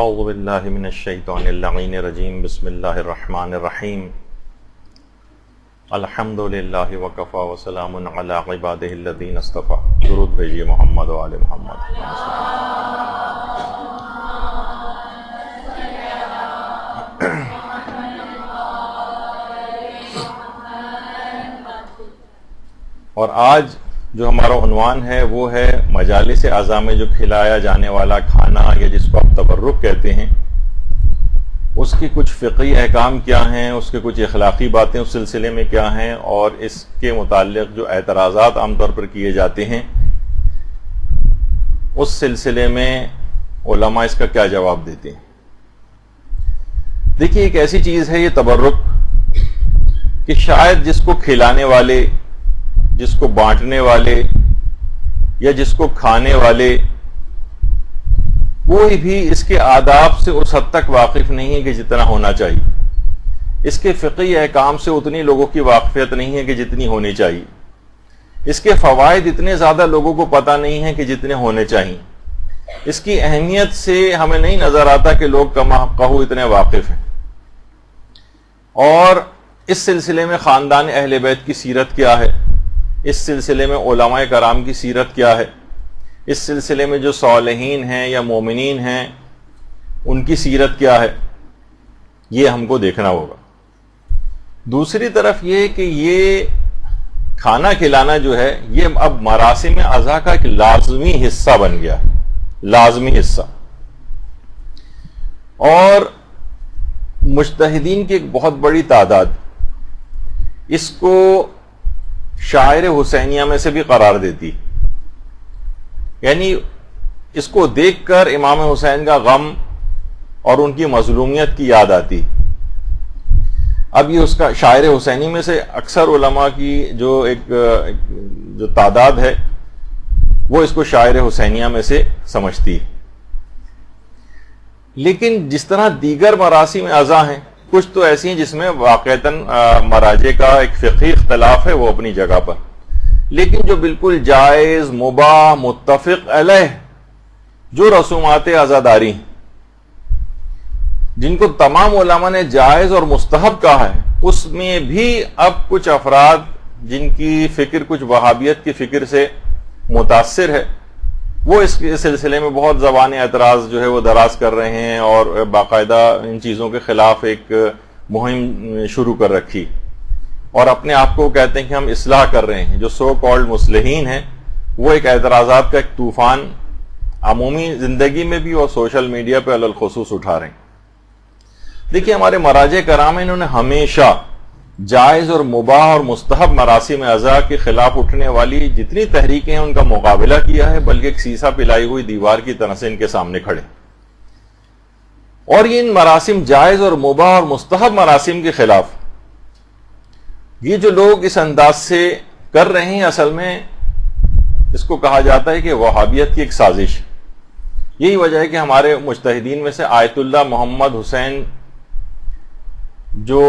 اعوذ باللہ من الشیطان اللعین الرجیم بسم اللہ الرحمن الرحیم الحمد للہ وکفی وسلام علی عبادہ الذین اصطفی. درود بھیجیے محمد و آل محمد. اور آج جو ہمارا عنوان ہے وہ ہے مجالس اعضاء میں جو کھلایا جانے والا کھانا یا جس کو آپ تبرک کہتے ہیں، اس کی کچھ فقہی احکام کیا ہیں، اس کے کچھ اخلاقی باتیں اس سلسلے میں کیا ہیں، اور اس کے متعلق جو اعتراضات عام طور پر کیے جاتے ہیں اس سلسلے میں علماء اس کا کیا جواب دیتے ہیں. دیکھیے، ایک ایسی چیز ہے یہ تبرک کہ شاید جس کو کھلانے والے، جس کو بانٹنے والے یا جس کو کھانے والے، کوئی بھی اس کے آداب سے اس حد تک واقف نہیں ہے کہ جتنا ہونا چاہیے. اس کے فقہی احکام سے اتنی لوگوں کی واقفیت نہیں ہے کہ جتنی ہونی چاہیے. اس کے فوائد اتنے زیادہ لوگوں کو پتہ نہیں ہے کہ جتنے ہونے چاہیے. اس کی اہمیت سے ہمیں نہیں نظر آتا کہ لوگ کما کہو اتنے واقف ہیں. اور اس سلسلے میں خاندان اہل بیت کی سیرت کیا ہے، اس سلسلے میں علماء کرام کی سیرت کیا ہے، اس سلسلے میں جو صالحین ہیں یا مومنین ہیں ان کی سیرت کیا ہے، یہ ہم کو دیکھنا ہوگا. دوسری طرف یہ کہ یہ کھانا کھلانا جو ہے یہ اب مراسم اعضاء کا ایک لازمی حصہ بن گیا ہے، لازمی حصہ. اور مجتہدین کی ایک بہت بڑی تعداد اس کو شاعر حسینیہ میں سے بھی قرار دیتی، یعنی اس کو دیکھ کر امام حسین کا غم اور ان کی مظلومیت کی یاد آتی. اب یہ اس کا شاعر حسینی میں سے اکثر علماء کی جو تعداد ہے وہ اس کو شاعر حسینیہ میں سے سمجھتی. لیکن جس طرح دیگر مراسم اعضاء ہیں، کچھ تو ایسی ہیں جس میں واقعتاً مراجع کا ایک فقہی اختلاف ہے، وہ اپنی جگہ پر، لیکن جو بالکل جائز، مباح، متفق علیہ جو رسومات عزاداری ہیں جن کو تمام علماء نے جائز اور مستحب کہا ہے، اس میں بھی اب کچھ افراد جن کی فکر کچھ وہابیت کی فکر سے متاثر ہے، وہ اس سلسلے میں بہت زبان اعتراض جو ہے وہ دراز کر رہے ہیں اور باقاعدہ ان چیزوں کے خلاف ایک مہم شروع کر رکھی، اور اپنے آپ کو کہتے ہیں کہ ہم اصلاح کر رہے ہیں. جو سو کالڈ مصلحین ہیں وہ ایک اعتراضات کا ایک طوفان عمومی زندگی میں بھی اور سوشل میڈیا پہ علی الخصوص اٹھا رہے ہیں. دیکھیے، ہمارے مراجع کرام انہوں نے ہمیشہ جائز اور مباح اور مستحب مراسم اعضاء کے خلاف اٹھنے والی جتنی تحریکیں ہیں ان کا مقابلہ کیا ہے، بلکہ ایک سیسا پلائی ہوئی دیوار کی طرح سے ان کے سامنے کھڑے. اور یہ ان مراسم جائز اور مباح اور مستحب مراسم کے خلاف یہ جو لوگ اس انداز سے کر رہے ہیں، اصل میں اس کو کہا جاتا ہے کہ وہابیت کی ایک سازش. یہی وجہ ہے کہ ہمارے مجتہدین میں سے آیت اللہ محمد حسین جو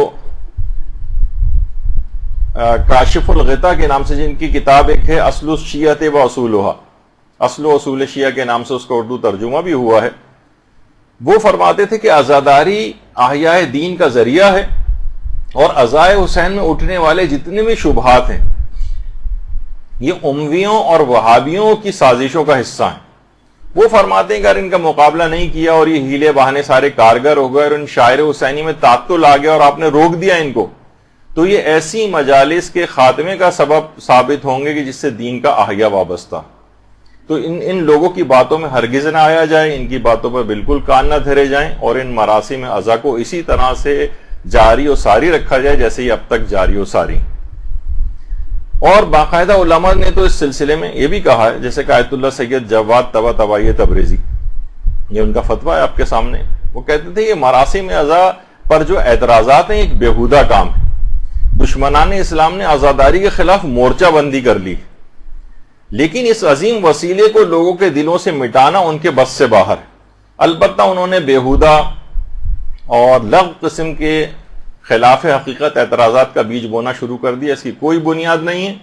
کاشف الغطا کے نام سے جن کی کتاب ایک ہے اصل الشیعۃ و اصولھا، اصل و اصول شیعہ کے نام سے اس کا اردو ترجمہ بھی ہوا ہے، وہ فرماتے تھے کہ عزاداری احیاء دین کا ذریعہ ہے اور عزائے حسین میں اٹھنے والے جتنے بھی شبہات ہیں یہ امویوں اور وہابیوں کی سازشوں کا حصہ ہیں. وہ فرماتے ہیں کہ اگر ان کا مقابلہ نہیں کیا اور یہ ہیلے بہانے سارے کارگر ہو گئے اور ان شاعر حسینی میں تعطل آ گیا اور آپ نے روک دیا ان کو، تو یہ ایسی مجالس کے خاتمے کا سبب ثابت ہوں گے کہ جس سے دین کا احیا وابستہ. تو ان لوگوں کی باتوں میں ہرگز نہ آیا جائے، ان کی باتوں پر بالکل کان نہ دھرے جائیں، اور ان مراسم اعضاء کو اسی طرح سے جاری و ساری رکھا جائے جیسے یہ اب تک جاری و ساری. اور باقاعدہ علماء نے تو اس سلسلے میں یہ بھی کہا ہے، جیسے کہ آیت اللہ سید جواد طباطبائی تبریزی، یہ ان کا فتویٰ ہے آپ کے سامنے. وہ کہتے تھے یہ مراسم اعضاء پر جو اعتراضات ہیں ایک بیہودہ کام ہے. دشمنان اسلام نے عزاداری کے خلاف مورچہ بندی کر لی، لیکن اس عظیم وسیلے کو لوگوں کے دلوں سے مٹانا ان کے بس سے باہر ہے. البتہ انہوں نے بیہودہ اور لغو قسم کے خلاف حقیقت اعتراضات کا بیج بونا شروع کر دیا، اس کی کوئی بنیاد نہیں ہے.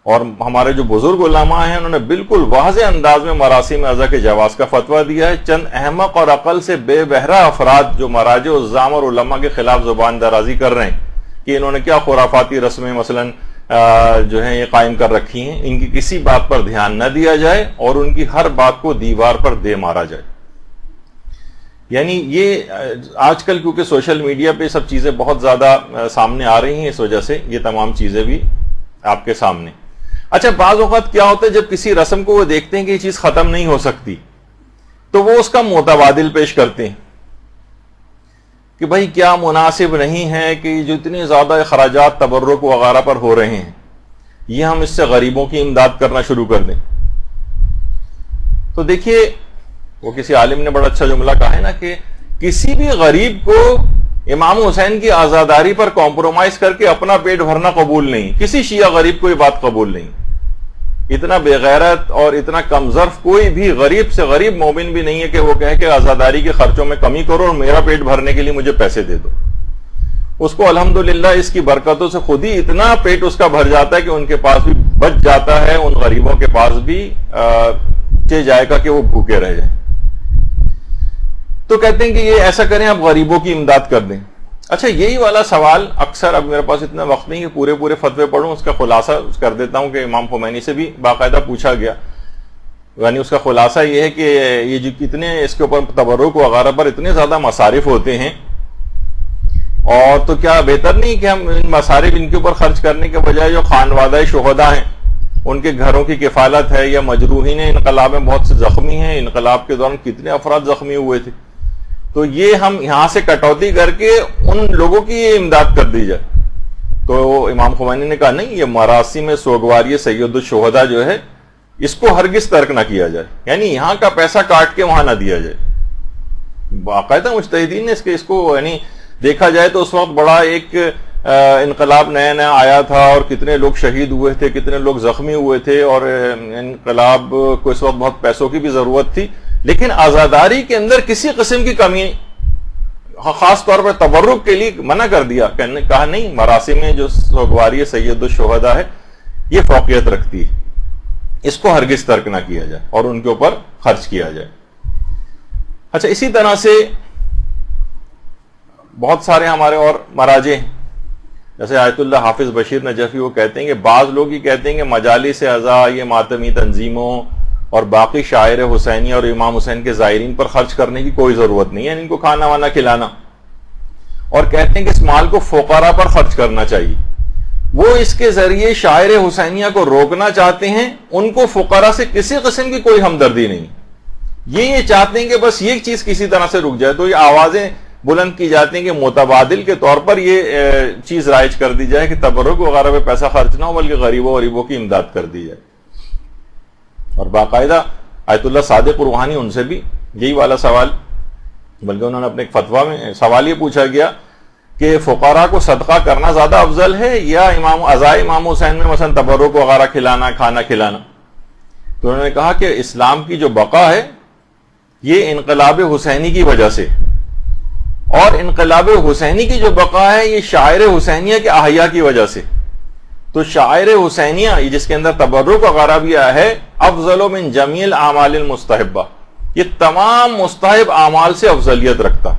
اور ہمارے جو بزرگ علماء ہیں انہوں نے بالکل واضح انداز میں مراسم اعضا کے جواز کا فتویٰ دیا ہے. چند احمق اور عقل سے بے بہرہ افراد جو مراجع الزام اور علماء کے خلاف زبان درازی کر رہے ہیں کہ انہوں نے کیا خرافاتی رسمیں مثلا جو ہیں یہ قائم کر رکھی ہیں, ان کی کسی بات پر دھیان نہ دیا جائے اور ان کی ہر بات کو دیوار پر دے مارا جائے. یعنی یہ آج کل کیونکہ سوشل میڈیا پہ سب چیزیں بہت زیادہ سامنے آ رہی ہیں, اس وجہ سے یہ تمام چیزیں بھی آپ کے سامنے. اچھا, بعض اوقات کیا ہوتا ہے جب کسی رسم کو وہ دیکھتے ہیں کہ یہ چیز ختم نہیں ہو سکتی تو وہ اس کا متبادل پیش کرتے ہیں کہ بھائی کیا مناسب نہیں ہے کہ جو اتنے زیادہ اخراجات تبرک وغیرہ پر ہو رہے ہیں یہ ہم اس سے غریبوں کی امداد کرنا شروع کر دیں. تو دیکھیے وہ کسی عالم نے بڑا اچھا جملہ کہا ہے نا کہ کسی بھی غریب کو امام حسین کی آزاداری پر کمپرومائز کر کے اپنا پیٹ بھرنا قبول نہیں. کسی شیعہ غریب کو یہ بات قبول نہیں. اتنا بے غیرت اور اتنا کم ظرف کوئی بھی غریب سے غریب مومن بھی نہیں ہے کہ وہ کہے کہ آزاداری کے خرچوں میں کمی کرو اور میرا پیٹ بھرنے کے لیے مجھے پیسے دے دو. اس کو الحمدللہ اس کی برکتوں سے خود ہی اتنا پیٹ اس کا بھر جاتا ہے کہ ان کے پاس بھی بچ جاتا ہے, ان غریبوں کے پاس بھی جائے گا کہ وہ بھوکے رہ جائیں. تو کہتے ہیں کہ یہ ایسا کریں, آپ غریبوں کی امداد کر دیں. اچھا, یہی والا سوال اکثر, اب میرے پاس اتنا وقت نہیں کہ پورے فتوے پڑھوں, اس کا خلاصہ کر دیتا ہوں کہ امام خمینی سے بھی باقاعدہ پوچھا گیا. یعنی اس کا خلاصہ یہ ہے کہ یہ جو کتنے اس کے اوپر تبرک وغیرہ پر اتنے زیادہ مصارف ہوتے ہیں, اور تو کیا بہتر نہیں کہ ہم ان مصارف ان کے اوپر خرچ کرنے کے بجائے جو خانوادہ شہداء ہیں ان کے گھروں کی کفالت ہے, یا مجروحین انقلاب میں بہت سے زخمی ہیں, انقلاب کے دوران کتنے افراد زخمی ہوئے تھے, تو یہ ہم یہاں سے کٹوتی کر کے ان لوگوں کی امداد کر دی جائے. تو امام خمینی نے کہا نہیں, یہ مراسم سوگواری سید الشہداء جو ہے اس کو ہرگز ترک نہ کیا جائے. یعنی یہاں کا پیسہ کاٹ کے وہاں نہ دیا جائے. باقاعدہ مجتہدین نے اس کو یعنی دیکھا جائے تو اس وقت بڑا ایک انقلاب نیا آیا تھا اور کتنے لوگ شہید ہوئے تھے, کتنے لوگ زخمی ہوئے تھے, اور انقلاب کو اس وقت بہت پیسوں کی بھی ضرورت تھی, لیکن آزاداری کے اندر کسی قسم کی کمی, خاص طور پر تبرک کے لیے منع کر دیا. کہا نہیں, مراسم میں جو سوگواری سید الشہداء ہے یہ فوقیت رکھتی ہے, اس کو ہرگز ترک نہ کیا جائے اور ان کے اوپر خرچ کیا جائے. اچھا, اسی طرح سے بہت سارے ہمارے اور مراجع ہیں, جیسے آیت اللہ حافظ بشیر نجفی, وہ کہتے ہیں کہ بعض لوگ ہی کہتے ہیں کہ مجالس اعضاء, یہ ماتمی تنظیموں اور باقی شاعر حسینی اور امام حسین کے زائرین پر خرچ کرنے کی کوئی ضرورت نہیں ہے, یعنی ان کو کھانا وانا کھلانا, اور کہتے ہیں کہ اس مال کو فقراء پر خرچ کرنا چاہیے. وہ اس کے ذریعے شاعر حسینیہ کو روکنا چاہتے ہیں, ان کو فقراء سے کسی قسم کی کوئی ہمدردی نہیں. یہ چاہتے ہیں کہ بس یہ چیز کسی طرح سے رک جائے, تو یہ آوازیں بلند کی جاتی ہیں کہ متبادل کے طور پر یہ چیز رائج کر دی جائے کہ تبرک وغیرہ پہ پیسہ خرچ نہ ہو بلکہ غریبوں کی امداد کر دی جائے. اور باقاعدہ آیت اللہ صادق روحانی, ان سے بھی یہی والا سوال, بلکہ انہوں نے اپنے ایک فتویٰ میں سوال یہ پوچھا گیا کہ فقراء کو صدقہ کرنا زیادہ افضل ہے یا عزائے امام حسین میں مثلا تبرک وغیرہ کھلانا, کھانا کھلانا. تو انہوں نے کہا کہ اسلام کی جو بقا ہے یہ انقلاب حسینی کی وجہ سے, اور انقلاب حسینی کی جو بقا ہے یہ شاعر حسینیہ کے احیاء کی وجہ سے. تو شاعر حسینیہ جس کے اندر تبرک وغیرہ بھی آیا ہے, افضل من جمیع الاعمال المستحبہ, یہ تمام مستحب اعمال سے افضلیت رکھتا.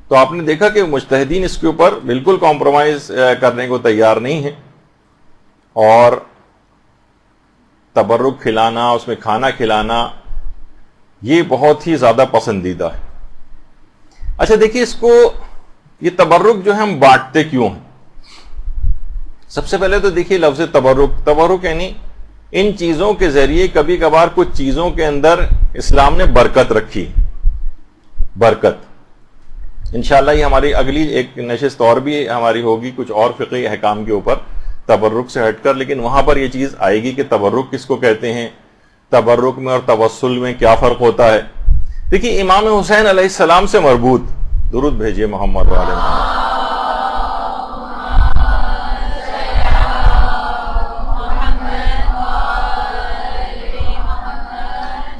تو آپ نے دیکھا کہ مجتہدین اس کے اوپر بالکل کمپرومائز کرنے کو تیار نہیں ہیں, اور تبرک کھلانا, اس میں کھانا کھلانا, یہ بہت ہی زیادہ پسندیدہ ہے. اچھا دیکھیے, اس کو یہ تبرک جو ہے ہم بانٹتے کیوں ہیں؟ سب سے پہلے تو دیکھیے لفظ تبرک یعنی ان چیزوں کے ذریعے کبھی کبھار کچھ چیزوں کے اندر اسلام نے برکت رکھی. برکت انشاءاللہ یہ ہماری اگلی ایک نشست اور بھی ہماری ہوگی کچھ اور فقہی احکام کے اوپر تبرک سے ہٹ کر, لیکن وہاں پر یہ چیز آئے گی کہ تبرک کس کو کہتے ہیں, تبرک میں اور توسل میں کیا فرق ہوتا ہے. دیکھیے امام حسین علیہ السلام سے مربوط, درود بھیجیے محمد علیہ محمد,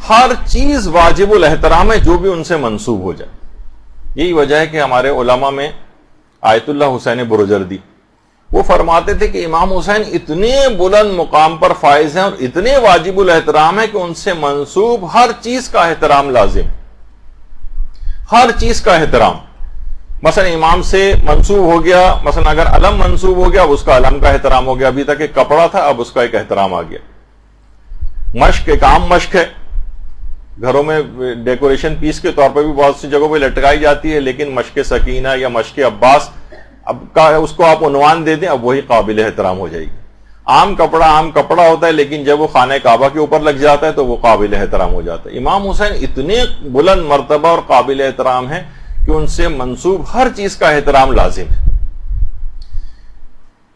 ہر چیز واجب الاحترام ہے جو بھی ان سے منسوب ہو جائے. یہی وجہ ہے کہ ہمارے علماء میں آیت اللہ حسین برجردی وہ فرماتے تھے کہ امام حسین اتنے بلند مقام پر فائز ہیں اور اتنے واجب الاحترام ہیں کہ ان سے منسوب ہر چیز کا احترام لازم، ہر چیز کا احترام. مثلا امام سے منسوب ہو گیا، مثلا اگر علم منسوب ہو گیا اب اس کا علم کا احترام ہو گیا، ابھی تک ایک کپڑا تھا اب اس کا ایک احترام آ گیا. مشق ایک عام مشق ہے، گھروں میں ڈیکوریشن پیس کے طور پر بھی بہت سی جگہوں پہ لٹکائی جاتی ہے، لیکن مشق سکینہ یا مشق عباس اب اس کو آپ عنوان دے دیں اب وہی قابل احترام ہو جائے گی. عام کپڑا ہوتا ہے، لیکن جب وہ خانہ کعبہ کے اوپر لگ جاتا ہے تو وہ قابل احترام ہو جاتا ہے. امام حسین اتنے بلند مرتبہ اور قابل احترام ہیں کہ ان سے منسوب ہر چیز کا احترام لازم ہے.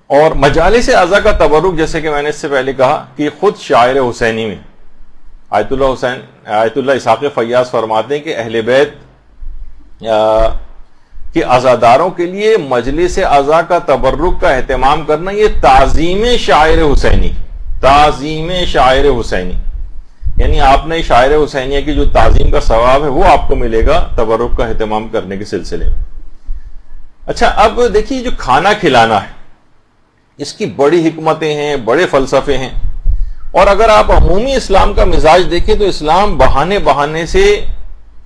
اور مجالس اعضاء کا تبرک، جیسے کہ میں نے اس سے پہلے کہا کہ خود شاعر حسینی میں آیت اللہ اسحاق فیاض فرماتے ہیں کہ اہل بیت کہ عزاداروں کے لیے مجلس اعضاء کا تبرک کا اہتمام کرنا یہ تعظیم شاعر حسینی، تعظیم شاعر حسینی، یعنی آپ نے شاعر حسینیہ کی جو تعظیم کا ثواب ہے وہ آپ کو ملے گا تبرک کا اہتمام کرنے کے سلسلے میں. اچھا اب دیکھیے جو کھانا کھلانا ہے اس کی بڑی حکمتیں ہیں، بڑے فلسفے ہیں، اور اگر آپ عمومی اسلام کا مزاج دیکھیں تو اسلام بہانے سے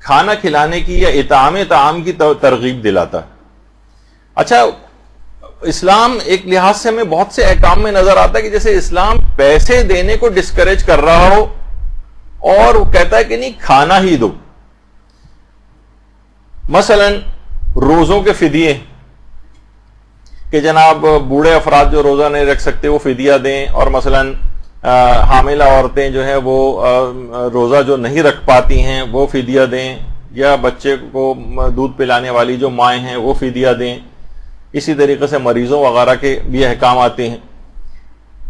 کھانا کھلانے کی یا اطعام طعام کی ترغیب دلاتا ہے. اچھا اسلام ایک لحاظ سے ہمیں بہت سے احکام میں نظر آتا ہے کہ جیسے اسلام پیسے دینے کو ڈسکریج کر رہا ہو اور وہ کہتا ہے کہ نہیں کھانا ہی دو. مثلا روزوں کے فدیے کہ جناب بوڑھے افراد جو روزہ نہیں رکھ سکتے وہ فدیہ دیں، اور مثلا حاملہ عورتیں جو ہیں وہ روزہ جو نہیں رکھ پاتی ہیں وہ فدیہ دیں، یا بچے کو دودھ پلانے والی جو مائیں ہیں وہ فدیہ دیں. اسی طریقے سے مریضوں وغیرہ کے بھی احکام آتے ہیں.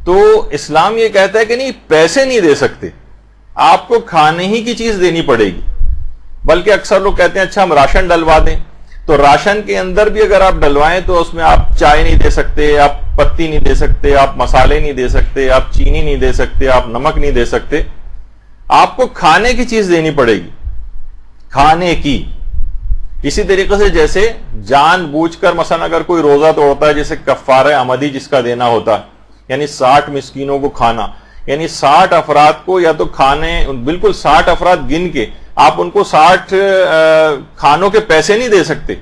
تو اسلام یہ کہتا ہے کہ نہیں پیسے نہیں دے سکتے، آپ کو کھانے ہی کی چیز دینی پڑے گی. بلکہ اکثر لوگ کہتے ہیں اچھا ہم راشن ڈلوا دیں، تو راشن کے اندر بھی اگر آپ ڈلوائیں تو اس میں آپ چائے نہیں دے سکتے، آپ پتی نہیں دے سکتے، آپ مسالے نہیں دے سکتے، آپ چینی نہیں دے سکتے، آپ نمک نہیں دے سکتے. آپ کو کھانے کی چیز دینی پڑے گی، کھانے کی. اسی طریقے سے جیسے جان بوجھ کر مثلا اگر کوئی روزہ توڑتا ہے، جیسے کفارہ عمدی جس کا دینا ہوتا ہے، یعنی 60 مسکینوں کو کھانا، یعنی 60 افراد کو یا تو کھانے، بالکل 60 افراد گن کے آپ ان کو 60 کھانوں کے پیسے نہیں دے سکتے،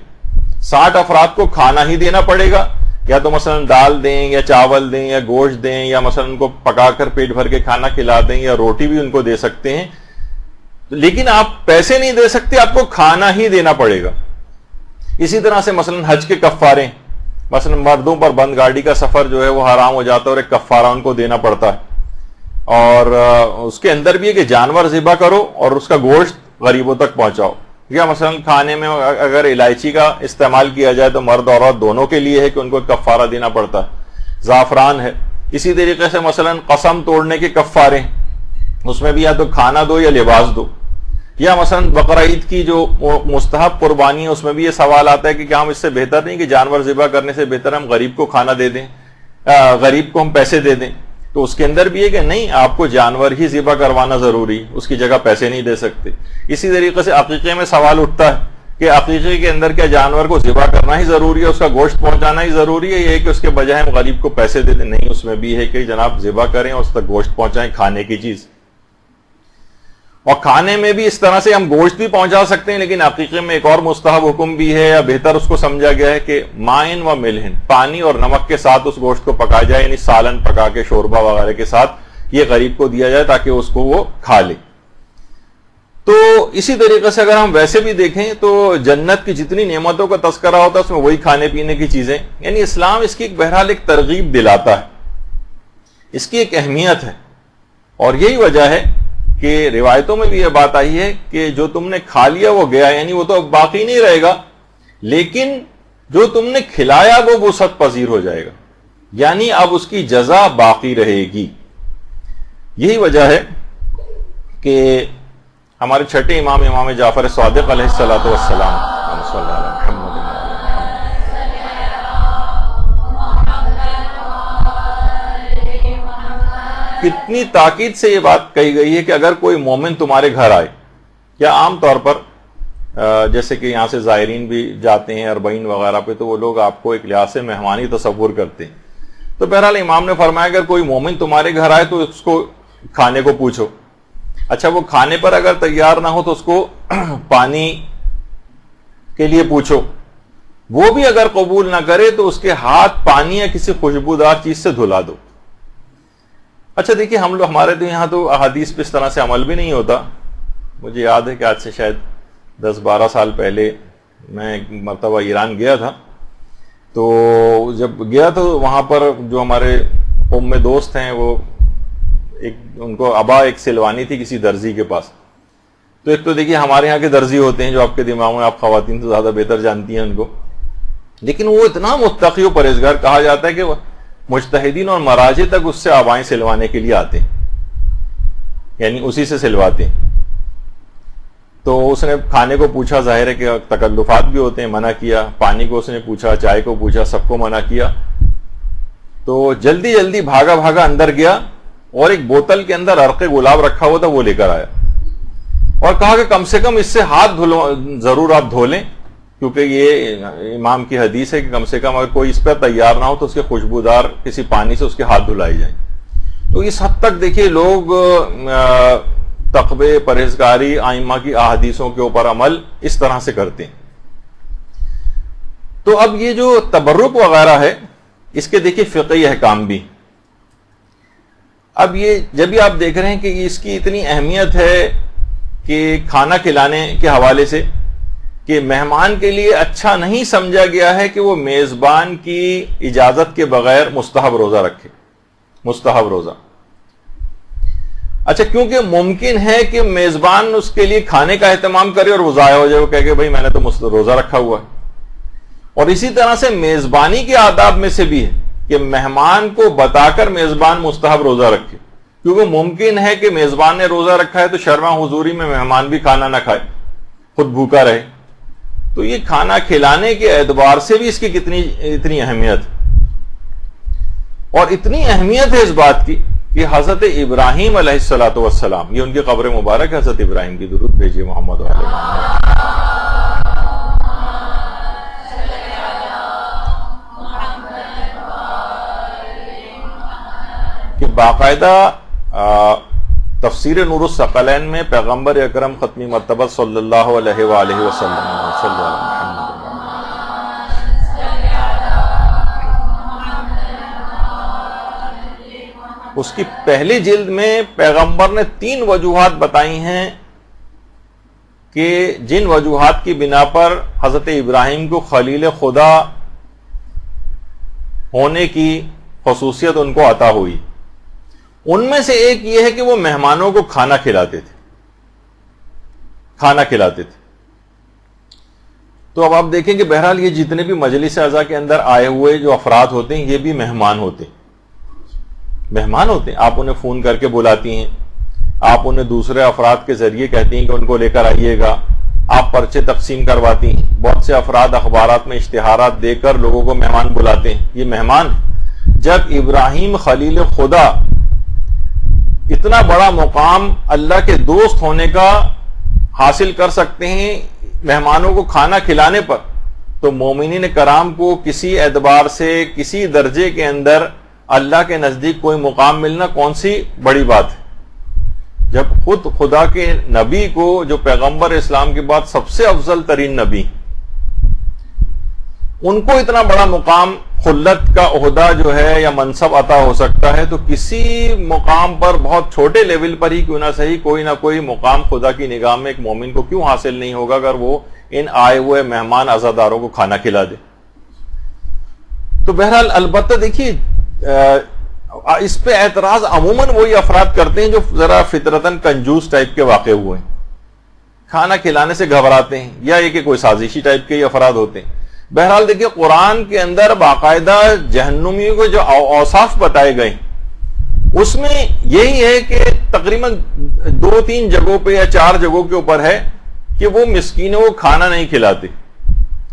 60 افراد کو کھانا ہی دینا پڑے گا. یا تو مثلا دال دیں یا چاول دیں یا گوشت دیں، یا مثلا ان کو پکا کر پیٹ بھر کے کھانا کھلا دیں، یا روٹی بھی ان کو دے سکتے ہیں، لیکن آپ پیسے نہیں دے سکتے، آپ کو کھانا ہی دینا پڑے گا. اسی طرح سے مثلا حج کے کفارے، مثلا مردوں پر بند گاڑی کا سفر جو ہے وہ حرام ہو جاتا ہے اور ایک کفارہ ان کو دینا پڑتا ہے. اور اس کے اندر بھی ہے کہ جانور ذبح کرو اور اس کا گوشت غریبوں تک پہنچاؤ. یا مثلا کھانے میں اگر الائچی کا استعمال کیا جائے تو مرد اور عورت دونوں کے لیے ہے کہ ان کو کفارہ دینا پڑتا ہے. زعفران ہے. اسی طریقے سے مثلا قسم توڑنے کے کفارے، اس میں بھی یا تو کھانا دو یا لباس دو. یا مثلا بقرہ عید کی جو مستحب قربانی ہے اس میں بھی یہ سوال آتا ہے کہ کیا ہم اس سے بہتر نہیں کہ جانور ذبح کرنے سے بہتر ہم غریب کو کھانا دے دیں، غریب کو ہم پیسے دے دیں. تو اس کے اندر بھی ہے کہ نہیں، آپ کو جانور ہی ذبح کروانا ضروری، اس کی جگہ پیسے نہیں دے سکتے. اسی طریقے سے عقیقے میں سوال اٹھتا ہے کہ عقیقے کے اندر کیا جانور کو ذبح کرنا ہی ضروری ہے، اس کا گوشت پہنچانا ہی ضروری ہے، یہ ہے کہ اس کے بجائے ہم غریب کو پیسے دے دیں؟ نہیں، اس میں بھی ہے کہ جناب ذبح کریں اور اس تک گوشت پہنچائیں، کھانے کی چیز. اور کھانے میں بھی اس طرح سے ہم گوشت بھی پہنچا سکتے ہیں، لیکن عقیقے میں ایک اور مستحب حکم بھی ہے، یا بہتر اس کو سمجھا گیا ہے کہ مائن و ملہن، پانی اور نمک کے ساتھ اس گوشت کو پکایا جائے، یعنی سالن پکا کے شوربہ وغیرہ کے ساتھ یہ غریب کو دیا جائے تاکہ اس کو وہ کھا لے. تو اسی طریقے سے اگر ہم ویسے بھی دیکھیں تو جنت کی جتنی نعمتوں کا تذکرہ ہوتا ہے اس میں وہی کھانے پینے کی چیزیں، یعنی اسلام اس کی بہرحال ایک ترغیب دلاتا ہے، اس کی ایک اہمیت ہے. اور یہی وجہ ہے کہ روایتوں میں بھی یہ بات آئی ہے کہ جو تم نے کھا لیا وہ گیا، یعنی وہ تو اب باقی نہیں رہے گا، لیکن جو تم نے کھلایا وہ وسعت پذیر ہو جائے گا، یعنی اب اس کی جزا باقی رہے گی. یہی وجہ ہے کہ ہمارے چھٹے امام جعفر صادق علیہ الصلوۃ والسلام کتنی تاکید سے یہ بات کہی گئی ہے کہ اگر کوئی مومن تمہارے گھر آئے، یا عام طور پر جیسے کہ یہاں سے زائرین بھی جاتے ہیں اربعین وغیرہ پہ، تو وہ لوگ آپ کو ایک لحاظ سے مہمانی تصور کرتے ہیں، تو بہرحال امام نے فرمایا اگر کوئی مومن تمہارے گھر آئے تو اس کو کھانے کو پوچھو. اچھا وہ کھانے پر اگر تیار نہ ہو تو اس کو پانی کے لیے پوچھو. وہ بھی اگر قبول نہ کرے تو اس کے ہاتھ پانی یا کسی خوشبودار چیز سے دھلا دو. اچھا دیکھیے ہمارے تو یہاں تو احادیث پہ اس طرح سے عمل بھی نہیں ہوتا. مجھے یاد ہے کہ آج سے شاید 10-12 سال پہلے میں ایک مرتبہ ایران گیا تھا. تو جب گیا تو وہاں پر جو ہمارے قوم میں دوست ہیں وہ ان کو ابا ایک سلوانی تھی کسی درزی کے پاس. تو ایک تو دیکھیے ہمارے یہاں کے درزی ہوتے ہیں جو آپ کے دماغ میں، آپ خواتین تو زیادہ بہتر جانتی ہیں ان کو، لیکن وہ اتنا متقی و پرہیزگار کہا جاتا ہے کہ وہ مجتہدین اور مراجع تک اس سے آبائیں سلوانے کے لیے آتے ہیں، یعنی اسی سے سلواتے ہیں. تو اس نے کھانے کو پوچھا، ظاہر ہے کہ تکلفات بھی ہوتے ہیں، منع کیا. پانی کو اس نے پوچھا، چائے کو پوچھا، سب کو منع کیا. تو جلدی جلدی بھاگا بھاگا اندر گیا اور ایک بوتل کے اندر عرق گلاب رکھا ہوا تھا وہ لے کر آیا اور کہا کہ کم سے کم اس سے ہاتھ ضرور آپ دھو لیں، کیونکہ یہ امام کی حدیث ہے کہ کم سے کم اگر کوئی اس پر تیار نہ ہو تو اس کے خوشبودار کسی پانی سے اس کے ہاتھ دھلائے جائیں. تو اس حد تک دیکھیے لوگ تقوی، پرہیزگاری، ائمہ کی احادیثوں کے اوپر عمل اس طرح سے کرتے ہیں. تو اب یہ جو تبرک وغیرہ ہے اس کے دیکھیے فقہی احکام بھی. اب یہ جب بھی آپ دیکھ رہے ہیں کہ اس کی اتنی اہمیت ہے کہ کھانا کھلانے کے حوالے سے کہ مہمان کے لیے اچھا نہیں سمجھا گیا ہے کہ وہ میزبان کی اجازت کے بغیر مستحب روزہ رکھے. مستحب روزہ اچھا کیونکہ ممکن ہے کہ میزبان اس کے لیے کھانے کا اہتمام کرے اور وہ ضائع ہو جائے، وہ کہے کہ بھائی میں نے تو روزہ رکھا ہوا ہے. اور اسی طرح سے میزبانی کے آداب میں سے بھی ہے کہ مہمان کو بتا کر میزبان مستحب روزہ رکھے، کیونکہ ممکن ہے کہ میزبان نے روزہ رکھا ہے تو شرما حضوری میں مہمان بھی کھانا نہ کھائے، خود بھوکا رہے. تو یہ کھانا کھلانے کے اعتبار سے بھی اس کی اتنی اہمیت، اور اتنی اہمیت ہے اس بات کی کہ حضرت ابراہیم علیہ الصلوۃ والسلام، یہ ان کی قبر مبارک ہے، حضرت ابراہیم کی درود بھیجیے محمد علیہ محمد، کہ باقاعدہ تفسیر نور الثقلین میں پیغمبر اکرم ختمی مرتبہ صلی اللہ علیہ وآلہ وسلم اس کی پہلی جلد میں پیغمبر نے 3 وجوہات بتائی ہیں کہ جن وجوہات کی بنا پر حضرت ابراہیم کو خلیل خدا ہونے کی خصوصیت ان کو عطا ہوئی. ان میں سے ایک یہ ہے کہ وہ مہمانوں کو کھانا کھلاتے تھے. تو اب آپ دیکھیں کہ بہرحال یہ جتنے بھی مجلس اعضاء کے اندر آئے ہوئے جو افراد ہوتے ہیں یہ بھی مہمان ہوتے ہیں. آپ انہیں فون کر کے بلاتی ہیں، آپ انہیں دوسرے افراد کے ذریعے کہتی ہیں کہ ان کو لے کر آئیے گا، آپ پرچے تقسیم کرواتی ہیں. بہت سے افراد اخبارات میں اشتہارات دے کر لوگوں کو مہمان بلاتے ہیں، یہ مہمان. جب ابراہیم خلیل خدا اتنا بڑا مقام اللہ کے دوست ہونے کا حاصل کر سکتے ہیں مہمانوں کو کھانا کھلانے پر، تو مومنین کرام کو کسی اعتبار سے کسی درجے کے اندر اللہ کے نزدیک کوئی مقام ملنا کون سی بڑی بات ہے. جب خود خدا کے نبی کو، جو پیغمبر اسلام کے بعد سب سے افضل ترین نبی، ان کو اتنا بڑا مقام، خلت کا عہدہ جو ہے یا منصب عطا ہو سکتا ہے، تو کسی مقام پر بہت چھوٹے لیول پر ہی کیوں نہ صحیح کوئی نہ کوئی مقام خدا کی نگاہ میں ایک مومن کو کیوں حاصل نہیں ہوگا اگر وہ ان آئے ہوئے مہمان عزاداروں کو کھانا کھلا دے. تو بہرحال البتہ دیکھیے اس پہ اعتراض عموماً وہی افراد کرتے ہیں جو ذرا فطرتاً کنجوس ٹائپ کے واقع ہوئے ہیں، کھانا کھلانے سے گھبراتے ہیں، یا یہ کہ کوئی سازشی ٹائپ کے ہی افراد ہوتے ہیں. بہرحال دیکھیے قرآن کے اندر باقاعدہ جہنمیوں کو جو اوصاف بتائے گئے اس میں یہی ہے کہ تقریباً 2-3 جگہوں پہ یا 4 جگہوں کے اوپر ہے کہ وہ مسکینوں کو کھانا نہیں کھلاتے.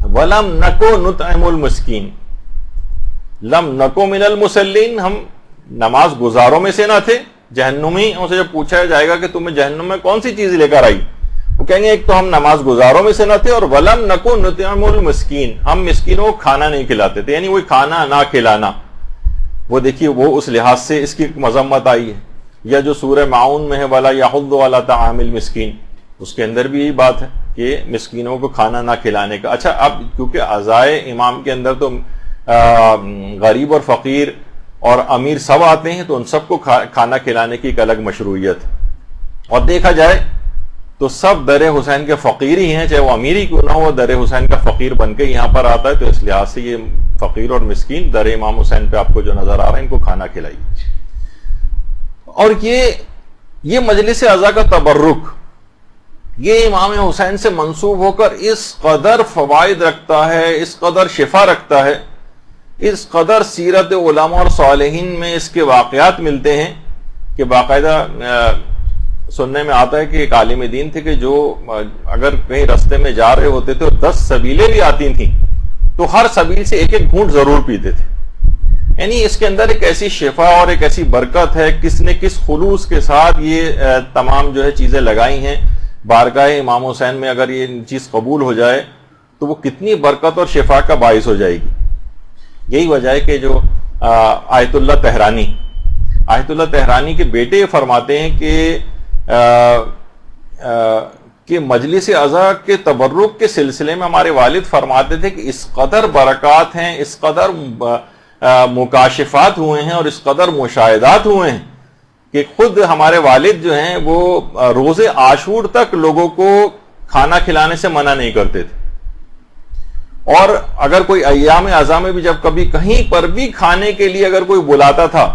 وَلَمْ نَكُ نُطْعِمُ الْمِسْكِينَ لم نکو من المصلین، ہم نماز گزاروں میں سے نہ تھے. جہنمی ان سے جب پوچھا جائے گا کہ تمہیں جہنم میں کون سی چیز لے کر آئی، وہ کہیں گے ایک تو ہم نماز گزاروں میں سے نہ تھے، اور ولم نکو نطعم المسکین، ہم مسکینوں کو کھانا نہیں کھلاتے تھے، یعنی وہی کھانا نہ کھلانا. وہ دیکھیے وہ اس لحاظ سے اس کی مذمت آئی ہے. یا جو سورہ معون میں ہے وَلَا يَحُضُّ عَلَىٰ طَعَامِ الْمِسْكِينِ، اس کے اندر بھی یہی بات ہے کہ مسکینوں کو کھانا نہ کھلانے کا. اچھا اب کیونکہ عزائے امام کے اندر تو غریب اور فقیر اور امیر سب آتے ہیں، تو ان سب کو کھانا کھلانے کی ایک الگ مشروعیت ہے. اور دیکھا جائے تو سب در حسین کے فقیر ہی ہیں، چاہے وہ امیر ہی کیوں نہ ہو، در حسین کا فقیر بن کے یہاں پر آتا ہے. تو اس لحاظ سے یہ فقیر اور مسکین در امام حسین پہ آپ کو جو نظر آ رہا ہے، ان کو کھانا کھلائیے. اور یہ مجلس عزا کا تبرک یہ امام حسین سے منسوب ہو کر اس قدر فوائد رکھتا ہے، اس قدر شفا رکھتا ہے، اس قدر سیرت علماء اور صالحین میں اس کے واقعات ملتے ہیں کہ باقاعدہ سننے میں آتا ہے کہ ایک عالم دین تھے کہ جو اگر کہیں رستے میں جا رہے ہوتے تھے اور 10 سبیلیں بھی آتی تھیں تو ہر سبیل سے ایک ایک گھونٹ ضرور پیتے تھے. یعنی اس کے اندر ایک ایسی شفا اور ایک ایسی برکت ہے، کس نے کس خلوص کے ساتھ یہ تمام جو ہے چیزیں لگائی ہیں بارگاہ امام حسین میں. اگر یہ چیز قبول ہو جائے تو وہ کتنی برکت اور شفا کا باعث ہو جائے گی. یہی وجہ ہے کہ جو آیت اللہ تہرانی کے بیٹے فرماتے ہیں کہ مجلس عزا کے تبرک کے سلسلے میں ہمارے والد فرماتے تھے کہ اس قدر برکات ہیں، اس قدر مکاشفات ہوئے ہیں اور اس قدر مشاہدات ہوئے ہیں کہ خود ہمارے والد جو ہیں وہ روز عاشور تک لوگوں کو کھانا کھلانے سے منع نہیں کرتے تھے. اور اگر کوئی ایام عزا میں بھی جب کبھی کہیں پر بھی کھانے کے لیے اگر کوئی بلاتا تھا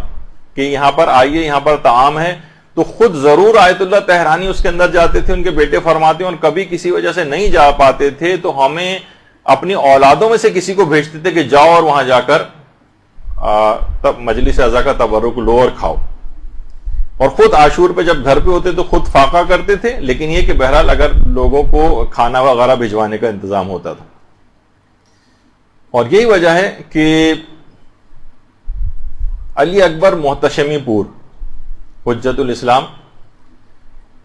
کہ یہاں پر آئیے، یہاں پر طعام ہے، تو خود ضرور آیت اللہ تہرانی اس کے اندر جاتے تھے. ان کے بیٹے فرماتے ہیں اور کبھی کسی وجہ سے نہیں جا پاتے تھے تو ہمیں اپنی اولادوں میں سے کسی کو بھیجتے تھے کہ جاؤ اور وہاں جا کر تب مجلس عزا کا تبرک لو اور کھاؤ. اور خود عاشور پہ جب گھر پہ ہوتے تو خود فاقہ کرتے تھے، لیکن یہ کہ بہرحال اگر لوگوں کو کھانا وغیرہ بھجوانے کا انتظام ہوتا تھا. اور یہی وجہ ہے کہ علی اکبر محتشمی پور حجت الاسلام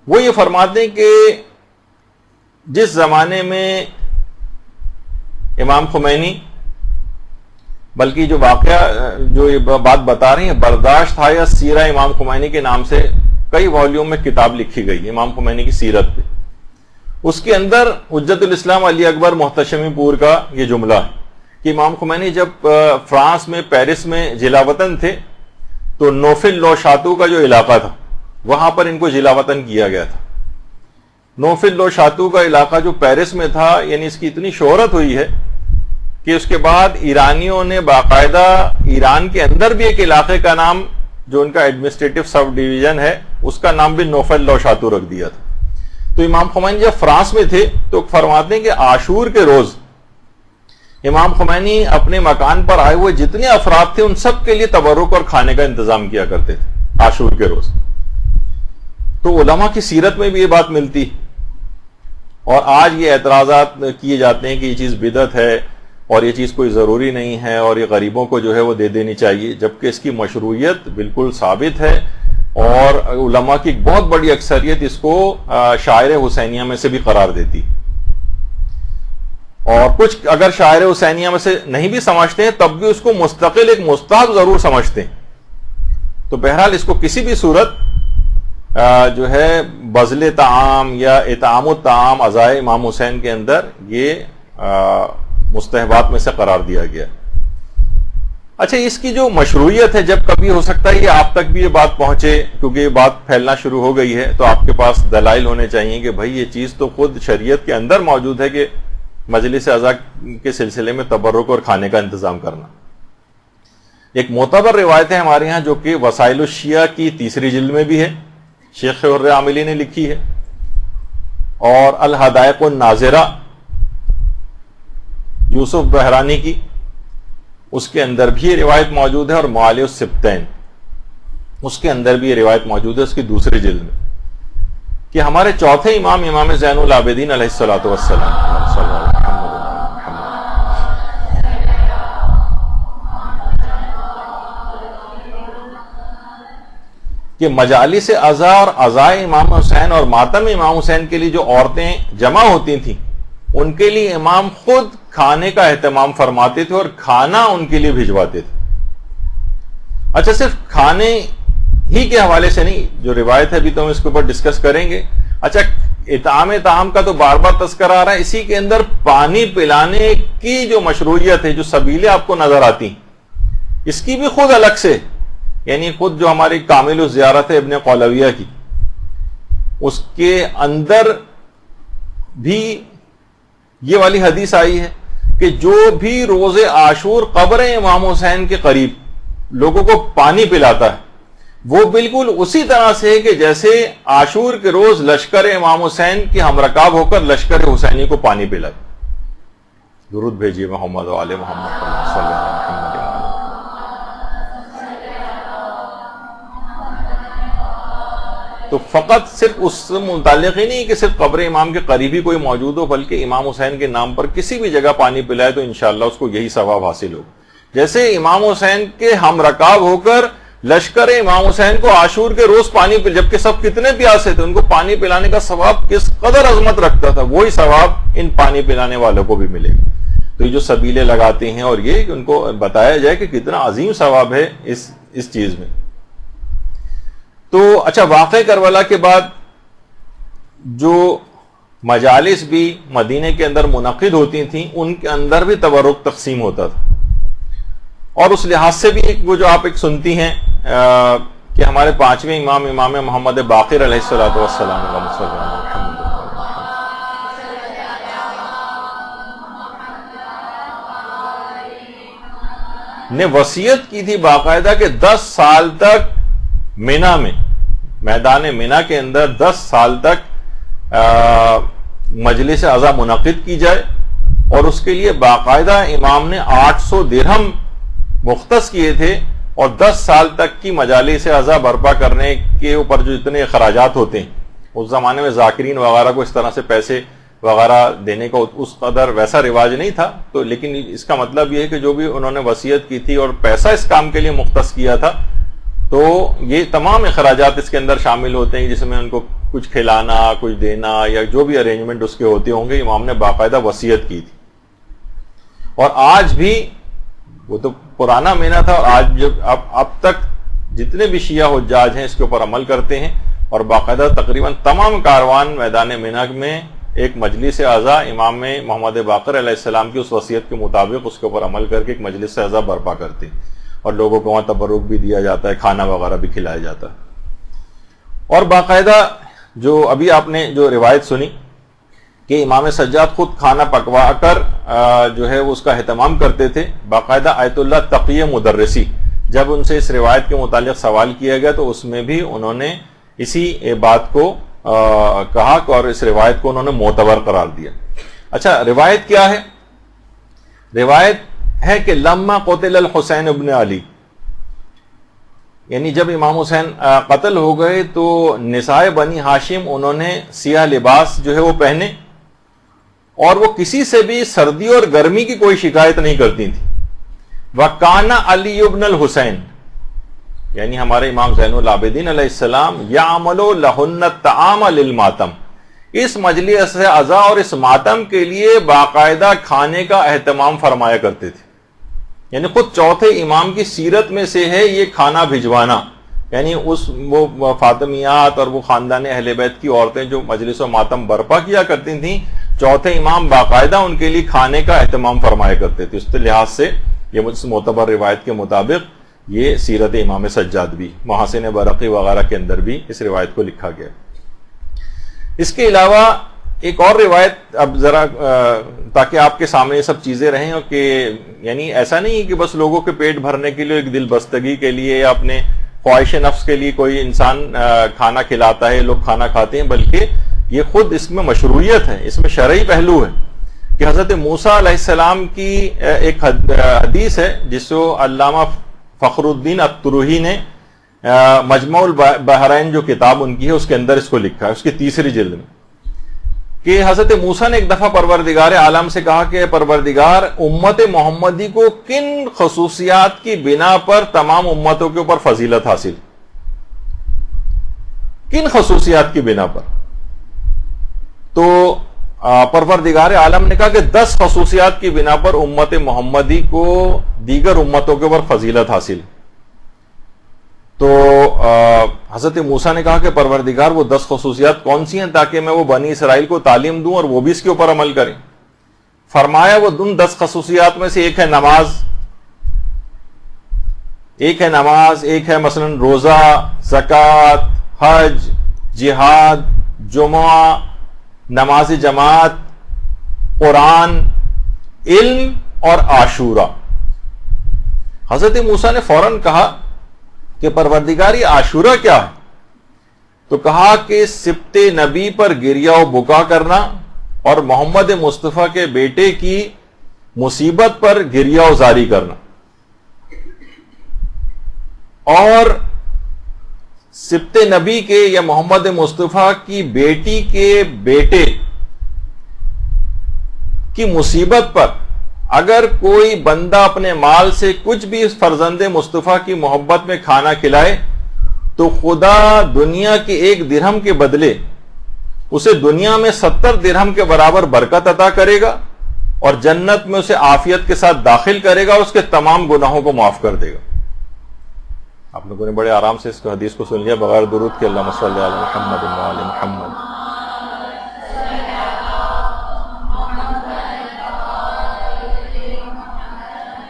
وہ یہ فرماتے ہیں کہ جس زمانے میں امام خمینی، بلکہ جو واقعہ جو یہ بات بتا رہی ہیں برداشت تھا یا سیرہ امام خمینی کے نام سے کئی والیوم میں کتاب لکھی گئی امام خمینی کی سیرت پہ، اس کے اندر حجت الاسلام علی اکبر محتشمی پور کا یہ جملہ ہے کہ امام خمینی جب فرانس میں پیرس میں جلا وطن تھے تو نوفل لو شاتو کا جو علاقہ تھا وہاں پر ان کو جلا وطن کیا گیا تھا. نوفل لو شاتو کا علاقہ جو پیرس میں تھا، یعنی اس کی اتنی شہرت ہوئی ہے کہ اس کے بعد ایرانیوں نے باقاعدہ ایران کے اندر بھی ایک علاقے کا نام جو ان کا ایڈمنسٹریٹو سب ڈویژن ہے اس کا نام بھی نوفل لو شاتو رکھ دیا تھا. تو امام خمینی جب فرانس میں تھے تو فرماتے ہیں کہ عاشور کے روز امام خمینی اپنے مکان پر آئے ہوئے جتنے افراد تھے ان سب کے لیے تبرک اور کھانے کا انتظام کیا کرتے تھے عاشور کے روز. تو علماء کی سیرت میں بھی یہ بات ملتی. اور آج یہ اعتراضات کیے جاتے ہیں کہ یہ چیز بدعت ہے اور یہ چیز کوئی ضروری نہیں ہے اور یہ غریبوں کو جو ہے وہ دے دینی چاہیے، جبکہ اس کی مشروعیت بالکل ثابت ہے. اور علماء کی ایک بہت بڑی اکثریت اس کو شاعر حسینیہ میں سے بھی قرار دیتی. اور کچھ اگر شاعر حسینیہ میں سے نہیں بھی سمجھتے ہیں تب بھی اس کو مستقل ایک مستحب ضرور سمجھتے ہیں. تو بہرحال اس کو کسی بھی صورت جو ہے بذل طعام یا اطعام الطعام عزائے امام حسین کے اندر یہ مستحبات میں سے قرار دیا گیا. اچھا اس کی جو مشروعیت ہے، جب کبھی ہو سکتا ہے یہ آپ تک بھی یہ بات پہنچے کیونکہ یہ بات پھیلنا شروع ہو گئی ہے تو آپ کے پاس دلائل ہونے چاہیے کہ بھائی یہ چیز تو خود شریعت کے اندر موجود ہے کہ مجلس عزا کے سلسلے میں تبرک اور کھانے کا انتظام کرنا. ایک معتبر روایت ہے ہمارے ہاں جو کہ وسائل الشیعہ کی 3 جلد میں بھی ہے، شیخ حر عاملی نے لکھی ہے، اور الحدائق الناظرہ یوسف بحرانی کی اس کے اندر بھی یہ روایت موجود ہے، اور معالی السبتین اس کے اندر بھی یہ روایت موجود ہے اس کی 2 جلد میں کہ ہمارے چوتھے امام زین العابدین علیہ الصلوۃ والسلام کہ مجالس عزا اور عزائے امام حسین اور ماتم امام حسین کے لیے جو عورتیں جمع ہوتی تھیں ان کے لیے امام خود کھانے کا اہتمام فرماتے تھے اور کھانا ان کے لیے بھجواتے تھے. اچھا صرف کھانے ہی کے حوالے سے نہیں، جو روایت ہے ابھی تو ہم اس کے اوپر ڈسکس کریں گے. اچھا اطعام طعام کا تو بار بار تذکرہ آ رہا ہے، اسی کے اندر پانی پلانے کی جو مشروعیت ہے، جو سبیلیں آپ کو نظر آتی اس کی بھی خود الگ سے، یعنی خود جو ہماری کامل الزیارت ہے ابن قولویہ کی، اس کے اندر بھی یہ والی حدیث آئی ہے کہ جو بھی روز عاشور قبر امام حسین کے قریب لوگوں کو پانی پلاتا ہے وہ بالکل اسی طرح سے ہے کہ جیسے عاشور کے روز لشکر امام حسین کے ہمرکاب ہو کر لشکر حسینی کو پانی پلائے. درود بھیجیے محمد و آل محمد صلی اللہ علیہ وسلم. تو فقط صرف اس سے متعلق ہی نہیں کہ صرف قبر امام کے قریبی کوئی موجود ہو، بلکہ امام حسین کے نام پر کسی بھی جگہ پانی پلائے تو انشاءاللہ اس کو یہی ثواب حاصل ہو. جیسے امام حسین کے ہم رکاب ہو کر لشکر امام حسین کو عاشور کے روز پانی پل، جبکہ سب کتنے پیاسے تھے، ان کو پانی پلانے کا ثواب کس قدر عظمت رکھتا تھا، وہی ثواب ان پانی پلانے والوں کو بھی ملے گا. تو یہ جو سبیلیں لگاتے ہیں اور یہ کہ ان کو بتایا جائے کہ کتنا عظیم ثواب ہے اس چیز میں. تو اچھا واقع کربلا کے بعد جو مجالس بھی مدینے کے اندر منعقد ہوتی تھیں ان کے اندر بھی تبرک تقسیم ہوتا تھا. اور اس لحاظ سے بھی وہ جو آپ ایک سنتی ہیں کہ ہمارے پانچویں امام محمد باقر علیہ الصلوۃ والسلام نے وصیت کی تھی باقاعدہ کہ 10 سال تک مینا میں، میدان مینا کے اندر 10 سال تک مجلس عزا منعقد کی جائے، اور اس کے لیے باقاعدہ امام نے 800 درہم مختص کیے تھے، اور 10 سال تک کی مجالس عزا برپا کرنے کے اوپر جو اتنے اخراجات ہوتے ہیں، اس زمانے میں ذاکرین وغیرہ کو اس طرح سے پیسے وغیرہ دینے کا اس قدر ویسا رواج نہیں تھا. تو لیکن اس کا مطلب یہ ہے کہ جو بھی انہوں نے وصیت کی تھی اور پیسہ اس کام کے لیے مختص کیا تھا، تو یہ تمام اخراجات اس کے اندر شامل ہوتے ہیں، جس میں ان کو کچھ کھلانا، کچھ دینا، یا جو بھی ارینجمنٹ اس کے ہوتے ہوں گے، امام نے باقاعدہ وصیت کی تھی. اور آج بھی وہ تو پرانا مینا تھا، اور آج اب تک جتنے بھی شیعہ حجاج ہیں اس کے اوپر عمل کرتے ہیں، اور باقاعدہ تقریباً تمام کاروان میدان مینا میں ایک مجلس عزا امام محمد باقر علیہ السلام کی اس وصیت کے مطابق اس کے اوپر عمل کر کے ایک مجلس عزا برپا کرتے ہیں، اور لوگوں کو وہاں تبرک بھی دیا جاتا ہے، کھانا وغیرہ بھی کھلایا جاتا ہے. اور باقاعدہ جو ابھی آپ نے جو روایت سنی کہ امام سجاد خود کھانا پکوا کر جو ہے وہ اس کا اہتمام کرتے تھے، باقاعدہ آیت اللہ تقی مدرسی جب ان سے اس روایت کے متعلق سوال کیا گیا تو اس میں بھی انہوں نے اسی بات کو کہا اور اس روایت کو انہوں نے معتبر قرار دیا. اچھا روایت کیا ہے؟ روایت ہے کہ لما قتل الحسین ابن علی، یعنی جب امام حسین قتل ہو گئے تو نساء بنی ہاشم انہوں نے سیاہ لباس جو ہے وہ پہنے، اور وہ کسی سے بھی سردی اور گرمی کی کوئی شکایت نہیں کرتی تھی. وَكَانَ علی ابن الحسین، یعنی ہمارے امام زین العابدین علیہ السلام یعملوا لہن الطعام للماتم، اس مجلس عزا اور اس ماتم کے لیے باقاعدہ کھانے کا اہتمام فرمایا کرتے تھے. یعنی خود چوتھے امام کی سیرت میں سے ہے یہ کھانا بھجوانا، یعنی وہ فاطمیات اور وہ خاندان اہل بیت کی عورتیں جو مجلس و ماتم برپا کیا کرتی تھیں، چوتھے امام باقاعدہ ان کے لیے کھانے کا اہتمام فرمایا کرتے تھے. اس لحاظ سے یہ معتبر روایت کے مطابق یہ سیرت امام سجاد بھی، محاسن برقی وغیرہ کے اندر بھی اس روایت کو لکھا گیا. اس کے علاوہ ایک اور روایت اب ذرا تاکہ آپ کے سامنے یہ سب چیزیں رہیں، اور کہ یعنی ایسا نہیں کہ بس لوگوں کے پیٹ بھرنے کے لیے، ایک دل بستگی کے لیے یا اپنے خواہش نفس کے لیے کوئی انسان کھانا کھلاتا ہے، لوگ کھانا کھاتے ہیں، بلکہ یہ خود اس میں مشروعیت ہے، اس میں شرعی پہلو ہے. کہ حضرت موسیٰ علیہ السلام کی ایک حدیث ہے جس کو علامہ فخر الدین الطروحی نے مجمع البحرین جو کتاب ان کی ہے اس کے اندر اس کو لکھا ہے، اس کی 3 جلد میں، کہ حضرت موسیٰ نے ایک دفعہ پروردگار عالم سے کہا کہ پروردگار، امت محمدی کو کن خصوصیات کی بنا پر تمام امتوں کے اوپر فضیلت حاصل، کن خصوصیات کی بنا پر؟ تو پروردگار عالم نے کہا کہ 10 خصوصیات کی بنا پر امت محمدی کو دیگر امتوں کے اوپر فضیلت حاصل. تو حضرت موسیٰ نے کہا کہ پروردگار وہ 10 خصوصیات کون سی ہیں تاکہ میں وہ بنی اسرائیل کو تعلیم دوں اور وہ بھی اس کے اوپر عمل کریں. فرمایا وہ 10 خصوصیات میں سے ایک ہے نماز، ایک ہے مثلا روزہ، زکوٰۃ، حج، جہاد، جمعہ، نماز جماعت، قرآن، علم اور عاشورہ. حضرت موسیٰ نے فوراً کہا کہ پروردگار یہ عاشورہ کیا ہے؟ تو کہا کہ سبت نبی پر گریہ و بکا کرنا اور محمد مصطفیٰ کے بیٹے کی مصیبت پر گریہ و زاری کرنا. اور سبت نبی کے یا محمد مصطفیٰ کی بیٹی کے بیٹے کی مصیبت پر اگر کوئی بندہ اپنے مال سے کچھ بھی اس فرزند مصطفیٰ کی محبت میں کھانا کھلائے تو خدا دنیا کے 1 درہم کے بدلے اسے دنیا میں 70 درہم کے برابر برکت عطا کرے گا اور جنت میں اسے عافیت کے ساتھ داخل کرے گا اور اس کے تمام گناہوں کو معاف کر دے گا. آپ لوگوں نے بڑے آرام سے اس حدیث کو سن لیا بغیر درود کے. اللہم صلی علی محمد و علی محمد.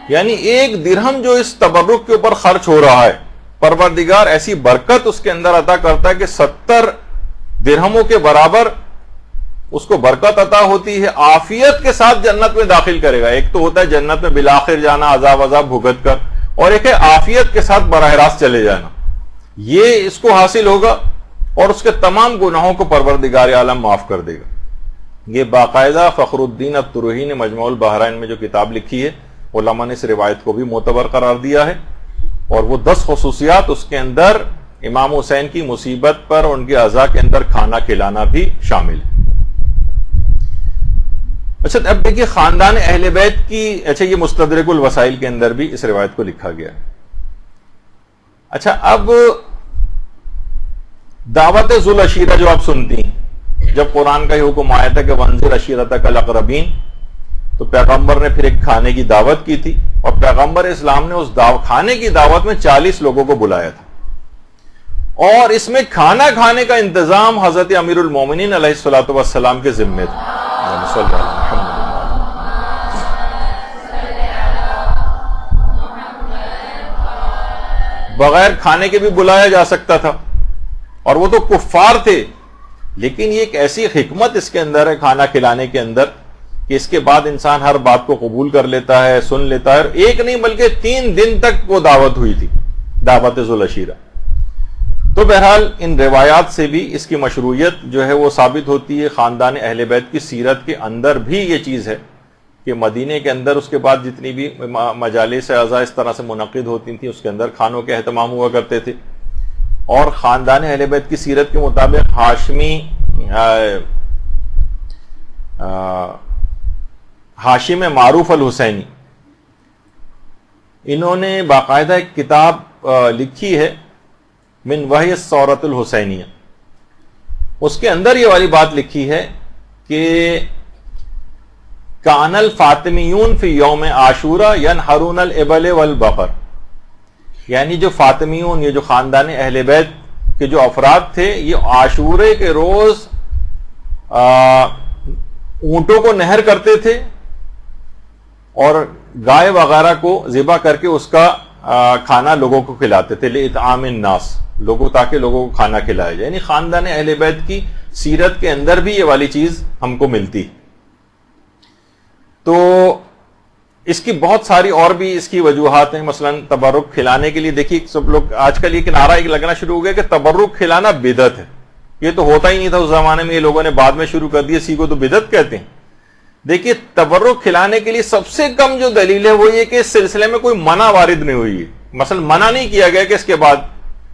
یعنی 1 درہم جو اس تبرک کے اوپر خرچ ہو رہا ہے، پروردگار ایسی برکت اس کے اندر عطا کرتا ہے کہ 70 درہموں کے برابر اس کو برکت عطا ہوتی ہے، عافیت کے ساتھ جنت میں داخل کرے گا. ایک تو ہوتا ہے جنت میں بالآخر جانا عذاب بھگت کر، اور ایک ہے عافیت کے ساتھ براہ راست چلے جانا. یہ اس کو حاصل ہوگا اور اس کے تمام گناہوں کو پروردگار عالم معاف کر دے گا. یہ باقاعدہ فخر الدین الترہی نے مجموع البحرین میں جو کتاب لکھی ہے، علماء نے اس روایت کو بھی معتبر قرار دیا ہے، اور وہ 10 خصوصیات اس کے اندر امام حسین کی مصیبت پر ان کے عزا کے اندر کھانا کھلانا بھی شامل ہے. اچھا اب دیکھیے خاندان اہل بیت کی، اچھا یہ مستدرک الوسائل کے اندر بھی اس روایت کو لکھا گیا ہے. اچھا اب دعوت ذو العشیرہ جو آپ سنتی ہیں، جب قرآن کا یہ حکم آیا تھا کہ وانذر عشیرتک الاقربین، تو پیغمبر نے پھر ایک کھانے کی دعوت کی تھی، اور پیغمبر اسلام نے اس کھانے کی دعوت میں 40 لوگوں کو بلایا تھا، اور اس میں کھانا کھانے کا انتظام حضرت امیر المومنین علیہ الصلوۃ والسلام کے ذمے تھا. بغیر کھانے کے بھی بلایا جا سکتا تھا، اور وہ تو کفار تھے، لیکن یہ ایک ایسی حکمت اس کے اندر ہے کھانا کھلانے کے اندر کہ اس کے بعد انسان ہر بات کو قبول کر لیتا ہے، سن لیتا ہے. ایک نہیں بلکہ 3 دن تک وہ دعوت ہوئی تھی، دعوت ذو العشیرہ. تو بہرحال ان روایات سے بھی اس کی مشروعیت جو ہے وہ ثابت ہوتی ہے. خاندان اہل بیت کی سیرت کے اندر بھی یہ چیز ہے کہ مدینے کے اندر اس کے بعد جتنی بھی مجالس عزا اس طرح سے منعقد ہوتی تھیں اس کے اندر کھانوں کے اہتمام ہوا کرتے تھے. اور خاندان اہل بیت کی سیرت کے مطابق ہاشم معروف الحسینی، انہوں نے باقاعدہ ایک کتاب لکھی ہے من وحی الثورۃ الحسینیہ. اس کے اندر یہ والی بات لکھی ہے کہ کان الفاطمیون فی یوم عاشورہ ینحرون الابل والبقر، یعنی جو فاطمیون، یہ جو خاندان اہل بیت کے جو افراد تھے، یہ عاشورے کے روز اونٹوں کو نہر کرتے تھے اور گائے وغیرہ کو ذبح کر کے اس کا کھانا لوگوں کو کھلاتے تھے، لإطعام الناس، تاکہ لوگوں کو کھانا کھلایا جائے. یعنی خاندان اہل بیت کی سیرت کے اندر بھی یہ والی چیز ہم کو ملتی. تو اس کی بہت ساری اور بھی اس کی وجوہات ہیں. مثلا تبرک کھلانے کے لیے دیکھیے سب لوگ آج کل یہ کنارہ ایک لگنا شروع ہو گیا کہ تبرک کھلانا بدعت ہے. یہ تو ہوتا ہی نہیں تھا اس زمانے میں، یہ لوگوں نے بعد میں شروع کر دیا، اسی کو تو بدعت کہتے ہیں. دیکھیے تبرک کھلانے کے لیے سب سے کم جو دلیل ہے وہ یہ کہ اس سلسلے میں کوئی منع وارد نہیں ہوئی ہے. مثلا منع نہیں کیا گیا کہ اس کے بعد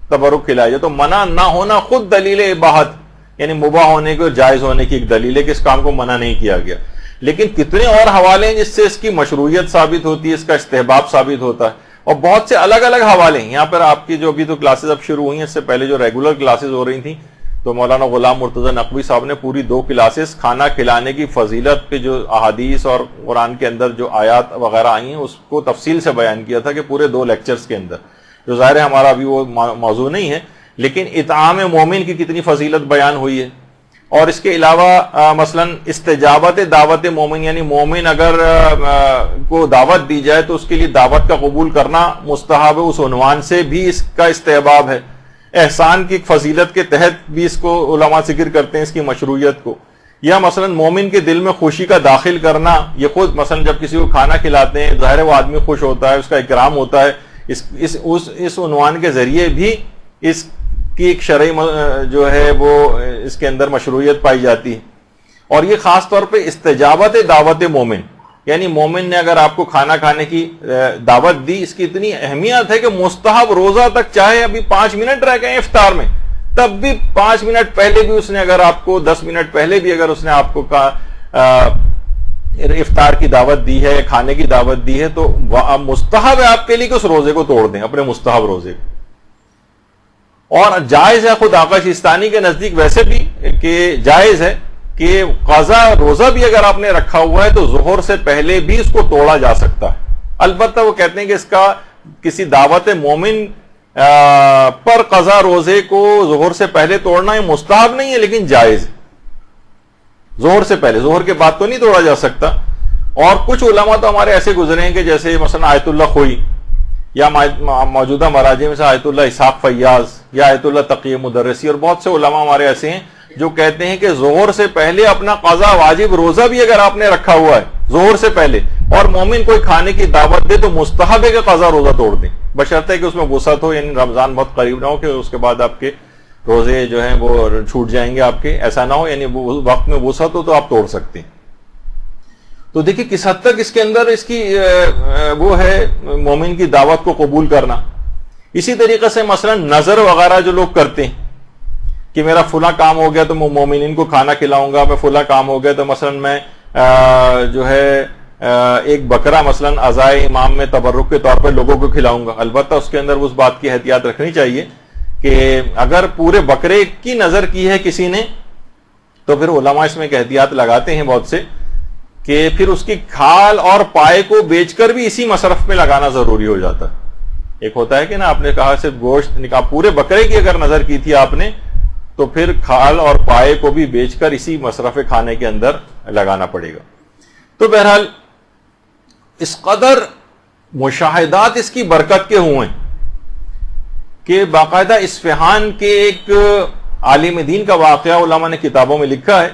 تبرک کھلایا جائے، تو منع نہ ہونا خود دلیل اباحت، یعنی مباح ہونے کی اور جائز ہونے کی ایک دلیل ہے کہ اس کام کو منع نہیں کیا گیا. لیکن کتنے اور حوالے ہیں جس سے اس کی مشروعیت ثابت ہوتی ہے، اس کا استحباب ثابت ہوتا ہے، اور بہت سے الگ الگ حوالے ہیں. یہاں پر آپ کی جو ابھی تو کلاسز اب شروع ہوئی ہیں، اس سے پہلے جو ریگولر کلاسز ہو رہی تھیں تو مولانا غلام مرتضی نقوی صاحب نے پوری 2 کلاسز کھانا کھلانے کی فضیلت پہ جو احادیث اور قرآن کے اندر جو آیات وغیرہ آئی ہیں اس کو تفصیل سے بیان کیا تھا کہ پورے 2 لیکچرز کے اندر. جو ظاہر ہے ہمارا ابھی وہ موضوع نہیں ہے، لیکن اطعام مومن کی کتنی فضیلت بیان ہوئی ہے. اور اس کے علاوہ مثلا استجابت دعوت مومن، یعنی مومن اگر کو دعوت دی جائے تو اس کے لیے دعوت کا قبول کرنا مستحب ہے، اس عنوان سے بھی اس کا استحباب ہے. احسان کی فضیلت کے تحت بھی اس کو علماء ذکر کرتے ہیں، اس کی مشروعیت کو. یا مثلا مومن کے دل میں خوشی کا داخل کرنا، یہ خود مثلا جب کسی کو کھانا کھلاتے ہیں ظاہر ہے وہ آدمی خوش ہوتا ہے، اس کا اکرام ہوتا ہے، اس عنوان کے ذریعے بھی اس کی ایک شرعی جو ہے وہ اس کے اندر مشروعیت پائی جاتی ہے. اور یہ خاص طور پہ استجابت دعوت مومن، یعنی مومن نے اگر آپ کو کھانا کھانے کی دعوت دی، اس کی اتنی اہمیت ہے کہ مستحب روزہ تک، چاہے ابھی 5 منٹ رہ گئے افطار میں، تب بھی 5 منٹ پہلے بھی اس نے اگر آپ کو 10 منٹ پہلے بھی اگر اس نے آپ کو افطار کی دعوت دی ہے، کھانے کی دعوت دی ہے، تو مستحب ہے آپ کے لیے کہ اس روزے کو توڑ دیں، اپنے مستحب روزے کو. اور جائز ہے خود آقا شیستانی کے نزدیک ویسے بھی کہ جائز ہے کہ قضا روزہ بھی اگر آپ نے رکھا ہوا ہے تو ظہر سے پہلے بھی اس کو توڑا جا سکتا ہے. البتہ وہ کہتے ہیں کہ اس کا کسی دعوت مومن پر قضا روزے کو ظہر سے پہلے توڑنا یہ مستحب نہیں ہے، لیکن جائز ہے. ظہر سے پہلے، ظہر کے بعد تو نہیں توڑا جا سکتا. اور کچھ علماء تو ہمارے ایسے گزرے ہیں کہ جیسے مثلا آیت اللہ خوئی یا موجودہ مراجع میں سے آیت اللہ اسحاق فیاض یا آیت اللہ تقی مدرسی، اور بہت سے علماء ہمارے ایسے ہیں جو کہتے ہیں کہ ظہر سے پہلے اپنا قضا واجب روزہ بھی اگر آپ نے رکھا ہوا ہے ظہر سے پہلے، اور مومن کوئی کھانے کی دعوت دے تو مستحب ہے کہ قضا روزہ توڑ دیں، بشرطے کہ اس میں وسعت ہو، یعنی رمضان بہت قریب نہ ہو کہ اس کے بعد آپ کے روزے جو ہیں وہ چھوٹ جائیں گے آپ کے، ایسا نہ ہو، یعنی وقت میں وسعت ہو تو آپ توڑ سکتے ہیں. تو دیکھیں کس حد تک اس کے اندر اس کی وہ ہے مومن کی دعوت کو قبول کرنا. اسی طریقے سے مثلا نظر وغیرہ جو لوگ کرتے ہیں کہ میرا فلاں کام ہو گیا تو میں مومنین کو کھانا کھلاؤں گا، میں فلاں کام ہو گیا تو مثلا میں جو ہے ایک بکرا مثلا عزائے امام میں تبرک کے طور پر لوگوں کو کھلاؤں گا. البتہ اس کے اندر اس بات کی احتیاط رکھنی چاہیے کہ اگر پورے بکرے کی نظر کی ہے کسی نے تو پھر علماء اس میں ایک احتیاط لگاتے ہیں بہت سے کہ پھر اس کی کھال اور پائے کو بیچ کر بھی اسی مصرف میں لگانا ضروری ہو جاتا ہے. ایک ہوتا ہے کہ نا آپ نے کہا صرف گوشت نکاح، پورے بکرے کی اگر نظر کی تھی آپ نے تو پھر کھال اور پائے کو بھی بیچ کر اسی مصرف کھانے کے اندر لگانا پڑے گا. تو بہرحال اس قدر مشاہدات اس کی برکت کے ہوئے کہ باقاعدہ اصفہان کے ایک عالم دین کا واقعہ علماء نے کتابوں میں لکھا ہے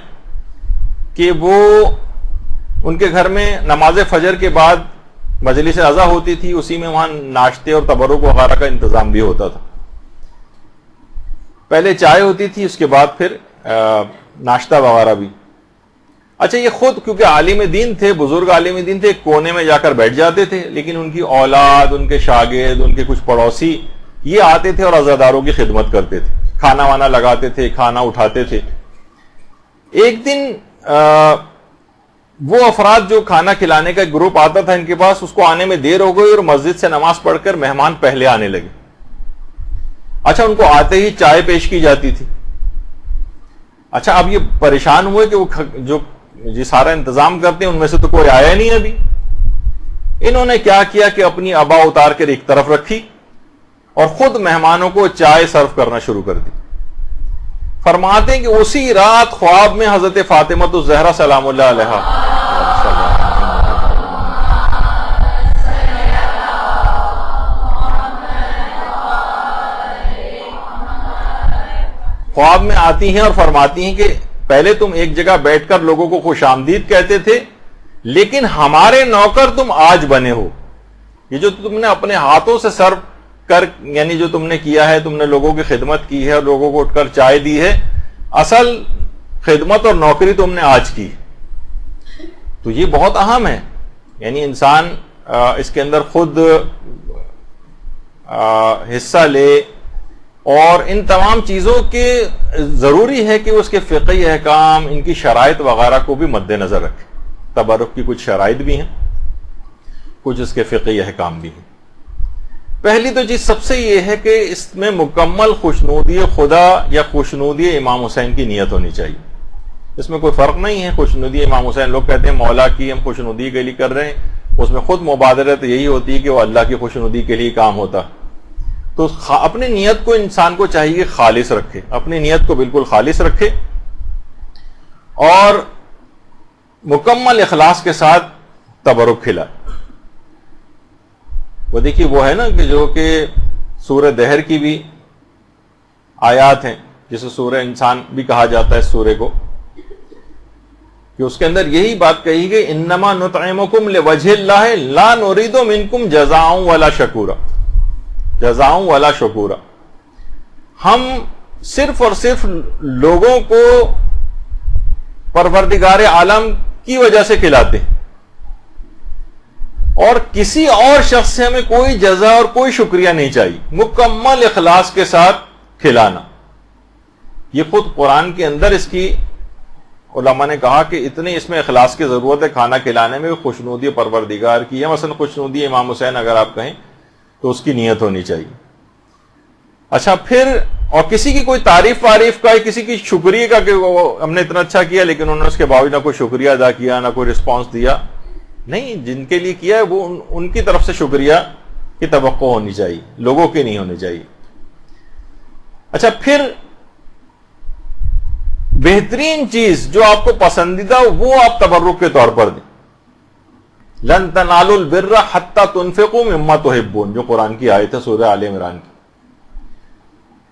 کہ وہ ان کے گھر میں نماز فجر کے بعد مجلس عزا ہوتی تھی، اسی میں وہاں ناشتے اور تبرک وغیرہ کا انتظام بھی ہوتا تھا. پہلے چائے ہوتی تھی، اس کے بعد پھر ناشتہ وغیرہ بھی. اچھا یہ خود کیونکہ عالم دین تھے، بزرگ عالم دین تھے، ایک کونے میں جا کر بیٹھ جاتے تھے، لیکن ان کی اولاد، ان کے شاگرد، ان کے کچھ پڑوسی یہ آتے تھے اور عزاداروں کی خدمت کرتے تھے، کھانا وانا لگاتے تھے، کھانا اٹھاتے تھے. ایک دن وہ افراد جو کھانا کھلانے کا ایک گروپ آتا تھا ان کے پاس، اس کو آنے میں دیر ہو گئی اور مسجد سے نماز پڑھ کر مہمان پہلے آنے لگے. اچھا ان کو آتے ہی چائے پیش کی جاتی تھی. اچھا اب یہ پریشان ہوئے کہ وہ جو سارا انتظام کرتے ہیں ان میں سے تو کوئی آیا نہیں ابھی. انہوں نے کیا کیا کہ اپنی ابا اتار کر ایک طرف رکھی اور خود مہمانوں کو چائے سرو کرنا شروع کر دی. فرماتے ہیں کہ اسی رات خواب میں حضرت فاطمہ الزہرا سلام اللہ علیہا خواب میں آتی ہیں اور فرماتی ہیں کہ پہلے تم ایک جگہ بیٹھ کر لوگوں کو خوش آمدید کہتے تھے، لیکن ہمارے نوکر تم آج بنے ہو. یہ جو تم نے اپنے ہاتھوں سے سرو کر، یعنی جو تم نے کیا ہے، تم نے لوگوں کی خدمت کی ہے اور لوگوں کو اٹھ کر چائے دی ہے، اصل خدمت اور نوکری تم نے آج کی. تو یہ بہت اہم ہے، یعنی انسان اس کے اندر خود حصہ لے اور ان تمام چیزوں کے ضروری ہے کہ اس کے فقہی احکام، ان کی شرائط وغیرہ کو بھی مد نظر رکھے. تبرک کی کچھ شرائط بھی ہیں، کچھ اس کے فقہی احکام بھی ہیں. پہلی تو چیز سب سے یہ ہے کہ اس میں مکمل خوشنودی خدا یا خوشنودی امام حسین کی نیت ہونی چاہیے. اس میں کوئی فرق نہیں ہے. خوشنودی امام حسین، لوگ کہتے ہیں مولا کی ہم خوشنودی کے لیے کر رہے ہیں، اس میں خود مبادرت یہی ہوتی ہے کہ وہ اللہ کی خوشنودی کے لیے کام ہوتا. تو اپنی نیت کو انسان کو چاہیے کہ خالص رکھے، اپنی نیت کو بالکل خالص رکھے اور مکمل اخلاص کے ساتھ تبرک کھلائے۔ وہ دیکھیے وہ ہے نا کہ جو کہ سورہ دہر کی بھی آیات ہیں، جسے سورہ انسان بھی کہا جاتا ہے اس سورے کو، کہ اس کے اندر یہی بات کہی گئی، انما نطعمکم لوجہ اللہ لا نرید منکم جزاء ولا شکورا، جزاء ولا شکورا، ہم صرف اور صرف لوگوں کو پروردگار عالم کی وجہ سے کھلاتے ہیں، اور کسی اور شخص سے ہمیں کوئی جزا اور کوئی شکریہ نہیں چاہیے، مکمل اخلاص کے ساتھ کھلانا۔ یہ خود قرآن کے اندر اس کی علماء نے کہا کہ اتنے اس میں اخلاص کی ضرورت ہے، کھانا کھلانے میں خوشنودی پروردگار کی ہے، مثلا خوشنودی امام حسین اگر آپ کہیں تو اس کی نیت ہونی چاہیے۔ اچھا پھر اور کسی کی کوئی تعریف وعریف کا، کسی کی شکریہ کا کہ ہم نے اتنا اچھا کیا لیکن انہوں نے اس کے باوجود نہ کوئی شکریہ ادا کیا، نہ کوئی رسپانس دیا، نہیں، جن کے لیے کیا ہے وہ ان کی طرف سے شکریہ کی توقع ہونی چاہیے، لوگوں کی نہیں ہونی چاہیے۔ اچھا پھر بہترین چیز جو آپ کو پسندیدہ وہ آپ تبرک کے طور پر دیں۔ لن تنالوا البر حتى تنفقوا مما تحبون، جو قرآن کی آیت ہے سورہ آل عمران کی،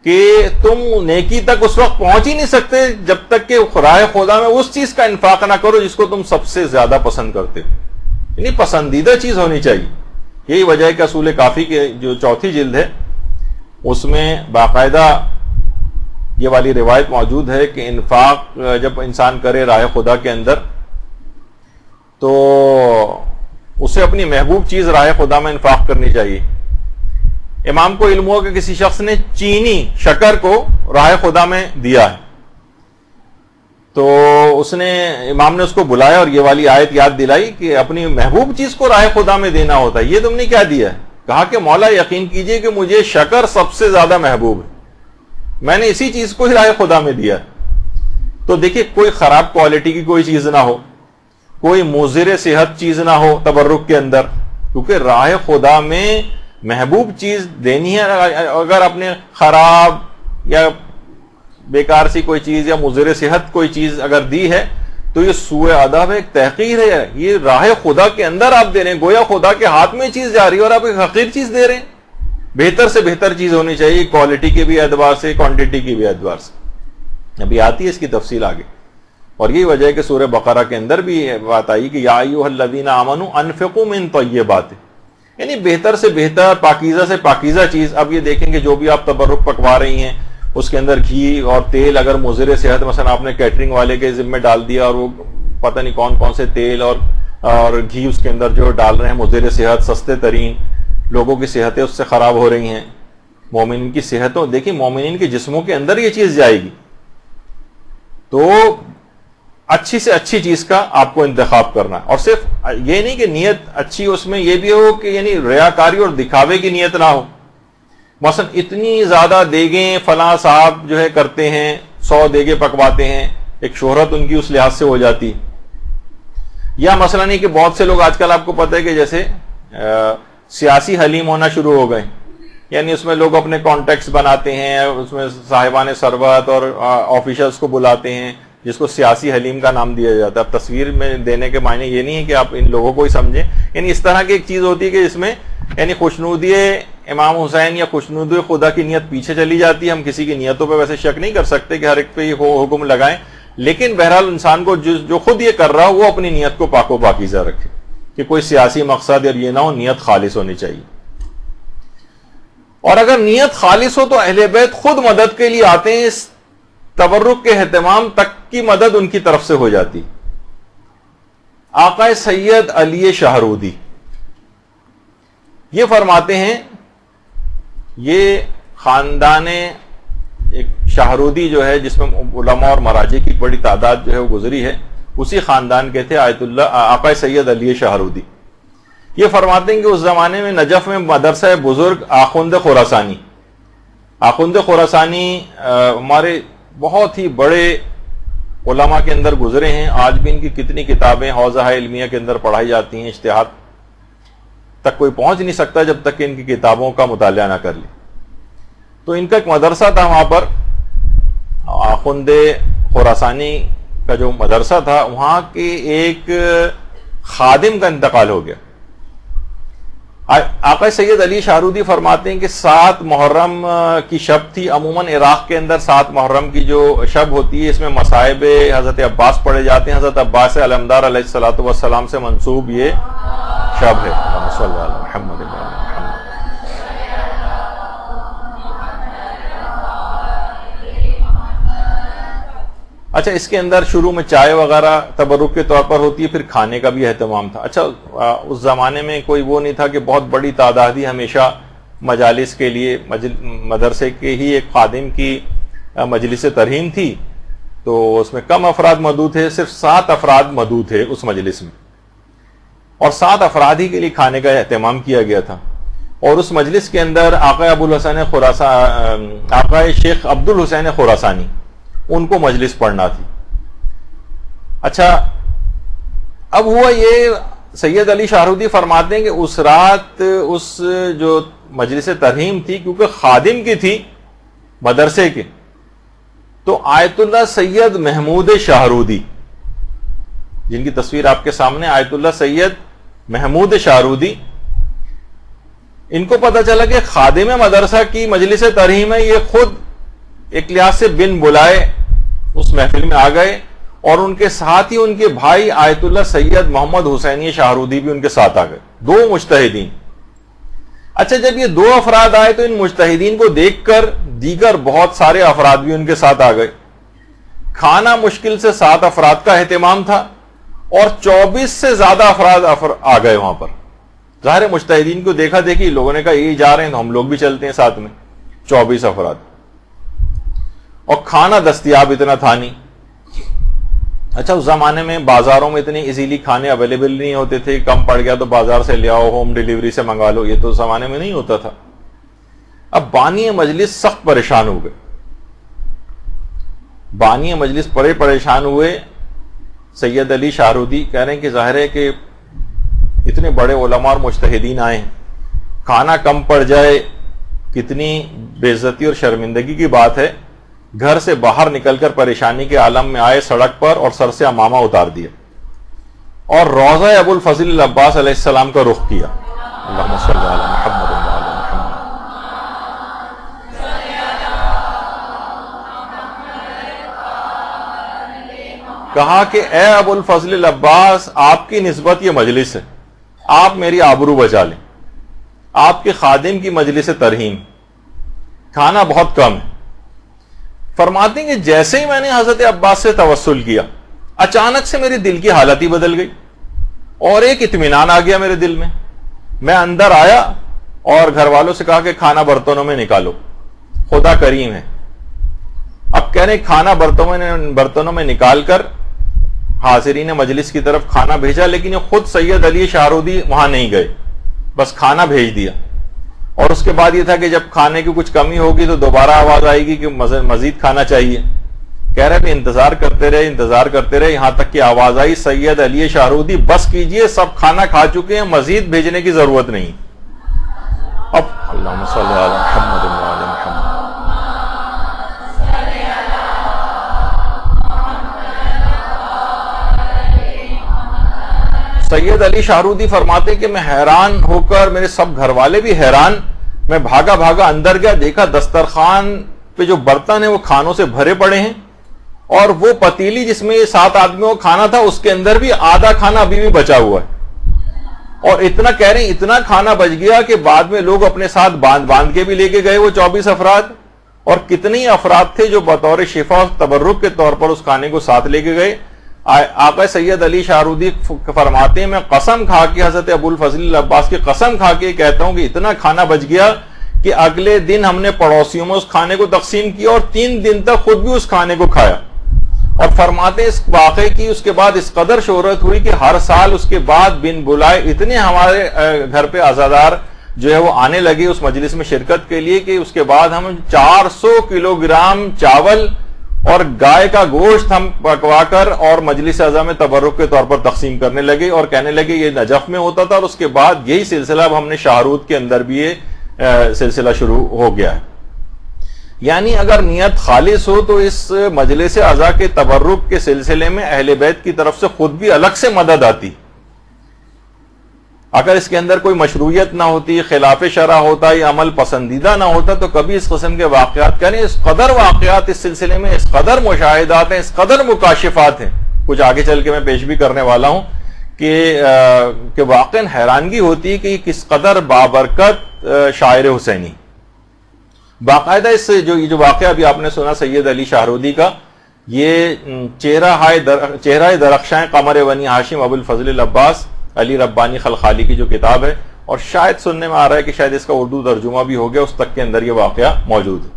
کہ تم نیکی تک اس وقت پہنچ ہی نہیں سکتے جب تک کہ راہ خدا میں اس چیز کا انفاق نہ کرو جس کو تم سب سے زیادہ پسند کرتے ہو، یعنی پسندیدہ چیز ہونی چاہیے۔ یہی وجہ ہے کہ اصول کافی کے جو چوتھی جلد ہے اس میں باقاعدہ یہ والی روایت موجود ہے کہ انفاق جب انسان کرے راہ خدا کے اندر تو اسے اپنی محبوب چیز راہ خدا میں انفاق کرنی چاہیے۔ امام کو علم ہوا کہ کسی شخص نے چینی شکر کو راہ خدا میں دیا ہے، تو امام نے اس کو بلایا اور یہ والی آیت یاد دلائی کہ اپنی محبوب چیز کو راہ خدا میں دینا ہوتا ہے۔ یہ تم نے کیا دیا ہے؟ کہا کہ مولا یقین کیجئے کہ مجھے شکر سب سے زیادہ محبوب ہے، میں نے اسی چیز کو ہی راہ خدا میں دیا ہے۔ تو دیکھیے کوئی خراب کوالٹی کی کوئی چیز نہ ہو، کوئی مضر صحت چیز نہ ہو تبرک کے اندر، کیونکہ راہ خدا میں محبوب چیز دینی ہے۔ اگر آپ نے خراب یا بیکار سی کوئی چیز یا مضر صحت کوئی چیز اگر دی ہے تو یہ سوء ادب ہے، ایک تحقیر ہے۔ یہ راہ خدا کے اندر آپ دے رہے ہیں، گویا خدا کے ہاتھ میں چیز جا رہی ہے اور آپ ایک حقیر چیز دے رہے ہیں۔ بہتر سے بہتر چیز ہونی چاہیے، کوالٹی کے بھی اعتبار سے، کوانٹٹی کی بھی اعتبار سے۔ ابھی آتی ہے اس کی تفصیل آگے، اور یہی وجہ ہے کہ سورہ بقرہ کے اندر بھی بات آئی کہ یا ایھا الذین آمنوا انفقوا من طیبات، یعنی بہتر سے بہتر، پاکیزہ سے پاکیزہ چیز۔ اب یہ دیکھیں کہ جو بھی آپ تبرک پکوا رہی ہیں اس کے اندر گھی اور تیل اگر مضر صحت، مثلا آپ نے کیٹرنگ والے کے ذمہ ڈال دیا اور وہ پتہ نہیں کون کون سے تیل اور گھی اس کے اندر جو ڈال رہے ہیں مضر صحت، سستے ترین، لوگوں کی صحتیں اس سے خراب ہو رہی ہیں۔ مومنین کی صحتوں، دیکھیں مومنین کے جسموں کے اندر یہ چیز جائے گی، تو اچھی سے اچھی چیز کا آپ کو انتخاب کرنا ہے۔ اور صرف یہ نہیں کہ نیت اچھی، اس میں یہ بھی ہو کہ یعنی ریاکاری اور دکھاوے کی نیت نہ ہو۔ مثلا اتنی زیادہ دیگیں فلاں صاحب جو ہے کرتے ہیں، 100 دیگیں پکواتے ہیں، ایک شہرت ان کی اس لحاظ سے ہو جاتی۔ یا مثلا نہیں کہ بہت سے لوگ آج کل آپ کو پتہ ہے کہ جیسے سیاسی حلیم ہونا شروع ہو گئے، یعنی اس میں لوگ اپنے کانٹیکٹس بناتے ہیں، اس میں صاحبان ثروت اور آفیشلس کو بلاتے ہیں، جس کو سیاسی حلیم کا نام دیا جاتا ہے۔ اب تصویر میں دینے کے معنی یہ نہیں ہے کہ آپ ان لوگوں کو ہی سمجھیں، یعنی اس طرح کی ایک چیز ہوتی ہے کہ اس میں یعنی خوشنودی امام حسین یا خوشنودی خدا کی نیت پیچھے چلی جاتی ہے۔ ہم کسی کی نیتوں پہ ویسے شک نہیں کر سکتے کہ ہر ایک پہ یہ حکم لگائیں، لیکن بہرحال انسان کو جو خود یہ کر رہا ہو وہ اپنی نیت کو پاک و پاکیزہ رکھے، کہ کوئی سیاسی مقصد اور یہ نہ ہو، نیت خالص ہونی چاہیے۔ اور اگر نیت خالص ہو تو اہل بیت خود مدد کے لیے آتے ہیں، اس تبرک کے اہتمام تک کی مدد ان کی طرف سے ہو جاتی۔ آقا سید علی شہرودی یہ فرماتے ہیں، یہ خاندان ایک شہرودی جو ہے جس میں علماء اور مراجع کی بڑی تعداد جو ہے وہ گزری ہے، اسی خاندان کے تھے آیت اللہ آقا سید علی شہرودی۔ یہ فرماتے ہیں کہ اس زمانے میں نجف میں مدرسہ بزرگ آخوند خراسانی، آخوند خراسانی ہمارے بہت ہی بڑے علماء کے اندر گزرے ہیں، آج بھی ان کی کتنی کتابیں حوزہ علمیہ کے اندر پڑھائی جاتی ہیں، اجتہاد تک کوئی پہنچ نہیں سکتا جب تک کہ ان کی کتابوں کا مطالعہ نہ کر لے۔ تو ان کا ایک مدرسہ تھا وہاں پر، آخوند خراسانی کا جو مدرسہ تھا، وہاں کے ایک خادم کا انتقال ہو گیا. آقا سید علی شاہرودی فرماتے ہیں کہ 7 محرم کی شب تھی. عموماً عراق کے اندر 7 محرم کی جو شب ہوتی ہے، اس میں مصائب حضرت عباس پڑھے جاتے ہیں. حضرت عباس علمدار علیہ الصلوۃ والسلام سے منسوب یہ شب ہے. صلی اللہ علیہ محمد. اچھا، اس کے اندر شروع میں چائے وغیرہ تبرک کے طور پر ہوتی ہے، پھر کھانے کا بھی اہتمام تھا. اچھا، اس زمانے میں کوئی وہ نہیں تھا کہ بہت بڑی تعداد ہی ہمیشہ مجالس کے لیے، مدرسے کے ہی ایک خادم کی مجلس ترہیم تھی، تو اس میں کم افراد مدعو تھے. صرف 7 افراد مدعو تھے اس مجلس میں، اور 7 افراد ہی کے لیے کھانے کا اہتمام کیا گیا تھا. اور اس مجلس کے اندر آقا شیخ عبد الحسین خراسانی، ان کو مجلس پڑھنا تھی. اچھا، اب ہوا یہ، سید علی شاہرودی فرماتے ہیں کہ اس رات اس جو مجلس ترہیم تھی، کیونکہ خادم کی تھی مدرسے کے، تو آیت اللہ سید محمود شاہرودی، جن کی تصویر آپ کے سامنے، آیت اللہ سید محمود شاہرودی، ان کو پتہ چلا کہ خادم مدرسہ کی مجلس ترہیم ہے. یہ خود ایک لحاظ سے بن بلائے اس محفل میں آ گئے، اور ان کے ساتھ ہی ان کے بھائی آیت اللہ سید محمد حسینی شاہرودی بھی ان کے ساتھ آ گئے، 2 مجتہدین. اچھا، جب یہ 2 افراد آئے تو ان مجتہدین کو دیکھ کر دیگر بہت سارے افراد بھی ان کے ساتھ آ گئے. کھانا مشکل سے 7 افراد کا اہتمام تھا، اور 24 سے زیادہ افراد آ گئے وہاں پر. ظاہر مجتہدین کو دیکھا دیکھی لوگوں نے کہا یہ جا رہے ہیں تو ہم لوگ بھی چلتے ہیں ساتھ میں. 24 افراد، اور کھانا دستیاب اتنا تھا نہیں. اچھا، اس زمانے میں بازاروں میں اتنے ایزیلی کھانے اویلیبل نہیں ہوتے تھے. کم پڑ گیا تو بازار سے لے آؤ، ہوم ڈیلیوری سے منگا لو، یہ تو اس زمانے میں نہیں ہوتا تھا. اب بانی مجلس سخت پریشان ہو گئے. بانی مجلس بڑے پریشان ہوئے. سید علی شاہرودی کہہ رہے ہیں کہ ظاہر ہے کہ اتنے بڑے علماء اور مجتہدین آئے ہیں، کھانا کم پڑ جائے کتنی بے عزتی اور شرمندگی کی بات ہے. گھر سے باہر نکل کر پریشانی کے عالم میں آئے سڑک پر، اور سر سے عمامہ اتار دیا، اور روضہ ابو الفضل العباس علیہ السلام کا رخ کیا. اللہم صلی علی محمد و علی محمد. کہا کہ اے ابو الفضل العباس، آپ کی نسبت یہ مجلس ہے، آپ میری آبرو بچا لیں. آپ کے خادم کی مجلس ترہیم، کھانا بہت کم ہے. فرماتے ہیں کہ جیسے ہی میں نے حضرت عباس سے توسل کیا، اچانک سے میری دل کی حالت ہی بدل گئی، اور ایک اطمینان آ گیا میرے دل میں. میں اندر آیا اور گھر والوں سے کہا کہ کھانا برتنوں میں نکالو، خدا کریم ہے. اب کہہ رہے کھانا برتنوں میں نکال کر حاضرین مجلس کی طرف کھانا بھیجا، لیکن یہ خود سید علی شاہرودی وہاں نہیں گئے، بس کھانا بھیج دیا. اور اس کے بعد یہ تھا کہ جب کھانے کی کچھ کمی ہوگی تو دوبارہ آواز آئے گی کہ مزید کھانا چاہیے. کہہ رہے بھی انتظار کرتے رہے یہاں تک کہ آواز آئی سید علی شاہرودی بس کیجئے، سب کھانا کھا چکے ہیں، مزید بھیجنے کی ضرورت نہیں. اب اللہم صلی علی محمد و علی محمد. سید علی شاہرودی فرماتے کہ میں حیران ہو کر، میرے سب گھر والے بھی حیران، میں بھاگا اندر گیا، دیکھا دسترخوان پہ جو برتن ہیں وہ کھانوں سے بھرے پڑے ہیں، اور وہ پتیلی جس میں 7 آدمیوں کا کھانا تھا اس کے اندر بھی آدھا کھانا ابھی بھی بچا ہوا ہے. اور اتنا کہہ رہے ہیں اتنا کھانا بچ گیا کہ بعد میں لوگ اپنے ساتھ باندھ کے بھی لے کے گئے وہ 24 افراد. اور کتنے ہی افراد تھے جو بطور شفا تبرک کے طور پر اس کھانے کو ساتھ لے کے گئے. آقا سید علی شاہرودی فرماتے ہیں میں قسم کھا کے، حضرت ابو الفضل العباس کی قسم کھا کے کہتا ہوں کہ اتنا کھانا بچ گیا کہ اگلے دن ہم نے پڑوسیوں میں اس کھانے کو تقسیم کیا، اور 3 دن تک خود بھی اس کھانے کو کھایا. اور فرماتے ہیں اس واقعے کی اس کے بعد اس قدر شہرت ہوئی کہ ہر سال اس کے بعد بن بلائے اتنے ہمارے گھر پہ عزادار جو ہے وہ آنے لگے اس مجلس میں شرکت کے لیے کہ اس کے بعد ہم 400 کلو گرام چاول اور گائے کا گوشت ہم پکوا کر اور مجلس اعظم میں تبرک کے طور پر تقسیم کرنے لگے، اور کہنے لگے یہ نجف میں ہوتا تھا. اور اس کے بعد یہی سلسلہ اب ہم نے شاہرود کے اندر بھی یہ سلسلہ شروع ہو گیا ہے. یعنی اگر نیت خالص ہو تو اس مجلس عزا کے تبرک کے سلسلے میں اہل بیت کی طرف سے خود بھی الگ سے مدد آتی. اگر اس کے اندر کوئی مشروعیت نہ ہوتی، خلاف شرع ہوتا یا عمل پسندیدہ نہ ہوتا، تو کبھی اس قسم کے واقعات کریں. اس قدر واقعات اس سلسلے میں، اس قدر مشاہدات ہیں، اس قدر مکاشفات ہیں، کچھ آگے چل کے میں پیش بھی کرنے والا ہوں کہ واقعاً حیرانگی ہوتی ہے کہ کس قدر بابرکت شاعر حسینی. باقاعدہ اس جو واقعہ ابھی آپ نے سنا سید علی شاہرودی کا، یہ چہرہ درخشاں قمر بنی ہاشم ابو الفضل العباس علی ربانی خلخالی کی جو کتاب ہے، اور شاید سننے میں آ رہا ہے کہ شاید اس کا اردو ترجمہ بھی ہو گیا، اس تک کے اندر یہ واقعہ موجود ہے.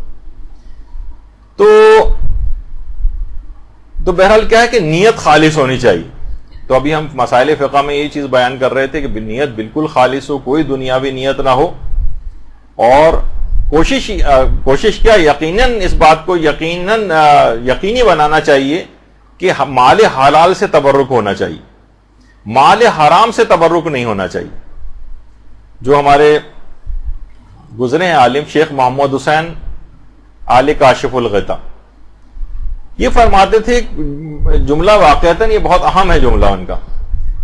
تو بہرحال کیا ہے کہ نیت خالص ہونی چاہیے. تو ابھی ہم مسائل فقہ میں یہی چیز بیان کر رہے تھے کہ نیت بالکل خالص ہو، کوئی دنیاوی نیت نہ ہو، اور کوشش کیا یقیناً اس بات کو یقینی بنانا چاہیے کہ مال حلال سے تبرک ہونا چاہیے، مال حرام سے تبرک نہیں ہونا چاہیے. جو ہمارے گزرے ہیں عالم شیخ محمد حسین آل کاشف الغطا، یہ فرماتے تھے جملہ واقعتاً یہ بہت اہم ہے جملہ ان کا،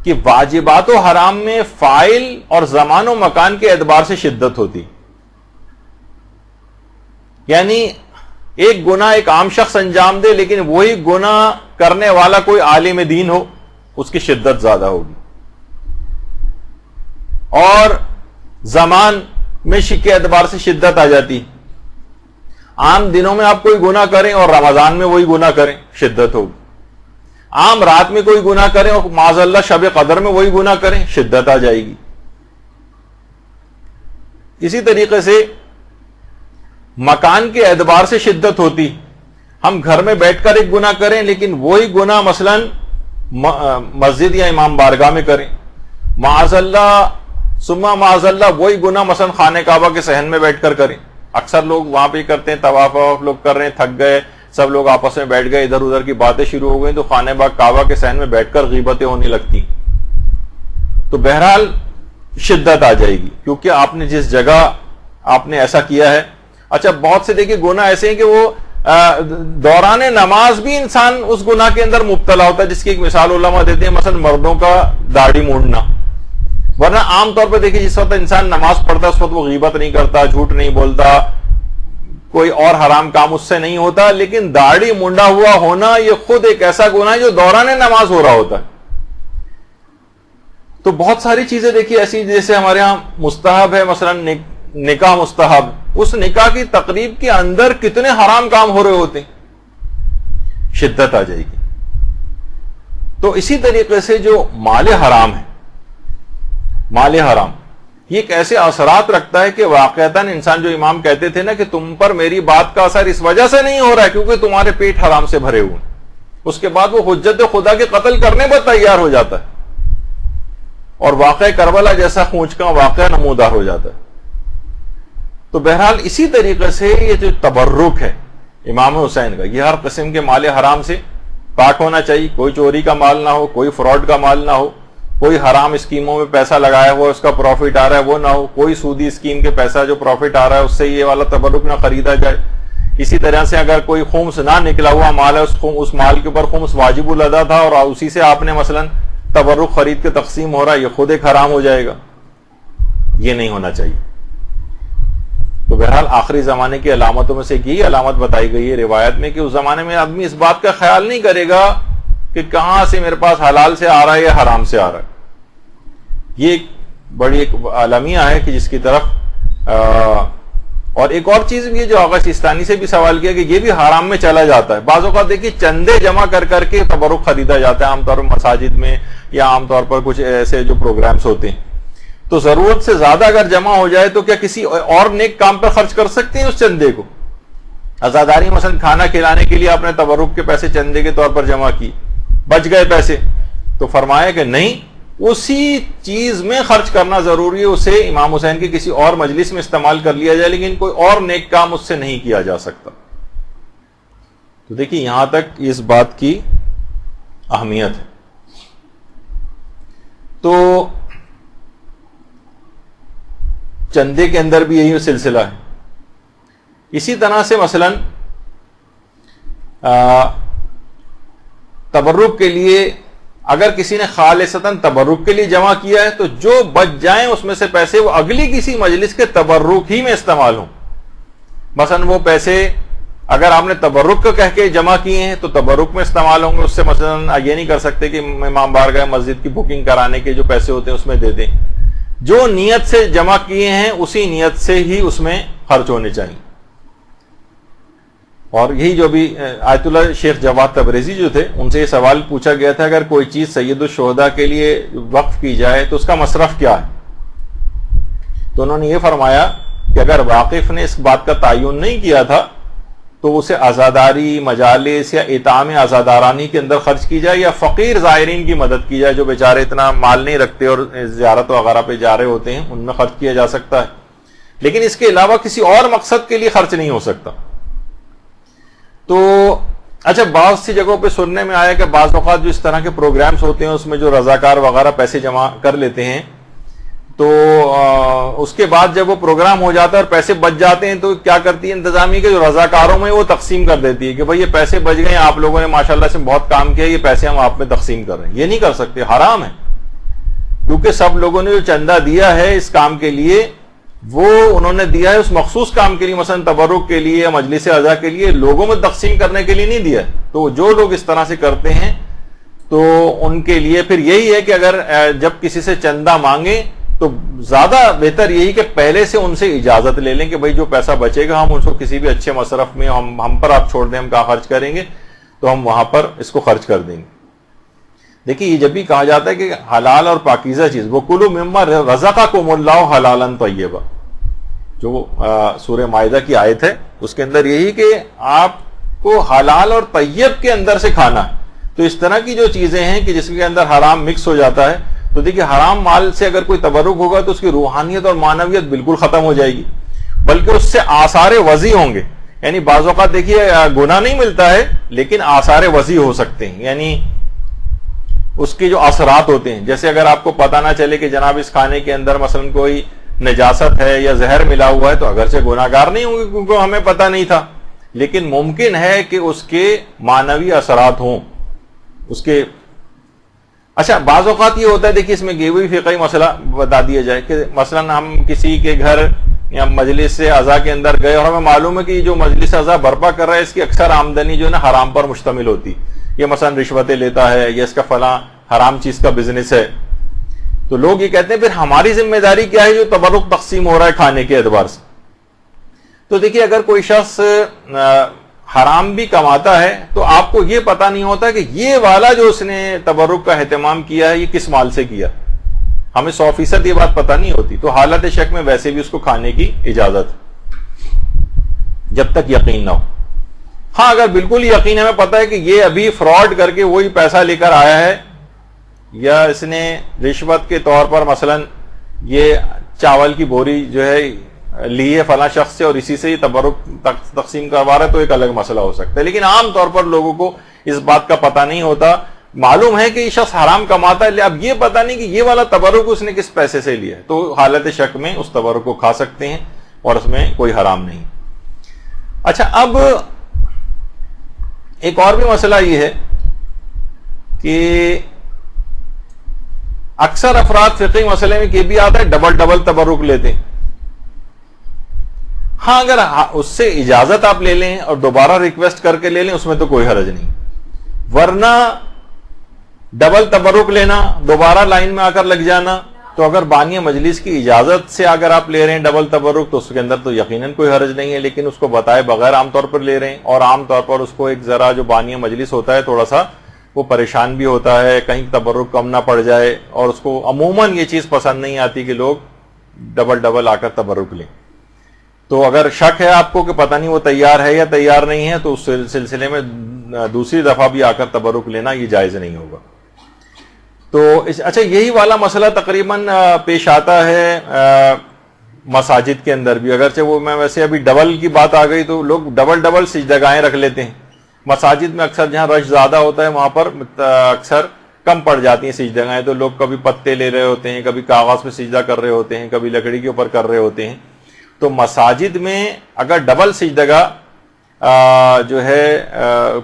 کہ واجبات و حرام میں فاعل اور زمان و مکان کے اعتبار سے شدت ہوتی. یعنی ایک گناہ ایک عام شخص انجام دے، لیکن وہی گناہ کرنے والا کوئی عالم دین ہو، اس کی شدت زیادہ ہوگی. اور زمان میں کے اعتبار سے شدت آ جاتی. عام دنوں میں آپ کوئی گناہ کریں اور رمضان میں وہی گناہ کریں، شدت ہوگی. عام رات میں کوئی گناہ کریں اور معاذ اللہ شب قدر میں وہی گناہ کریں، شدت آ جائے گی. اسی طریقے سے مکان کے اعتبار سے شدت ہوتی. ہم گھر میں بیٹھ کر ایک گناہ کریں، لیکن وہی گناہ مثلا مسجد یا امام بارگاہ میں کریں. معاذ اللہ ثم معاذ اللہ وہی گناہ مثلا خانہ کعبہ کے صحن میں بیٹھ کر کریں. اکثر لوگ وہاں پہ کرتے ہیں، طواف لوگ کر رہے ہیں، تھک گئے، سب لوگ آپس میں بیٹھ گئے، ادھر ادھر کی باتیں شروع ہو گئی، تو خانہ کعبہ کے صحن میں بیٹھ کر غیبتیں ہونے لگتی. تو بہرحال شدت آ جائے گی، کیونکہ آپ نے جس جگہ آپ نے ایسا کیا ہے. اچھا بہت سے دیکھیے گناہ ایسے ہیں کہ وہ دوران نماز بھی انسان اس گناہ کے اندر مبتلا ہوتا ہے، جس کی ایک مثال علماء دیتے ہیں، مثلا مردوں کا داڑھی مونڈنا. ورنہ عام طور پہ دیکھیے جس وقت انسان نماز پڑھتا ہے اس وقت وہ غیبت نہیں کرتا، جھوٹ نہیں بولتا، کوئی اور حرام کام اس سے نہیں ہوتا. لیکن داڑھی مونڈا ہوا ہونا یہ خود ایک ایسا گناہ ہے جو دوران نماز ہو رہا ہوتا ہے. تو بہت ساری چیزیں دیکھیے ایسی، جیسے ہمارے ہاں مستحب ہے، مثلا نکاح مستحب، اس نکاح کی تقریب کے اندر کتنے حرام کام ہو رہے ہوتے ہیں، شدت آ جائے گی. تو اسی طریقے سے جو مال حرام ہے، مال حرام یہ ایک ایسے اثرات رکھتا ہے کہ واقعتاً انسان، جو امام کہتے تھے نا کہ تم پر میری بات کا اثر اس وجہ سے نہیں ہو رہا ہے کیونکہ تمہارے پیٹ حرام سے بھرے ہوئے ہیں، اس کے بعد وہ حجت خدا کے قتل کرنے پر تیار ہو جاتا ہے، اور واقعہ کربلا جیسا خونچ کا واقعہ نمودار ہو جاتا ہے. تو بہرحال اسی طریقے سے یہ جو تبرک ہے امام حسین کا، یہ ہر قسم کے مال حرام سے پاک ہونا چاہیے. کوئی چوری کا مال نہ ہو، کوئی فراڈ کا مال نہ ہو، کوئی حرام اسکیموں میں پیسہ لگایا ہوا اس کا پروفٹ آ رہا ہے وہ نہ ہو، کوئی سودی اسکیم کے پیسہ جو پروفٹ آ رہا ہے اس سے یہ والا تبرک نہ خریدا جائے. اسی طرح سے اگر کوئی خمس نہ نکلا ہوا مال ہے، اس مال کے اوپر خمس واجب الادا تھا اور اسی سے آپ نے مثلا تبرک خرید کے تقسیم ہو رہا ہے، یہ خود ایک حرام ہو جائے گا. یہ نہیں ہونا چاہیے. تو بہرحال آخری زمانے کی علامتوں میں سے یہی علامت بتائی گئی ہے روایت میں کہ اس زمانے میں آدمی اس بات کا خیال نہیں کرے گا کہ کہاں سے میرے پاس حلال سے آ رہا ہے یا حرام سے آ رہا ہے. یہ ایک بڑی ایک عالمیہ ہے کہ جس کی طرف اور ایک اور چیز بھی ہے جو آغا سیستانی سے بھی سوال کیا کہ یہ بھی حرام میں چلا جاتا ہے. بعض اوقات دیکھیے چندے جمع کر کر کے تبرک خریدا جاتا ہے، عام طور پر مساجد میں یا عام طور پر کچھ ایسے جو پروگرامز ہوتے ہیں. تو ضرورت سے زیادہ اگر جمع ہو جائے تو کیا کسی اور نیک کام پر خرچ کر سکتے ہیں اس چندے کو؟ عزاداری مثلا کھانا کھلانے کے لیے آپ نے تبرک کے پیسے چندے کے طور پر جمع کی، بچ گئے پیسے، تو فرمایا کہ نہیں، اسی چیز میں خرچ کرنا ضروری ہے. اسے امام حسین کی کسی اور مجلس میں استعمال کر لیا جائے، لیکن کوئی اور نیک کام اس سے نہیں کیا جا سکتا. تو دیکھیے یہاں تک اس بات کی اہمیت ہے. تو چندے کے اندر بھی یہی سلسلہ ہے اسی طرح سے مثلا تبرک کے لیے اگر کسی نے خالصتاً تبرک کے لیے جمع کیا ہے تو جو بچ جائیں اس میں سے پیسے وہ اگلی کسی مجلس کے تبرک ہی میں استعمال ہوں. مثلا وہ پیسے اگر آپ نے تبرک کا کہہ کے جمع کیے ہیں تو تبرک میں استعمال ہوں گے. اس سے مثلا یہ نہیں کر سکتے کہ امام بارگاہ مسجد کی بکنگ کرانے کے جو پیسے ہوتے ہیں اس میں دے دیں. جو نیت سے جمع کیے ہیں اسی نیت سے ہی اس میں خرچ ہونے چاہیے. اور یہی جو بھی آیت اللہ شیخ جواد تبریزی جو تھے ان سے یہ سوال پوچھا گیا تھا اگر کوئی چیز سید الشہداء کے لیے وقف کی جائے تو اس کا مصرف کیا ہے؟ تو انہوں نے یہ فرمایا کہ اگر واقف نے اس بات کا تعین نہیں کیا تھا تو اسے عزاداری مجالس یا اطعام عزادارانی کے اندر خرچ کی جائے یا فقیر زائرین کی مدد کی جائے جو بیچارے اتنا مال نہیں رکھتے اور زیارت وغیرہ پہ جا رہے ہوتے ہیں, ان میں خرچ کیا جا سکتا ہے, لیکن اس کے علاوہ کسی اور مقصد کے لیے خرچ نہیں ہو سکتا. تو اچھا بعض سی جگہوں پہ سننے میں آیا کہ بعض اوقات جو اس طرح کے پروگرامز ہوتے ہیں اس میں جو رضاکار وغیرہ پیسے جمع کر لیتے ہیں تو اس کے بعد جب وہ پروگرام ہو جاتا ہے اور پیسے بچ جاتے ہیں تو کیا کرتی ہے انتظامیہ کے جو رضاکاروں میں وہ تقسیم کر دیتی ہے کہ بھائی یہ پیسے بچ گئے, آپ لوگوں نے ماشاءاللہ سے بہت کام کیا, یہ پیسے ہم آپ میں تقسیم کر رہے ہیں. یہ نہیں کر سکتے, حرام ہے, کیونکہ سب لوگوں نے جو چندہ دیا ہے اس کام کے لیے وہ انہوں نے دیا ہے اس مخصوص کام کے لیے, مثلا تبرک کے لیے یا مجلس اعضاء کے لیے, لوگوں میں تقسیم کرنے کے لیے نہیں دیا. تو جو لوگ اس طرح سے کرتے ہیں تو ان کے لیے پھر یہی ہے کہ اگر جب کسی سے چندہ مانگیں تو زیادہ بہتر یہی کہ پہلے سے ان سے اجازت لے لیں کہ بھائی جو پیسہ بچے گا ہم اس کو کسی بھی اچھے مصرف میں ہم پر آپ چھوڑ دیں, ہم کہاں خرچ کریں گے تو ہم وہاں پر اس کو خرچ کر دیں گے. دیکھیے یہ جب بھی کہا جاتا ہے کہ حلال اور پاکیزہ چیز, وَكُلُوا مِمَّا رَزَقَكُمُ اللَّهُ حَلَالًا طَيِّبًا, جو سورہ مائدہ کی آیت ہے اس کے اندر یہی کہ آپ کو حلال اور طیب کے اندر سے کھانا ہے. تو اس طرح کی جو چیزیں ہیں کہ جس کے اندر حرام مکس ہو جاتا ہے تو دیکھیے حرام مال سے اگر کوئی تبرک ہوگا تو اس کی روحانیت اور معنویت بالکل ختم ہو جائے گی, بلکہ اس سے آثار وضع ہوں گے. یعنی بعض اوقات دیکھیے گناہ نہیں ملتا ہے لیکن آثار وضع ہو سکتے ہیں, یعنی اس کے جو اثرات ہوتے ہیں. جیسے اگر آپ کو پتہ نہ چلے کہ جناب اس کھانے کے اندر مثلا کوئی نجاست ہے یا زہر ملا ہوا ہے تو اگرچہ گناہ گار نہیں ہوں گے کیونکہ ہمیں پتہ نہیں تھا, لیکن ممکن ہے کہ اس کے معنوی اثرات ہوں اس کے. اچھا بعض اوقات یہ ہوتا ہے, دیکھیے اس میں یہ بھی فقہی مسئلہ بتا دیا جائے کہ مثلا ہم کسی کے گھر یا مجلس اعضاء کے اندر گئے اور ہمیں معلوم ہے کہ جو مجلس اعضاء برپا کر رہا ہے اس کی اکثر آمدنی جو ہے نا حرام پر مشتمل ہوتی, یہ مثلا رشوتیں لیتا ہے یا اس کا فلاں حرام چیز کا بزنس ہے. تو لوگ یہ کہتے ہیں پھر ہماری ذمہ داری کیا ہے جو تبرک تقسیم ہو رہا ہے کھانے کے اعتبار سے. تو دیکھیے اگر کوئی شخص حرام بھی کماتا ہے تو آپ کو یہ پتہ نہیں ہوتا کہ یہ والا جو اس نے تبرک کا اہتمام کیا ہے یہ کس مال سے کیا, ہمیں 100% یہ بات پتہ نہیں ہوتی. تو حالت شک میں ویسے بھی اس کو کھانے کی اجازت جب تک یقین نہ ہو. ہاں اگر بالکل یقین ہمیں پتہ ہے کہ یہ ابھی فراڈ کر کے وہی پیسہ لے کر آیا ہے یا اس نے رشوت کے طور پر مثلا یہ چاول کی بوری جو ہے لی ہے فلاں شخص سے اور اسی سے ہی تبرک تقسیم کروا رہا ہے تو ایک الگ مسئلہ ہو سکتا ہے. لیکن عام طور پر لوگوں کو اس بات کا پتہ نہیں ہوتا, معلوم ہے کہ یہ شخص حرام کماتا ہے, اب یہ پتہ نہیں کہ یہ والا تبرک اس نے کس پیسے سے لیا ہے, تو حالت شک میں اس تبرک کو کھا سکتے ہیں اور اس میں کوئی حرام نہیں. اچھا اب ایک اور بھی مسئلہ یہ ہے کہ اکثر افراد فقہی مسئلے میں یہ بھی آتا ہے ڈبل تبرک لیتے ہیں. ہاں اگر اس سے اجازت آپ لے لیں اور دوبارہ ریکویسٹ کر کے لے لیں اس میں تو کوئی حرج نہیں, ورنہ ڈبل تبرک لینا, دوبارہ لائن میں آ کر لگ جانا, تو اگر بانی مجلس کی اجازت سے اگر آپ لے رہے ہیں ڈبل تبرک تو اس کے اندر تو یقیناً کوئی حرج نہیں ہے, لیکن اس کو بتائے بغیر عام طور پر لے رہے ہیں اور عام طور پر اس کو ایک ذرا جو بانی مجلس ہوتا ہے تھوڑا سا وہ پریشان بھی ہوتا ہے کہیں تبرک کم نہ پڑ جائے, اور اس کو عموماً یہ چیز پسند نہیں آتی کہ لوگ ڈبل آ کر تبرک لیں. تو اگر شک ہے آپ کو کہ پتہ نہیں وہ تیار ہے یا تیار نہیں ہے تو اس سلسلے میں دوسری دفعہ بھی آ کر تبرک لینا یہ جائز نہیں ہوگا. تو اچھا یہی والا مسئلہ تقریباً پیش آتا ہے مساجد کے اندر بھی, اگرچہ وہ میں ویسے ابھی ڈبل کی بات آ گئی تو لوگ ڈبل سجدگاہیں رکھ لیتے ہیں. مساجد میں اکثر جہاں رش زیادہ ہوتا ہے وہاں پر اکثر کم پڑ جاتی ہیں سجدگاہیں, تو لوگ کبھی پتے لے رہے ہوتے ہیں, کبھی کاغذ پہ سجدہ کر رہے ہوتے ہیں, کبھی لکڑی کے اوپر کر رہے ہوتے ہیں. تو مساجد میں اگر ڈبل سجدگاہ جو ہے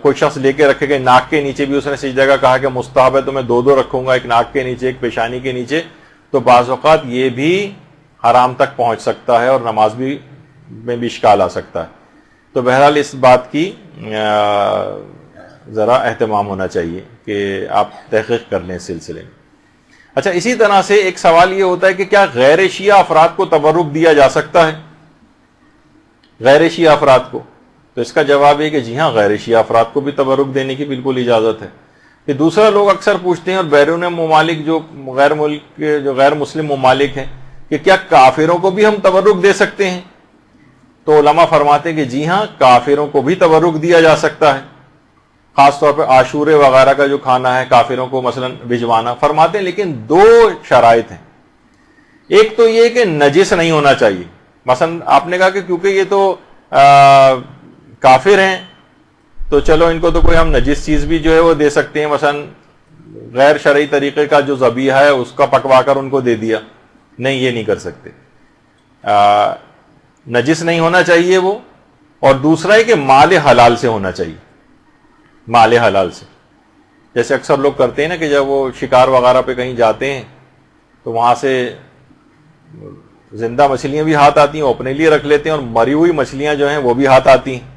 کوئی شخص لے کے رکھے گا، ناک کے نیچے بھی اس نے سجدگاہ کہا کہ مستحب ہے تو میں دو دو رکھوں گا، ایک ناک کے نیچے ایک پیشانی کے نیچے، تو بعض اوقات یہ بھی حرام تک پہنچ سکتا ہے اور نماز بھی میں بھی اشکال آ سکتا ہے. تو بہرحال اس بات کی ذرا اہتمام ہونا چاہیے کہ آپ تحقیق کر لیں اس سلسلے میں. اچھا، اسی طرح سے ایک سوال یہ ہوتا ہے کہ کیا غیر شیعہ افراد کو تبرک دیا جا سکتا ہے؟ غیر شیعہ افراد کو؟ تو اس کا جواب ہے کہ جی ہاں، غیر شیعہ افراد کو بھی تبرک دینے کی بالکل اجازت ہے. کہ دوسرا لوگ اکثر پوچھتے ہیں اور بیرون ممالک جو غیر مسلم ممالک ہیں کہ کیا کافروں کو بھی ہم تبرک دے سکتے ہیں؟ تو علماء فرماتے ہیں کہ جی ہاں، کافروں کو بھی تبرک دیا جا سکتا ہے، خاص طور پہ عاشورے وغیرہ کا جو کھانا ہے کافروں کو مثلا بھجوانا. فرماتے ہیں لیکن دو شرائط ہیں. ایک تو یہ کہ نجس نہیں ہونا چاہیے. مثلا آپ نے کہا کہ کیونکہ یہ تو کافر ہیں تو چلو ان کو تو کوئی ہم نجس چیز بھی جو ہے وہ دے سکتے ہیں، مثلا غیر شرعی طریقے کا جو ذبیحہ ہے اس کا پکوا کر ان کو دے دیا. نہیں، یہ نہیں کر سکتے. نجس نہیں ہونا چاہیے وہ. اور دوسرا ہے کہ مال حلال سے ہونا چاہیے، مال حلال سے. جیسے اکثر لوگ کرتے ہیں نا کہ جب وہ شکار وغیرہ پہ کہیں جاتے ہیں تو وہاں سے زندہ مچھلیاں بھی ہاتھ آتی ہیں، وہ اپنے لیے رکھ لیتے ہیں، اور مری ہوئی مچھلیاں جو ہیں وہ بھی ہاتھ آتی ہیں.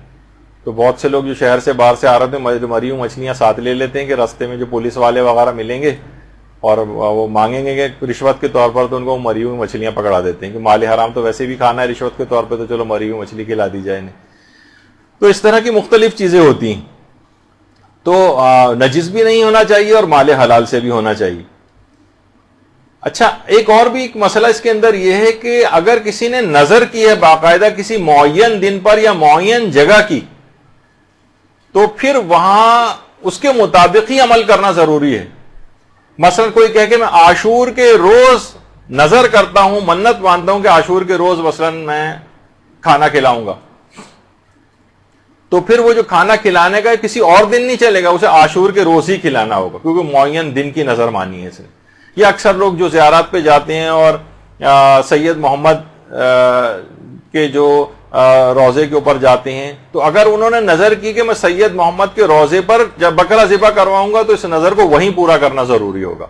تو بہت سے لوگ جو شہر سے باہر سے آ رہے تھے مری ہوئی مچھلیاں ساتھ لے لیتے ہیں کہ راستے میں جو پولیس والے وغیرہ ملیں گے اور وہ مانگیں گے کہ رشوت کے طور پر، تو ان کو مری ہوئی مچھلیاں پکڑا دیتے ہیں کہ مال حرام تو ویسے بھی کھانا ہے رشوت کے طور پہ، تو چلو مری ہوئی مچھلی کھلا دی جائے انہیں. تو اس طرح کی مختلف چیزیں ہوتی ہیں. تو نجس بھی نہیں ہونا چاہیے اور مال حلال سے بھی ہونا چاہیے. اچھا، ایک اور بھی ایک مسئلہ اس کے اندر یہ ہے کہ اگر کسی نے نظر کی ہے باقاعدہ کسی معین دن پر یا معین جگہ کی، تو پھر وہاں اس کے مطابق ہی عمل کرنا ضروری ہے. مثلا کوئی کہے کہ میں عاشور کے روز نظر کرتا ہوں، منت مانتا ہوں کہ عاشور کے روز مثلا میں کھانا کھلاؤں گا، تو پھر وہ جو کھانا کھلانے کا کسی اور دن نہیں چلے گا، اسے عاشور کے روز ہی کھلانا ہوگا کیونکہ معین دن کی نظر مانی ہے اس نے. یہ اکثر لوگ جو زیارات پہ جاتے ہیں اور سید محمد کے جو روزے کے اوپر جاتے ہیں، تو اگر انہوں نے نظر کی کہ میں سید محمد کے روزے پر جب بکرا ذبح کرواؤں گا تو اس نظر کو وہیں پورا کرنا ضروری ہوگا.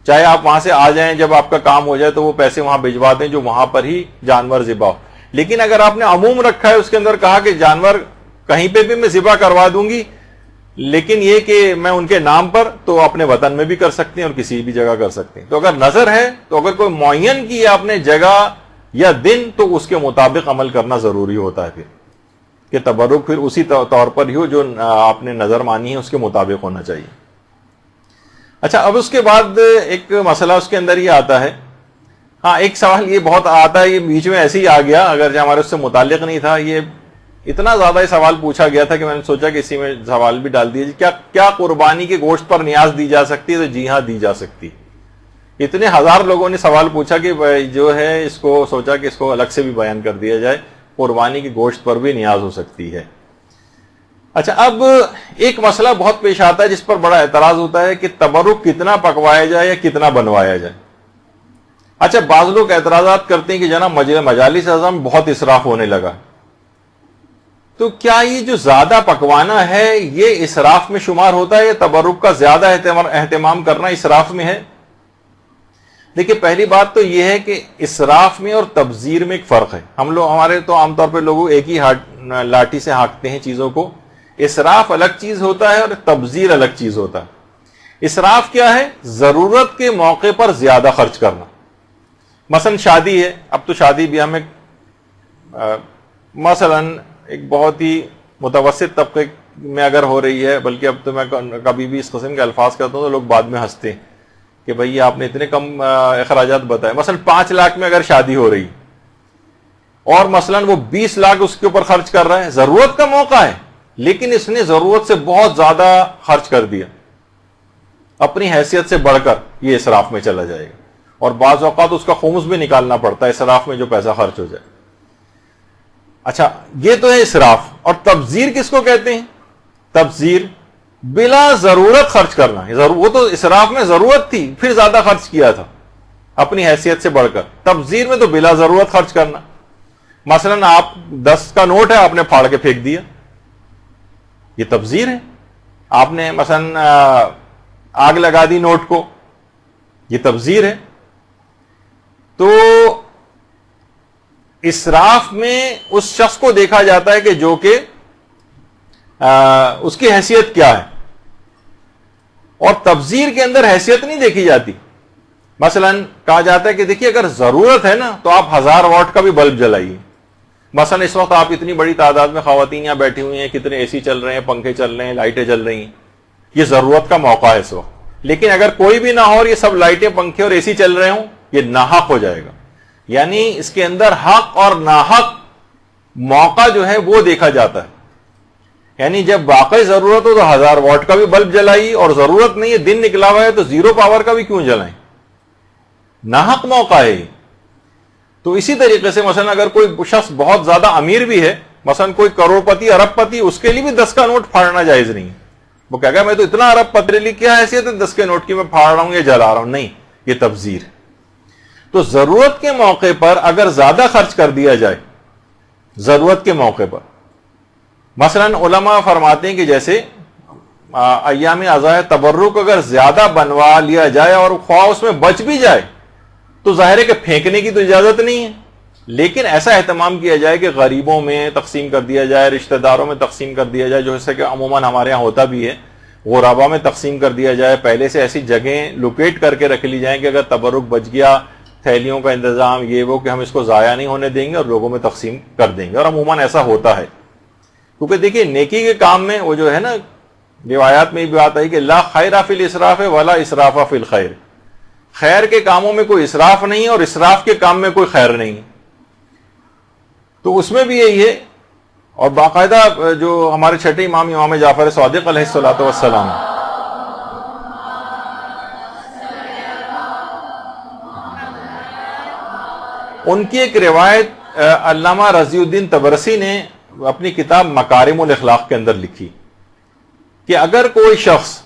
چاہے آپ وہاں سے آ جائیں، جب آپ کا کام ہو جائے تو وہ پیسے وہاں بھجوا دیں جو وہاں پر ہی جانور ذبح ہو. لیکن اگر آپ نے عموم رکھا ہے، اس کے اندر کہا کہ جانور کہیں پہ بھی میں ذبح کروا دوں گی، لیکن یہ کہ میں ان کے نام پر، تو اپنے وطن میں بھی کر سکتے ہیں اور کسی بھی جگہ کر سکتے ہیں. تو اگر نظر ہے تو اگر کوئی معین کی ہے آپ نے جگہ یا دن، تو اس کے مطابق عمل کرنا ضروری ہوتا ہے. پھر کہ تبرک پھر اسی طور پر ہی ہو جو آپ نے نظر مانی ہے اس کے مطابق ہونا چاہیے. اچھا، اب اس کے بعد ایک مسئلہ اس کے اندر یہ آتا ہے. ہاں، ایک سوال یہ بہت آتا ہے، یہ بیچ میں ایسے ہی آ گیا، اگر ہمارے اس سے متعلق نہیں تھا. یہ اتنا زیادہ یہ سوال پوچھا گیا تھا کہ میں نے سوچا کہ اسی میں سوال بھی ڈال دیجیے. کیا قربانی کے گوشت پر نیاز دی جا سکتی ہے؟ تو جی ہاں، دی جا سکتی. اتنے ہزار لوگوں نے سوال پوچھا کہ جو ہے اس کو سوچا کہ اس کو الگ سے بھی بیان کر دیا جائے. قربانی کے گوشت پر بھی نیاز ہو سکتی ہے. اچھا، اب ایک مسئلہ بہت پیش آتا ہے جس پر بڑا اعتراض ہوتا ہے کہ تبرک کتنا پکوایا جائے یا کتنا بنوایا جائے. اچھا، بعض لوگ اعتراضات کرتے ہیں کہ جناب مجالس اعظم بہت اسراف ہونے لگا. تو کیا یہ جو زیادہ پکوانا ہے یہ اسراف میں شمار ہوتا ہے یا تبرک کا زیادہ اہتمام کرنا اسراف میں ہے؟ دیکھیے، پہلی بات تو یہ ہے کہ اسراف میں اور تبذیر میں ایک فرق ہے. ہمارے تو عام طور پہ لوگ ایک ہی لاٹھی سے ہانکتے ہیں چیزوں کو. اسراف الگ چیز ہوتا ہے اور تبذیر الگ چیز ہوتا ہے. اسراف کیا ہے؟ ضرورت کے موقع پر زیادہ خرچ کرنا. مثلا شادی ہے، اب تو شادی بھی ہمیں مثلا ایک بہت ہی متوسط طبقے میں اگر ہو رہی ہے، بلکہ اب تو میں کبھی بھی اس قسم کے الفاظ کرتا ہوں تو لوگ بعد میں ہنستے ہیں کہ بھئی آپ نے اتنے کم اخراجات بتائے. مثلا 5 لاکھ میں اگر شادی ہو رہی اور مثلا وہ 20 لاکھ اس کے اوپر خرچ کر رہا ہے، ضرورت کا موقع ہے لیکن اس نے ضرورت سے بہت زیادہ خرچ کر دیا، اپنی حیثیت سے بڑھ کر، یہ اسراف میں چلا جائے گا. اور بعض اوقات اس کا خمس بھی نکالنا پڑتا ہے اسراف میں جو پیسہ خرچ ہو جائے. اچھا، یہ تو ہے اسراف. اور تبذیر کس کو کہتے ہیں؟ تبذیر بلا ضرورت خرچ کرنا. وہ تو اسراف میں ضرورت تھی پھر زیادہ خرچ کیا تھا اپنی حیثیت سے بڑھ کر. تبذیر میں تو بلا ضرورت خرچ کرنا. مثلاً آپ 10 کا نوٹ ہے، آپ نے پھاڑ کے پھینک دیا، یہ تبذیر ہے. آپ نے مثلاً آگ لگا دی نوٹ کو، یہ تبذیر ہے. تو اسراف میں اس شخص کو دیکھا جاتا ہے کہ جو کہ اس کی حیثیت کیا ہے، اور تبذیر کے اندر حیثیت نہیں دیکھی جاتی. مثلا کہا جاتا ہے کہ دیکھیے اگر ضرورت ہے نا تو آپ 1000 واٹ کا بھی بلب جلائیے. مثلا اس وقت آپ اتنی بڑی تعداد میں خواتین یہاں بیٹھی ہوئی ہیں، کتنے اے سی چل رہے ہیں، پنکھے چل رہے ہیں، لائٹیں چل رہی ہیں، یہ ضرورت کا موقع ہے اس وقت. لیکن اگر کوئی بھی نہ ہو اور یہ سب لائٹیں، پنکھے اور اے سی چل رہے ہوں، یہ ناحق ہو جائے گا. یعنی اس کے اندر حق اور ناحق موقع جو ہے وہ دیکھا جاتا ہے. یعنی جب واقعی ضرورت ہو تو 1000 واٹ کا بھی بلب جلائیے، اور ضرورت نہیں ہے، دن نکلا ہوا ہے تو 0 پاور کا بھی کیوں جلائیں، ناحق موقع ہے. تو اسی طریقے سے مثلا اگر کوئی شخص بہت زیادہ امیر بھی ہے، مثلا کوئی کروڑ پتی، ارب پتی، اس کے لیے بھی 10 کا نوٹ پھاڑنا جائز نہیں. وہ کہے گا میں تو اتنا ارب پتی لی، کیا حیثیت ہے 10 کے نوٹ کی، میں پھاڑ رہا ہوں یا جلا رہا ہوں. نہیں، یہ تبذیر ہے. تو ضرورت کے موقع پر اگر زیادہ خرچ کر دیا جائے، ضرورت کے موقع پر، مثلا علماء فرماتے ہیں کہ جیسے ایام عزائے تبرک اگر زیادہ بنوا لیا جائے اور خواہ اس میں بچ بھی جائے تو ظاہر ہے کہ پھینکنے کی تو اجازت نہیں ہے، لیکن ایسا اہتمام کیا جائے کہ غریبوں میں تقسیم کر دیا جائے، رشتہ داروں میں تقسیم کر دیا جائے، جو ایسا کہ عموماً ہمارے یہاں ہوتا بھی ہے، غربا میں تقسیم کر دیا جائے. پہلے سے ایسی جگہیں لوکیٹ کر کے رکھ لی جائیں کہ اگر تبرک بچ گیا، تھیلیوں کا انتظام یہ وہ کہ ہم اس کو ضائع نہیں ہونے دیں گے اور لوگوں میں تقسیم کر دیں گے. اور عموماً ایسا ہوتا ہے، کیونکہ دیکھیے نیکی کے کام میں وہ جو ہے نا، روایات میں بھی بات آئی کہ لا خیر فی الاسراف ولا اسراف فی الخیر. خیر کے کاموں میں کوئی اسراف نہیں اور اسراف کے کام میں کوئی خیر نہیں. تو اس میں بھی یہی ہے. اور باقاعدہ جو ہمارے چھٹے امام، امام جعفر صادق علیہ الصلوۃ والسلام، ان کی ایک روایت علامہ رضی الدین طبرسی نے اپنی کتاب مکارم الاخلاق کے اندر لکھی کہ اگر کوئی شخص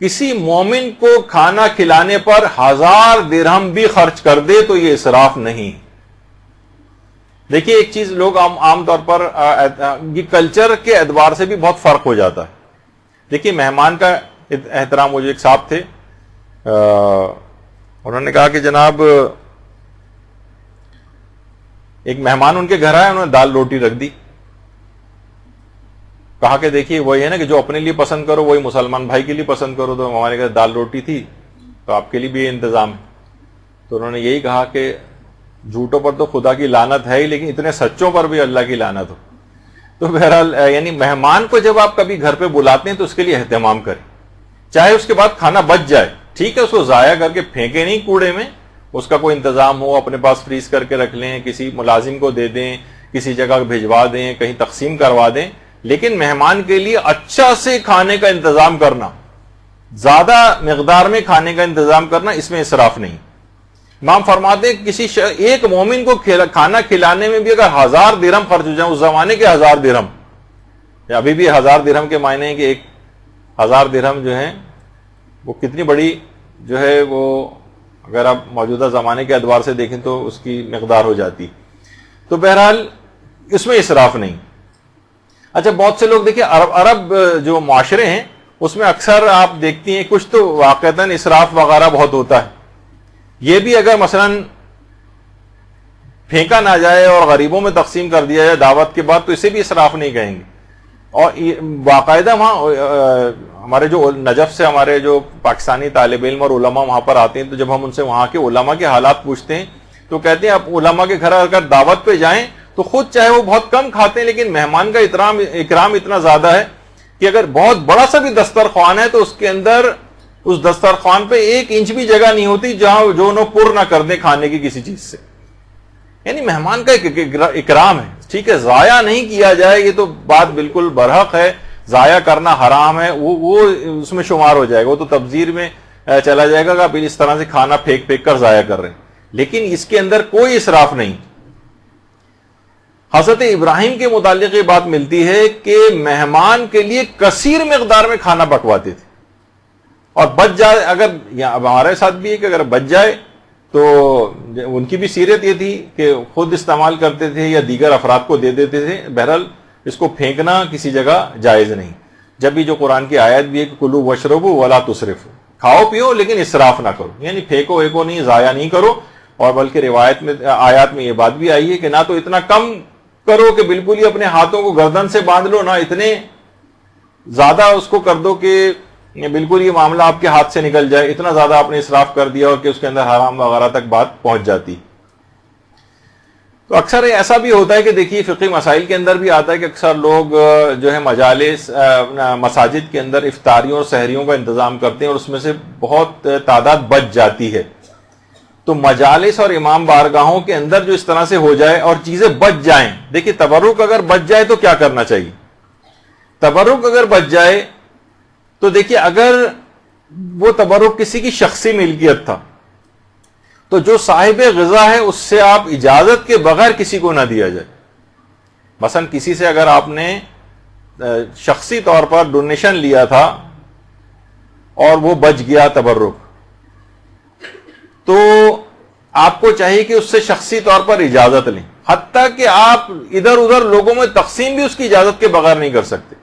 کسی مومن کو کھانا کھلانے پر 1000 درہم بھی خرچ کر دے تو یہ اسراف نہیں. دیکھیے ایک چیز لوگ عام طور پر یہ کلچر کے اعتبار سے بھی بہت فرق ہو جاتا ہے. دیکھیے مہمان کا احترام، مجھے ایک صاحب تھے، انہوں نے کہا کہ جناب ایک مہمان ان کے گھر آیا، انہوں نے دال روٹی رکھ دی. کہا کہ دیکھیے وہی ہے نا کہ جو اپنے لیے پسند کرو وہی مسلمان بھائی کے لیے پسند کرو. تو ہمارے گھر دال روٹی تھی تو آپ کے لیے بھی یہ انتظام ہے. تو انہوں نے یہی کہا کہ جھوٹوں پر تو خدا کی لعنت ہے ہی، لیکن اتنے سچوں پر بھی اللہ کی لعنت ہو. تو بہرحال یعنی مہمان کو جب آپ کبھی گھر پہ بلاتے ہیں تو اس کے لیے اہتمام کریں، چاہے اس کے بعد کھانا بچ جائے، ٹھیک ہے، اس کو ضائع کر کے پھینکے نہیں کوڑے میں، اس کا کوئی انتظام ہو، اپنے پاس فریز کر کے رکھ لیں، کسی ملازم کو دے دیں، کسی جگہ بھیجوا دیں، کہیں تقسیم کروا دیں. لیکن مہمان کے لیے اچھا سے کھانے کا انتظام کرنا، زیادہ مقدار میں کھانے کا انتظام کرنا، اس میں اسراف نہیں. امام فرماتے ہیں کسی ایک مومن کو کھانا کھلانے میں بھی اگر 1000 درہم خرچ ہو جائیں، اس زمانے کے 1000 درہم، ابھی بھی 1000 درہم کے معنی ہے کہ 1000 درہم جو ہیں وہ کتنی بڑی جو ہے وہ اگر آپ موجودہ زمانے کے اعتبار سے دیکھیں تو اس کی مقدار ہو جاتی. تو بہرحال اس میں اسراف نہیں. اچھا بہت سے لوگ دیکھیں عرب جو معاشرے ہیں اس میں اکثر آپ دیکھتی ہیں کچھ تو واقعتاً اسراف وغیرہ بہت ہوتا ہے. یہ بھی اگر مثلا پھینکا نہ جائے اور غریبوں میں تقسیم کر دیا جائے دعوت کے بعد تو اسے بھی اسراف نہیں کہیں گے. اور باقاعدہ وہاں ہمارے جو نجف سے ہمارے جو پاکستانی طالب علم اور علماء وہاں پر آتے ہیں تو جب ہم ان سے وہاں کے علماء کے حالات پوچھتے ہیں تو کہتے ہیں آپ علماء کے گھر اگر دعوت پہ جائیں تو خود چاہے وہ بہت کم کھاتے ہیں لیکن مہمان کا اکرام اتنا زیادہ ہے کہ اگر بہت بڑا سا بھی دسترخوان ہے تو اس کے اندر اس دسترخوان پہ 1 انچ بھی جگہ نہیں ہوتی جہاں جو انہوں پر نہ کر دیں کھانے کی کسی چیز سے. یعنی مہمان کا ایک اکرام ہے. ٹھیک ہے، ضائع نہیں کیا جائے، یہ تو بات بالکل برحق ہے، ضائع کرنا حرام ہے، وہ اس میں شمار ہو جائے گا، وہ تو تبذیر میں چلا جائے گا کہ آپ اس طرح سے کھانا پھینک کر ضائع کر رہے ہیں. لیکن اس کے اندر کوئی اسراف نہیں. حضرت ابراہیم کے متعلق یہ بات ملتی ہے کہ مہمان کے لیے کثیر مقدار میں کھانا پکواتے تھے اور بچ جائے، اگر اب ہمارے ساتھ بھی ہے کہ اگر بچ جائے تو ان کی بھی سیرت یہ تھی کہ خود استعمال کرتے تھے یا دیگر افراد کو دے دیتے تھے. بہرحال اس کو پھینکنا کسی جگہ جائز نہیں. جب بھی جو قرآن کی آیت بھی ہے کہ کلو وشربو ولا تسرفو, کھاؤ پیو لیکن اسراف نہ کرو, یعنی پھینکو ایکو نہیں, ضائع نہیں کرو. اور بلکہ روایت میں آیات میں یہ بات بھی آئی ہے کہ نہ تو اتنا کم کرو کہ بالکل ہی اپنے ہاتھوں کو گردن سے باندھ لو, نہ اتنے زیادہ اس کو کر دو کہ بالکل یہ معاملہ آپ کے ہاتھ سے نکل جائے. اتنا زیادہ آپ نے اسراف کر دیا اور کہ اس کے اندر حرام وغیرہ تک بات پہنچ جاتی. تو اکثر ایسا بھی ہوتا ہے کہ دیکھیے فقہی مسائل کے اندر بھی آتا ہے کہ اکثر لوگ جو ہے مجالس مساجد کے اندر افطاریوں اور سحریوں کا انتظام کرتے ہیں اور اس میں سے بہت تعداد بچ جاتی ہے. تو مجالس اور امام بارگاہوں کے اندر جو اس طرح سے ہو جائے اور چیزیں بچ جائیں, دیکھیے تبرک اگر بچ جائے تو کیا کرنا چاہیے. تبرک اگر بچ جائے تو دیکھیے اگر وہ تبرک کسی کی شخصی ملکیت تھا تو جو صاحب غذا ہے اس سے آپ اجازت کے بغیر کسی کو نہ دیا جائے. مثلا کسی سے اگر آپ نے شخصی طور پر ڈونیشن لیا تھا اور وہ بچ گیا تبرک, تو آپ کو چاہیے کہ اس سے شخصی طور پر اجازت لیں, حتیٰ کہ آپ ادھر ادھر لوگوں میں تقسیم بھی اس کی اجازت کے بغیر نہیں کر سکتے,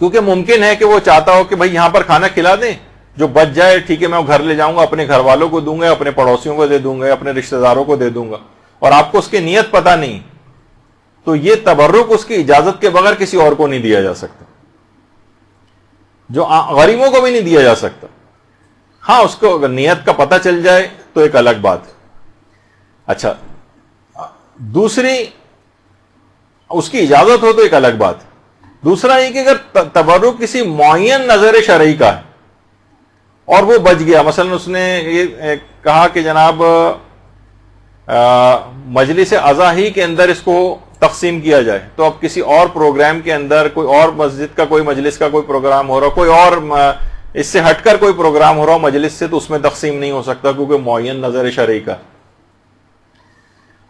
کیونکہ ممکن ہے کہ وہ چاہتا ہو کہ بھائی یہاں پر کھانا کھلا دیں, جو بچ جائے ٹھیک ہے میں گھر لے جاؤں گا, اپنے گھر والوں کو دوں گا, اپنے پڑوسیوں کو دے دوں گا, اپنے رشتہ داروں کو دے دوں گا, اور آپ کو اس کی نیت پتہ نہیں. تو یہ تبرک اس کی اجازت کے بغیر کسی اور کو نہیں دیا جا سکتا, جو غریبوں کو بھی نہیں دیا جا سکتا. ہاں اس کو اگر نیت کا پتہ چل جائے تو ایک الگ بات. اچھا دوسری اس کی اجازت ہو تو ایک الگ بات. دوسرا یہ کہ اگر تبرک کسی معین نظر شرعی کا ہے اور وہ بچ گیا, مثلا اس نے یہ کہا کہ جناب مجلس عزا ہی کے اندر اس کو تقسیم کیا جائے, تو اب کسی اور پروگرام کے اندر کوئی اور مسجد کا کوئی مجلس کا کوئی پروگرام ہو رہا, کوئی اور اس سے ہٹ کر کوئی پروگرام ہو رہا مجلس سے, تو اس میں تقسیم نہیں ہو سکتا کیونکہ معین نظر شرعی کا.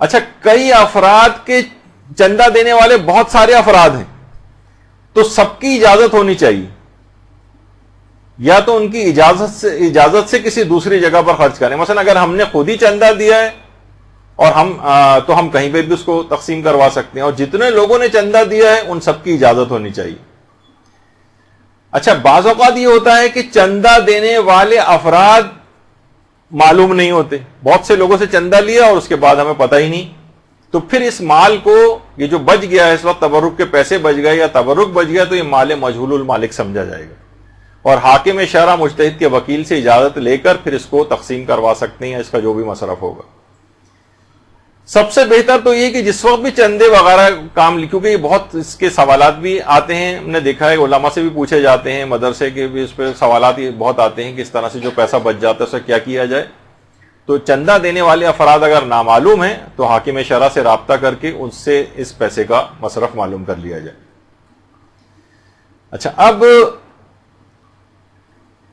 اچھا کئی افراد کے چندہ دینے والے بہت سارے افراد ہیں, تو سب کی اجازت ہونی چاہیے, یا تو ان کی اجازت سے کسی دوسری جگہ پر خرچ کریں. مثلا اگر ہم نے خود ہی چندہ دیا ہے اور تو ہم کہیں پہ بھی اس کو تقسیم کروا سکتے ہیں, اور جتنے لوگوں نے چندہ دیا ہے ان سب کی اجازت ہونی چاہیے. اچھا بعض اوقات یہ ہوتا ہے کہ چندہ دینے والے افراد معلوم نہیں ہوتے, بہت سے لوگوں سے چندہ لیا اور اس کے بعد ہمیں پتہ ہی نہیں, تو پھر اس مال کو, یہ جو بچ گیا ہے اس وقت تبرک کے پیسے بچ گئے یا تبرک بچ گیا, تو یہ مال مجہول المالک سمجھا جائے گا, اور حاکم شرع مجتہد کے وکیل سے اجازت لے کر پھر اس کو تقسیم کروا سکتے ہیں, اس کا جو بھی مصرف ہوگا. سب سے بہتر تو یہ کہ جس وقت بھی چندے وغیرہ کام, کیونکہ یہ بہت اس کے سوالات بھی آتے ہیں, ہم نے دیکھا ہے علماء سے بھی پوچھے جاتے ہیں, مدرسے کے بھی اس پہ سوالات بہت آتے ہیں کہ اس طرح سے جو پیسہ بچ جاتا ہے اسے کیا کیا جائے. تو چندہ دینے والے افراد اگر نامعلوم ہیں تو حاکم شرع سے رابطہ کر کے ان سے اس پیسے کا مصرف معلوم کر لیا جائے. اچھا اب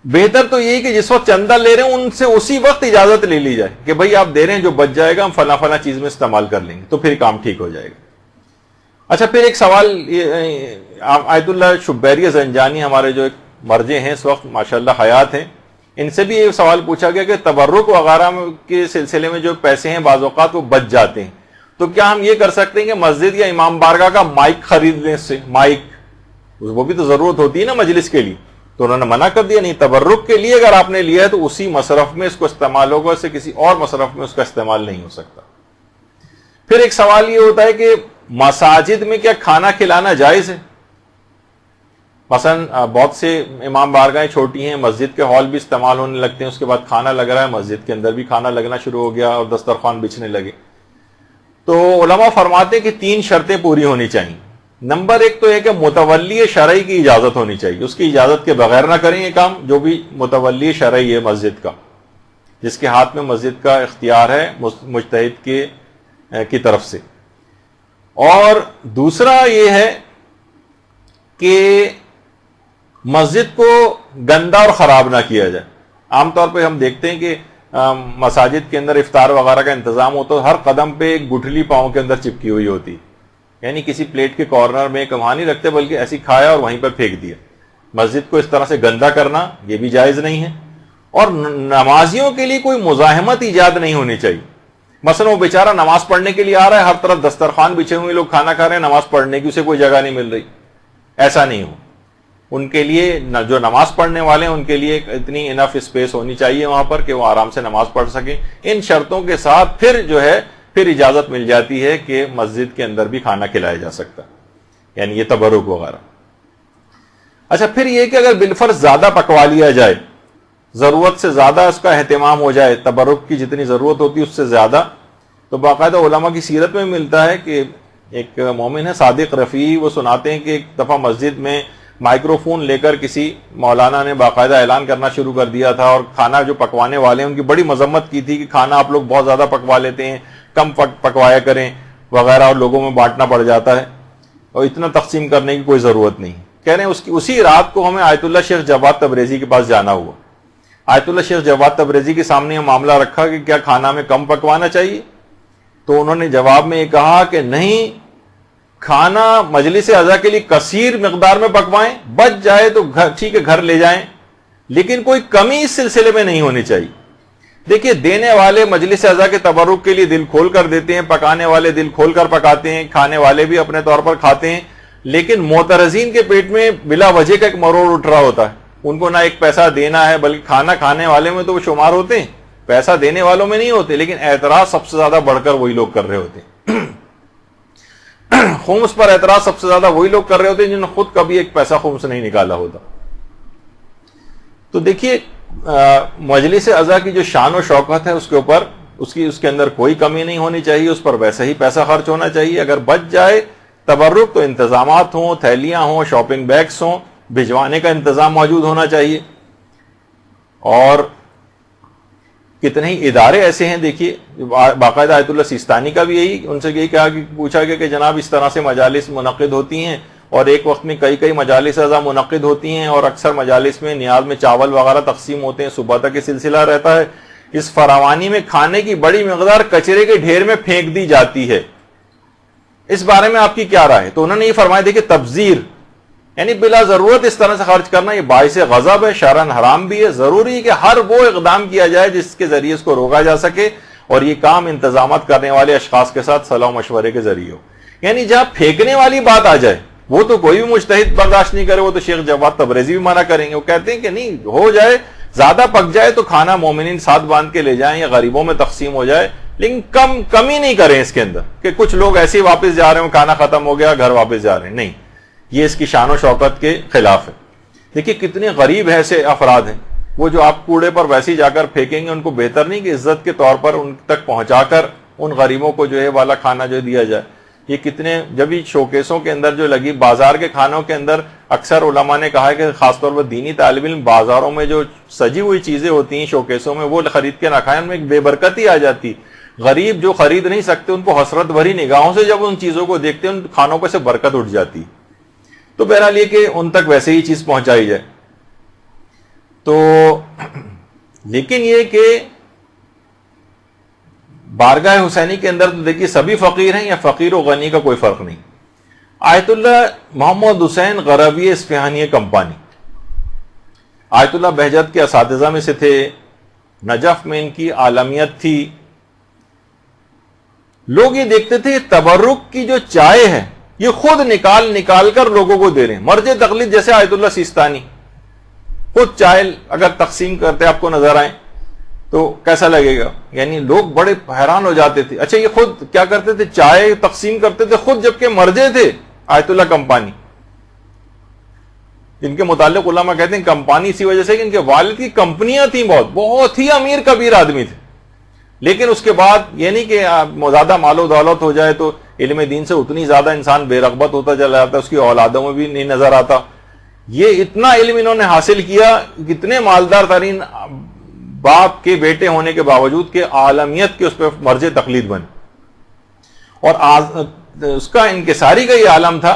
بہتر تو یہی کہ جس وقت چندہ لے رہے ہیں ان سے اسی وقت اجازت لے لی جائے کہ بھائی آپ دے رہے ہیں, جو بچ جائے گا ہم فلاں فلاں چیز میں استعمال کر لیں گے, تو پھر کام ٹھیک ہو جائے گا. اچھا پھر ایک سوال, آیت اللہ شبیری زنجانی ہمارے جو ایک مرجع ہیں اس وقت ماشاءاللہ حیات ہیں, ان سے بھی یہ سوال پوچھا گیا کہ تبرک وغیرہ کے سلسلے میں جو پیسے ہیں بعض اوقات وہ بچ جاتے ہیں, تو کیا ہم یہ کر سکتے ہیں کہ مسجد یا امام بارگاہ کا مائک خرید لیں, سے مائک وہ بھی تو ضرورت ہوتی ہے نا مجلس کے لیے, تو انہوں نے منع کر دیا نہیں, تبرک کے لیے اگر آپ نے لیا ہے تو اسی مصرف میں اس کو استعمال ہوگا, اس سے کسی اور مصرف میں اس کا استعمال نہیں ہو سکتا. پھر ایک سوال یہ ہوتا ہے کہ مساجد میں کیا کھانا کھلانا جائز ہے؟ مثلا بہت سے امام بارگاہیں چھوٹی ہیں, مسجد کے ہال بھی استعمال ہونے لگتے ہیں, اس کے بعد کھانا لگ رہا ہے, مسجد کے اندر بھی کھانا لگنا شروع ہو گیا اور دسترخوان بچھنے لگے. تو علماء فرماتے ہیں کہ 3 شرطیں پوری ہونی چاہیے. نمبر 1 تو یہ کہ متولی شرعی کی اجازت ہونی چاہیے, اس کی اجازت کے بغیر نہ کریں یہ کام, جو بھی متولی شرعی ہے مسجد کا, جس کے ہاتھ میں مسجد کا اختیار ہے مجتہد کی طرف سے. اور دوسرا یہ ہے کہ مسجد کو گندا اور خراب نہ کیا جائے. عام طور پہ ہم دیکھتے ہیں کہ مساجد کے اندر افطار وغیرہ کا انتظام ہوتا ہے, ہر قدم پہ ایک گٹھلی پاؤں کے اندر چپکی ہوئی ہوتی, یعنی کسی پلیٹ کے کارنر میں کماں نہیں رکھتے بلکہ ایسی کھایا اور وہیں پر پھینک دیا. مسجد کو اس طرح سے گندا کرنا یہ بھی جائز نہیں ہے. اور نمازیوں کے لیے کوئی مزاحمت ایجاد نہیں ہونی چاہیے. مثلا وہ بیچارہ نماز پڑھنے کے لیے آ رہا ہے, ہر طرف دسترخوان بچھے ہوئے, لوگ کھانا کھا رہے ہیں, نماز پڑھنے کی اسے کوئی جگہ نہیں مل رہی. ایسا نہیں ہو. ان کے لیے جو نماز پڑھنے والے ہیں ان کے لیے اتنی انف اسپیس ہونی چاہیے وہاں پر کہ وہ آرام سے نماز پڑھ سکیں. ان شرطوں کے ساتھ پھر اجازت مل جاتی ہے کہ مسجد کے اندر بھی کھانا کھلایا جا سکتا, یعنی یہ تبرک وغیرہ. اچھا, پھر یہ کہ اگر بالفرض زیادہ پکوا لیا جائے, ضرورت سے زیادہ اس کا اہتمام ہو جائے, تبرک کی جتنی ضرورت ہوتی ہے اس سے زیادہ, تو باقاعدہ علماء کی سیرت میں ملتا ہے کہ ایک مومن ہے صادق رفیع, وہ سناتے ہیں کہ ایک دفعہ مسجد میں مائکرو فون لے کر کسی مولانا نے باقاعدہ اعلان کرنا شروع کر دیا تھا, اور کھانا جو پکوانے والے ہیں ان کی بڑی مذمت کی تھی کہ کھانا آپ لوگ بہت زیادہ پکوا لیتے ہیں, کم پکوایا کریں وغیرہ, اور لوگوں میں بانٹنا پڑ جاتا ہے, اور اتنا تقسیم کرنے کی کوئی ضرورت نہیں. کہہ رہے ہیں اسی رات کو ہمیں آیت اللہ شیخ جواد تبریزی کے پاس جانا ہوا. آیت اللہ شیخ جواد تبریزی کے سامنے یہ معاملہ رکھا کہ کیا کھانا میں کم پکوانا چاہیے, تو انہوں نے جواب میں یہ کہا کہ نہیں, کھانا مجلس عزا کے لیے کثیر مقدار میں پکوائیں, بچ جائے تو ٹھیک ہے گھر لے جائیں, لیکن کوئی کمی اس سلسلے میں نہیں ہونی چاہیے. دیکھیے, دینے والے مجلس عزا کے تبرک کے لیے دل کھول کر دیتے ہیں, پکانے والے دل کھول کر پکاتے ہیں, کھانے والے بھی اپنے طور پر کھاتے ہیں, لیکن معترضین کے پیٹ میں بلا وجہ کا ایک مروڑ اٹھ رہا ہوتا ہے. ان کو نہ ایک پیسہ دینا ہے, بلکہ کھانا کھانے والے میں تو وہ شمار ہوتے ہیں, پیسہ دینے والوں میں نہیں ہوتے, لیکن اعتراض سب سے زیادہ بڑھ کر وہی لوگ کر رہے ہوتے ہیں. خمس پر اعتراض سب سے زیادہ وہی لوگ کر رہے ہوتے ہیں جنہوں نے خود کبھی ایک پیسہ خمس نہیں نکالا ہوتا. تو دیکھیے, مجلس عزا کی جو شان و شوکت ہے اس کے اوپر اس کے اندر کوئی کمی نہیں ہونی چاہیے, اس پر ویسے ہی پیسہ خرچ ہونا چاہیے. اگر بچ جائے تبرک تو انتظامات ہوں, تھیلیاں ہوں, شاپنگ بیگس ہوں, بھجوانے کا انتظام موجود ہونا چاہیے. اور کتنے ہی ادارے ایسے ہیں, دیکھیے باقاعدہ آیت اللہ سیستانی کا بھی ان سے یہی کہا کہ پوچھا گیا کہ جناب اس طرح سے مجالس منعقد ہوتی ہیں, اور ایک وقت میں کئی مجالس عزا منعقد ہوتی ہیں, اور اکثر مجالس میں نیاز میں چاول وغیرہ تقسیم ہوتے ہیں, صبح تک یہ سلسلہ رہتا ہے. اس فراوانی میں کھانے کی بڑی مقدار کچرے کے ڈھیر میں پھینک دی جاتی ہے, اس بارے میں آپ کی کیا رائے ہے؟ تو انہوں نے یہ فرمایا, دیکھیں تبذیر یعنی بلا ضرورت اس طرح سے خرچ کرنا یہ باعث غضب ہے, شرعاً حرام بھی ہے. ضروری ہے کہ ہر وہ اقدام کیا جائے جس کے ذریعے اس کو روکا جا سکے, اور یہ کام انتظامات کرنے والے اشخاص کے ساتھ صلاح و مشورے کے ذریعے ہو. یعنی جہاں پھینکنے والی بات آ جائے وہ تو کوئی بھی مجتہد برداشت نہیں کرے, وہ تو شیخ جواد تبریزی بھی منع کریں گے. وہ کہتے ہیں کہ نہیں, ہو جائے زیادہ پک جائے تو کھانا مومنین ساتھ باندھ کے لے جائیں یا غریبوں میں تقسیم ہو جائے, لیکن کمی نہیں کریں اس کے اندر کہ کچھ لوگ ایسے ہی واپس جا رہے ہیں, کھانا ختم ہو گیا گھر واپس جا رہے ہیں. نہیں, یہ اس کی شان و شوکت کے خلاف ہے. دیکھیے کتنے غریب ایسے افراد ہیں, وہ جو آپ کوڑے پر ویسے ہی جا کر پھینکیں گے, ان کو بہتر نہیں کہ عزت کے طور پر ان تک پہنچا کر ان غریبوں کو جو ہے والا کھانا جو دیا جائے. یہ کتنے, جب ہی شوکیسوں کے اندر جو لگی بازار کے کھانوں کے اندر, اکثر علماء نے کہا ہے کہ خاص طور پر دینی طالب علم بازاروں میں جو سجی ہوئی چیزیں ہوتی ہیں شوکیسوں میں, وہ خرید کے نہ کھائیں, ان میں ایک بے برکتی آ جاتی. غریب جو خرید نہیں سکتے ان کو حسرت بھری نگاہوں سے جب ان چیزوں کو دیکھتے ہیں, ان کھانوں پہ سے برکت اٹھ جاتی. تو بہرحال یہ کہ ان تک ویسے ہی چیز پہنچائی جائے. تو لیکن یہ کہ بارگاہ حسینی کے اندر تو دیکھیے سبھی فقیر ہیں, یا فقیر و غنی کا کوئی فرق نہیں. آیت اللہ محمد حسین غربی اصفہانی کمپانی آیت اللہ بہجت کے اساتذہ میں سے تھے, نجف میں ان کی عالمیت تھی. لوگ یہ دیکھتے تھے تبرک کی جو چائے ہے یہ خود نکال کر لوگوں کو دے رہے ہیں. مرجع تقلید جیسے آیت اللہ سیستانی خود چائے اگر تقسیم کرتے آپ کو نظر آئیں تو کیسا لگے گا؟ یعنی لوگ بڑے حیران ہو جاتے تھے. اچھا, یہ خود کیا کرتے تھے؟ چائے تقسیم کرتے تھے خود, جبکہ مرجع تھے آیت اللہ کمپانی. جن کے متعلق علماء کہتے ہیں کمپانی اسی وجہ سے کہ ان کے والد کی کمپنیاں تھیں, بہت ہی امیر کبیر آدمی تھے. لیکن اس کے بعد یہ نہیں کہ زیادہ مال و دولت ہو جائے تو علم دین سے اتنی زیادہ انسان بے رغبت ہوتا چلا جاتا ہے, اس کی اولادوں میں بھی نہیں نظر آتا. یہ اتنا علم انہوں نے حاصل کیا, کتنے مالدار ترین باپ کے بیٹے ہونے کے باوجود کہ عالمیت کے اس پہ مرجع تقلید بنے. اور اس کا انکساری کا یہ عالم تھا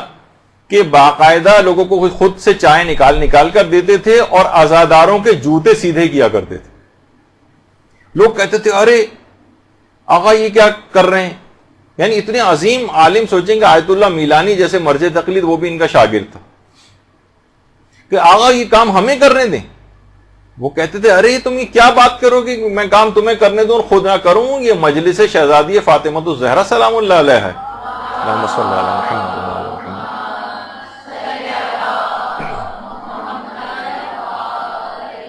کہ باقاعدہ لوگوں کو خود سے چائے نکال کر دیتے تھے, اور عزاداروں کے جوتے سیدھے کیا کرتے تھے. لوگ کہتے تھے ارے آقا یہ کیا کر رہے ہیں. یعنی اتنے عظیم عالم, سوچیں کہ آیت اللہ میلانی جیسے مرجع تقلید وہ بھی ان کا شاگرد تھا, کہ آقا یہ کام ہمیں کرنے دیں. وہ کہتے تھے ارے تم یہ کیا بات کرو گے، میں کام تمہیں کرنے دوں اور خود نہ کروں، یہ مجلس شہزادی فاطمہ الزہرا سلام اللہ علیہ ہے. اللہم صلی علی محمد.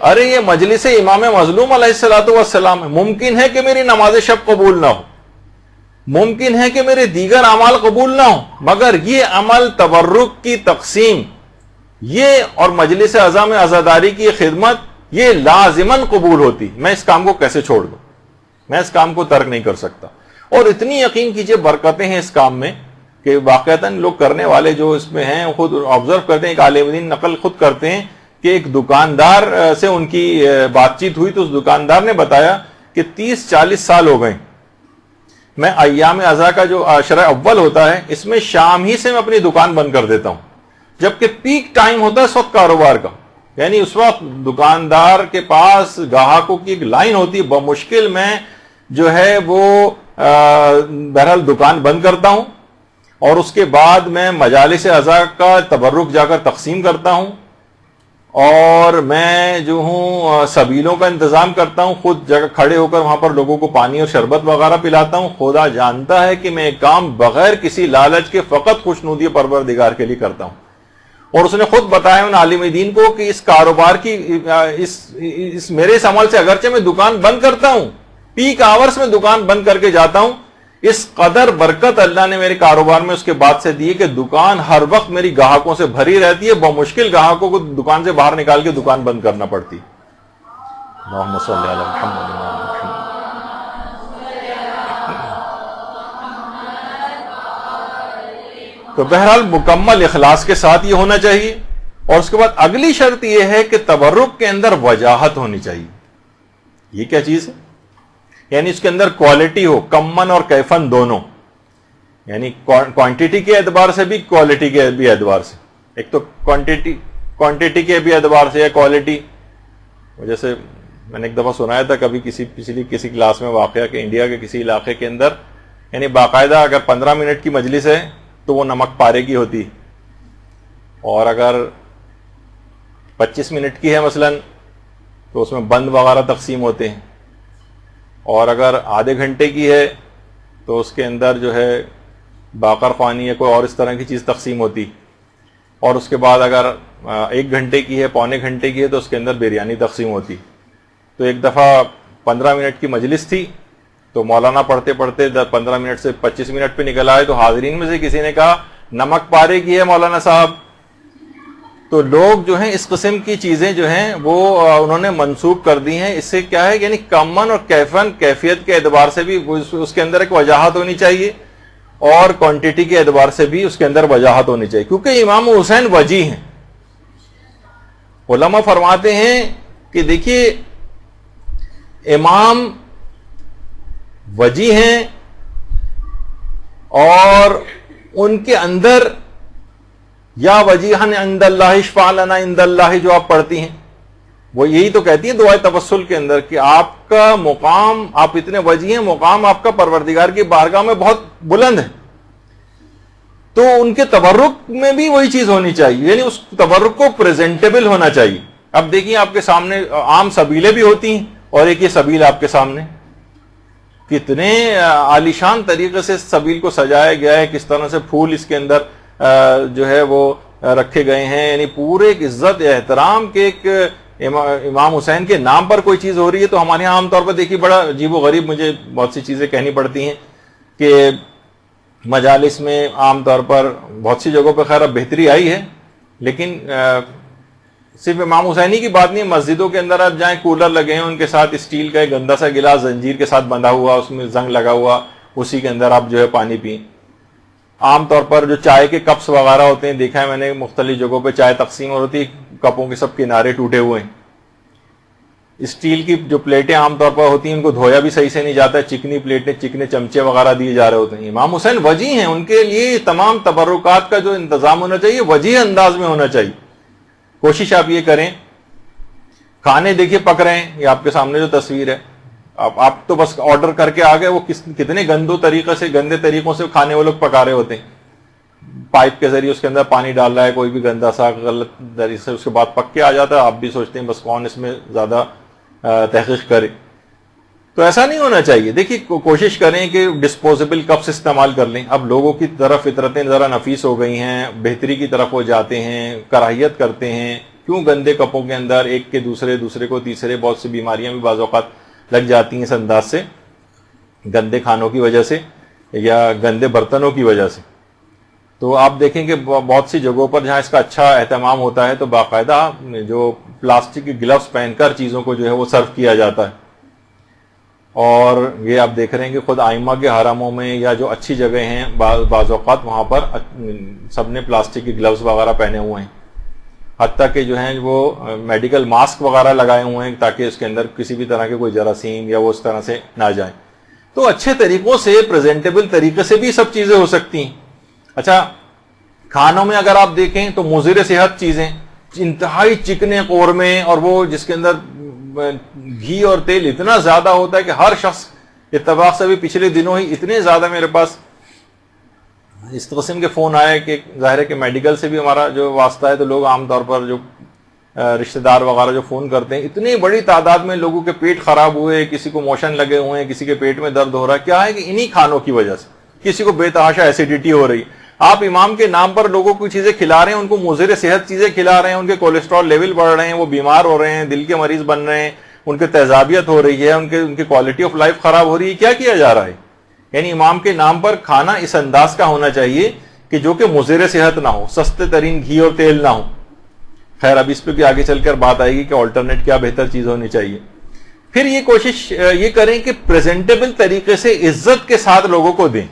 ارے یہ مجلس امام مظلوم علیہ الصلوۃ والسلام ہے، ممکن ہے کہ میری نماز شب قبول نہ ہو، ممکن ہے کہ میرے دیگر اعمال قبول نہ ہو، مگر یہ عمل تبرک کی تقسیم یہ اور مجلس عزا میں عزاداری کی خدمت یہ لازماً قبول ہوتی. میں اس کام کو کیسے چھوڑ دوں، میں اس کام کو ترک نہیں کر سکتا. اور اتنی یقین کیجئے برکتیں ہیں اس کام میں کہ واقعتاً لوگ کرنے والے جو اس میں ہیں خود آبزرو کرتے ہیں. ایک عالم دین نقل خود کرتے ہیں کہ ایک دکاندار سے ان کی بات چیت ہوئی تو اس دکاندار نے بتایا کہ 30-40 سال ہو گئے میں ایام عزا کا جو عشرہ اول ہوتا ہے اس میں شام ہی سے میں اپنی دکان بند کر دیتا ہوں، جبکہ پیک ٹائم ہوتا ہے اس وقت کاروبار کا. یعنی اس وقت دکاندار کے پاس گاہکوں کی ایک لائن ہوتی ہے، بمشکل میں جو ہے وہ بہرحال دکان بند کرتا ہوں اور اس کے بعد میں مجالس عزا کا تبرک جا کر تقسیم کرتا ہوں اور میں جو ہوں سبیلوں کا انتظام کرتا ہوں، خود جگہ کھڑے ہو کر وہاں پر لوگوں کو پانی اور شربت وغیرہ پلاتا ہوں. خدا جانتا ہے کہ میں ایک کام بغیر کسی لالچ کے فقط خوشنودی پروردگار کے لیے کرتا ہوں. اور اس نے خود بتایا ان عالم دین کو کہ اس کاروبار کی اس میرے اس عمل سے اگرچہ میں دکان بند کرتا ہوں، پیک آورز میں دکان بند کر کے جاتا ہوں، اس قدر برکت اللہ نے میرے کاروبار میں اس کے بعد سے دی کہ دکان ہر وقت میری گاہکوں سے بھری رہتی ہے. بمشکل گاہکوں کو دکان سے باہر نکال کے دکان بند کرنا پڑتی. اللہم صلی علی محمد. تو بہرحال مکمل اخلاص کے ساتھ یہ ہونا چاہیے. اور اس کے بعد اگلی شرط یہ ہے کہ تبرک کے اندر وجاہت ہونی چاہیے. یہ کیا چیز ہے؟ یعنی اس کے اندر کوالٹی ہو، کمن اور کیفن دونوں، یعنی کوانٹٹی کے اعتبار سے بھی کوالٹی کے بھی اعتبار سے. ایک تو کوانٹٹی کے بھی اعتبار سے یا کوالٹی. جیسے میں نے ایک دفعہ سنایا تھا کبھی کسی کلاس میں واقعہ کہ انڈیا کے کسی علاقے کے اندر یعنی باقاعدہ اگر 15 منٹ کی مجلس ہے تو وہ نمک پارے کی ہوتی، اور اگر 25 منٹ کی ہے مثلا تو اس میں بند وغیرہ تقسیم ہوتے ہیں، اور اگر آدھے گھنٹے کی ہے تو اس کے اندر جو ہے باقر خوانی یا کوئی اور اس طرح کی چیز تقسیم ہوتی، اور اس کے بعد اگر 1 گھنٹے کی ہے، پونے گھنٹے کی ہے تو اس کے اندر بریانی تقسیم ہوتی. تو ایک دفعہ 15 منٹ کی مجلس تھی تو مولانا پڑھتے پڑھتے 15 منٹ سے 25 منٹ پہ نکل آئے تو حاضرین میں سے کسی نے کہا نمک پارے کی ہے مولانا صاحب. تو لوگ جو ہیں اس قسم کی چیزیں جو ہیں وہ انہوں نے منسوب کر دی ہیں. اس سے کیا ہے یعنی کمن اور کیفن کیفیت کے اعتبار سے بھی اس کے اندر ایک وجاہت ہونی چاہیے اور کوانٹٹی کے اعتبار سے بھی اس کے اندر وجاہت ہونی چاہیے، کیونکہ امام حسین وجی ہیں. علماء فرماتے ہیں کہ دیکھیے امام وجی ہیں اور ان کے اندر یا وجیحن عند اللہ اشفع لنا عند اللہ جو آپ پڑھتی ہیں وہ یہی تو کہتی ہیں دعائے توسل کے اندر کہ آپ کا مقام، آپ اتنے وجی ہیں، مقام آپ کا پروردگار کی بارگاہ میں بہت بلند ہے. تو ان کے تبرک میں بھی وہی چیز ہونی چاہیے، یعنی اس تبرک کو پریزنٹیبل ہونا چاہیے. اب دیکھیے آپ کے سامنے عام سبیلیں بھی ہوتی ہیں اور ایک یہ سبیل آپ کے سامنے کتنے عالیشان طریقے سے سبیل کو سجایا گیا ہے، کس طرح سے پھول اس کے اندر جو ہے وہ رکھے گئے ہیں. یعنی پورے ایک عزت احترام کے ایک امام حسین کے نام پر کوئی چیز ہو رہی ہے. تو ہمارے یہاں عام طور پر دیکھیے بڑا عجیب و غریب مجھے بہت سی چیزیں کہنی پڑتی ہیں کہ مجالس میں عام طور پر بہت سی جگہوں پہ خیر اب بہتری آئی ہے، لیکن صرف امام حسینی کی بات نہیں، مسجدوں کے اندر آپ جائیں کولر لگے ہیں ان کے ساتھ اسٹیل کا ایک گندا سا گلاس زنجیر کے ساتھ بندھا ہوا، اس میں زنگ لگا ہوا، اسی کے اندر آپ جو ہے پانی پئیں. عام طور پر جو چائے کے کپس وغیرہ ہوتے ہیں دیکھا ہے میں نے مختلف جگہوں پہ چائے تقسیم ہوتی ہے، کپوں کے سب کنارے ٹوٹے ہوئے ہیں. اسٹیل کی جو پلیٹیں عام طور پر ہوتی ہیں ان کو دھویا بھی صحیح سے نہیں جاتا ہے، چکنی پلیٹیں چکنے چمچے وغیرہ دیے جا رہے ہوتے ہیں. امام حسین وجی ہیں، ان کے لیے تمام تبرکات کا جو انتظام ہونا چاہیے وجی انداز میں ہونا چاہیے. کوشش آپ یہ کریں، کھانے دیکھیے پک رہے ہیں، یہ آپ کے سامنے جو تصویر ہے، آپ تو بس آرڈر کر کے آ گئے، وہ کتنے گندے طریقوں سے کھانے وہ لوگ پکا رہے ہوتے ہیں. پائپ کے ذریعے اس کے اندر پانی ڈال رہا ہے کوئی بھی گندا سا غلط طریقے سے، اس کے بعد پک کے آ جاتا ہے، آپ بھی سوچتے ہیں بس کون اس میں زیادہ تحقیق کرے. تو ایسا نہیں ہونا چاہیے. دیکھیے کوشش کریں کہ ڈسپوزیبل کپس استعمال کر لیں. اب لوگوں کی طرف فطرتیں ذرا نفیس ہو گئی ہیں، بہتری کی طرف وہ جاتے ہیں، کراہیت کرتے ہیں. کیوں گندے کپوں کے اندر ایک کے دوسرے کو تیسرے، بہت سی بیماریاں بھی بعض اوقات لگ جاتی ہیں اس انداز سے، گندے کھانوں کی وجہ سے یا گندے برتنوں کی وجہ سے. تو آپ دیکھیں کہ بہت سی جگہوں پر جہاں اس کا اچھا اہتمام ہوتا ہے تو باقاعدہ جو پلاسٹک کے گلوز پہن کر چیزوں کو جو ہے وہ سرو کیا جاتا ہے. اور یہ آپ دیکھ رہے ہیں کہ خود ائمہ کے حرموں میں یا جو اچھی جگہ ہیں بعض اوقات وہاں پر سب نے پلاسٹک کے گلوز وغیرہ پہنے ہوئے ہیں، حتیٰ کہ جو ہیں وہ میڈیکل ماسک وغیرہ لگائے ہوئے ہیں تاکہ اس کے اندر کسی بھی طرح کے کوئی جراثیم یا وہ اس طرح سے نہ جائیں. تو اچھے طریقوں سے، پریزنٹیبل طریقے سے بھی سب چیزیں ہو سکتی ہیں. اچھا، کھانوں میں اگر آپ دیکھیں تو مضر صحت چیزیں، انتہائی چکنے قورمے، اور وہ جس کے اندر گھی اور تیل اتنا زیادہ ہوتا ہے کہ ہر شخص، اتفاق سے بھی پچھلے دنوں ہی اتنے زیادہ میرے پاس اس قسم کے فون آئے کہ ظاہر ہے کہ میڈیکل سے بھی ہمارا جو واسطہ ہے، تو لوگ عام طور پر جو رشتہ دار وغیرہ جو فون کرتے ہیں، اتنی بڑی تعداد میں لوگوں کے پیٹ خراب ہوئے، کسی کو موشن لگے ہوئے ہیں، کسی کے پیٹ میں درد ہو رہا ہے. کیا ہے کہ انہی کھانوں کی وجہ سے کسی کو بے تحاشا ایسیڈیٹی ہو رہی. آپ امام کے نام پر لوگوں کو چیزیں کھلا رہے ہیں، ان کو مضر صحت چیزیں کھلا رہے ہیں، ان کے کولیسٹرول لیول بڑھ رہے ہیں، وہ بیمار ہو رہے ہیں، دل کے مریض بن رہے ہیں، ان کے تیزابیت ہو رہی ہے، ان کی کوالٹی آف لائف خراب ہو رہی ہے. کیا کیا جا رہا ہے؟ یعنی امام کے نام پر کھانا اس انداز کا ہونا چاہیے کہ جو کہ مضر صحت نہ ہو، سستے ترین گھی اور تیل نہ ہو. خیر، اب اس پہ بھی آگے چل کر بات آئے گی کہ آلٹرنیٹ کیا بہتر چیز ہونی چاہیے. پھر یہ کوشش یہ کریں کہ پریزنٹیبل طریقے سے عزت کے ساتھ لوگوں کو دیں.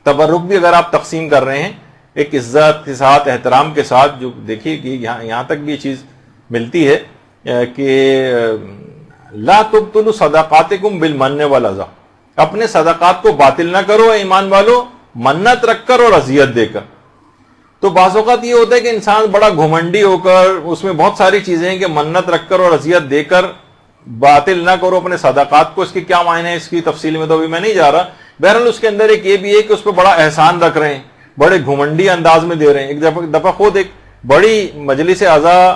تبرک بھی اگر آپ تقسیم کر رہے ہیں ایک عزت کے ساتھ، احترام کے ساتھ، جو دیکھیے کہ یہاں تک بھی یہ چیز ملتی ہے کہ لا تبطلوا صدقاتکم بالمن والاذى، اپنے صدقات کو باطل نہ کرو اے ایمان والو، منت رکھ کر اور اذیت دے کر. تو بعض اوقات یہ ہوتا ہے کہ انسان بڑا گھمنڈی ہو کر، اس میں بہت ساری چیزیں ہیں کہ منت رکھ کر اور اذیت دے کر باطل نہ کرو اپنے صدقات کو. اس کے کیا معنی ہے، اس کی تفصیل میں تو ابھی میں نہیں جا رہا. بہرحال اس کے اندر ایک یہ بھی ہے کہ اس پہ بڑا احسان رکھ رہے ہیں، بڑے گھمنڈی انداز میں دے رہے ہیں. ایک دفعہ خود ایک بڑی مجلس اعضاء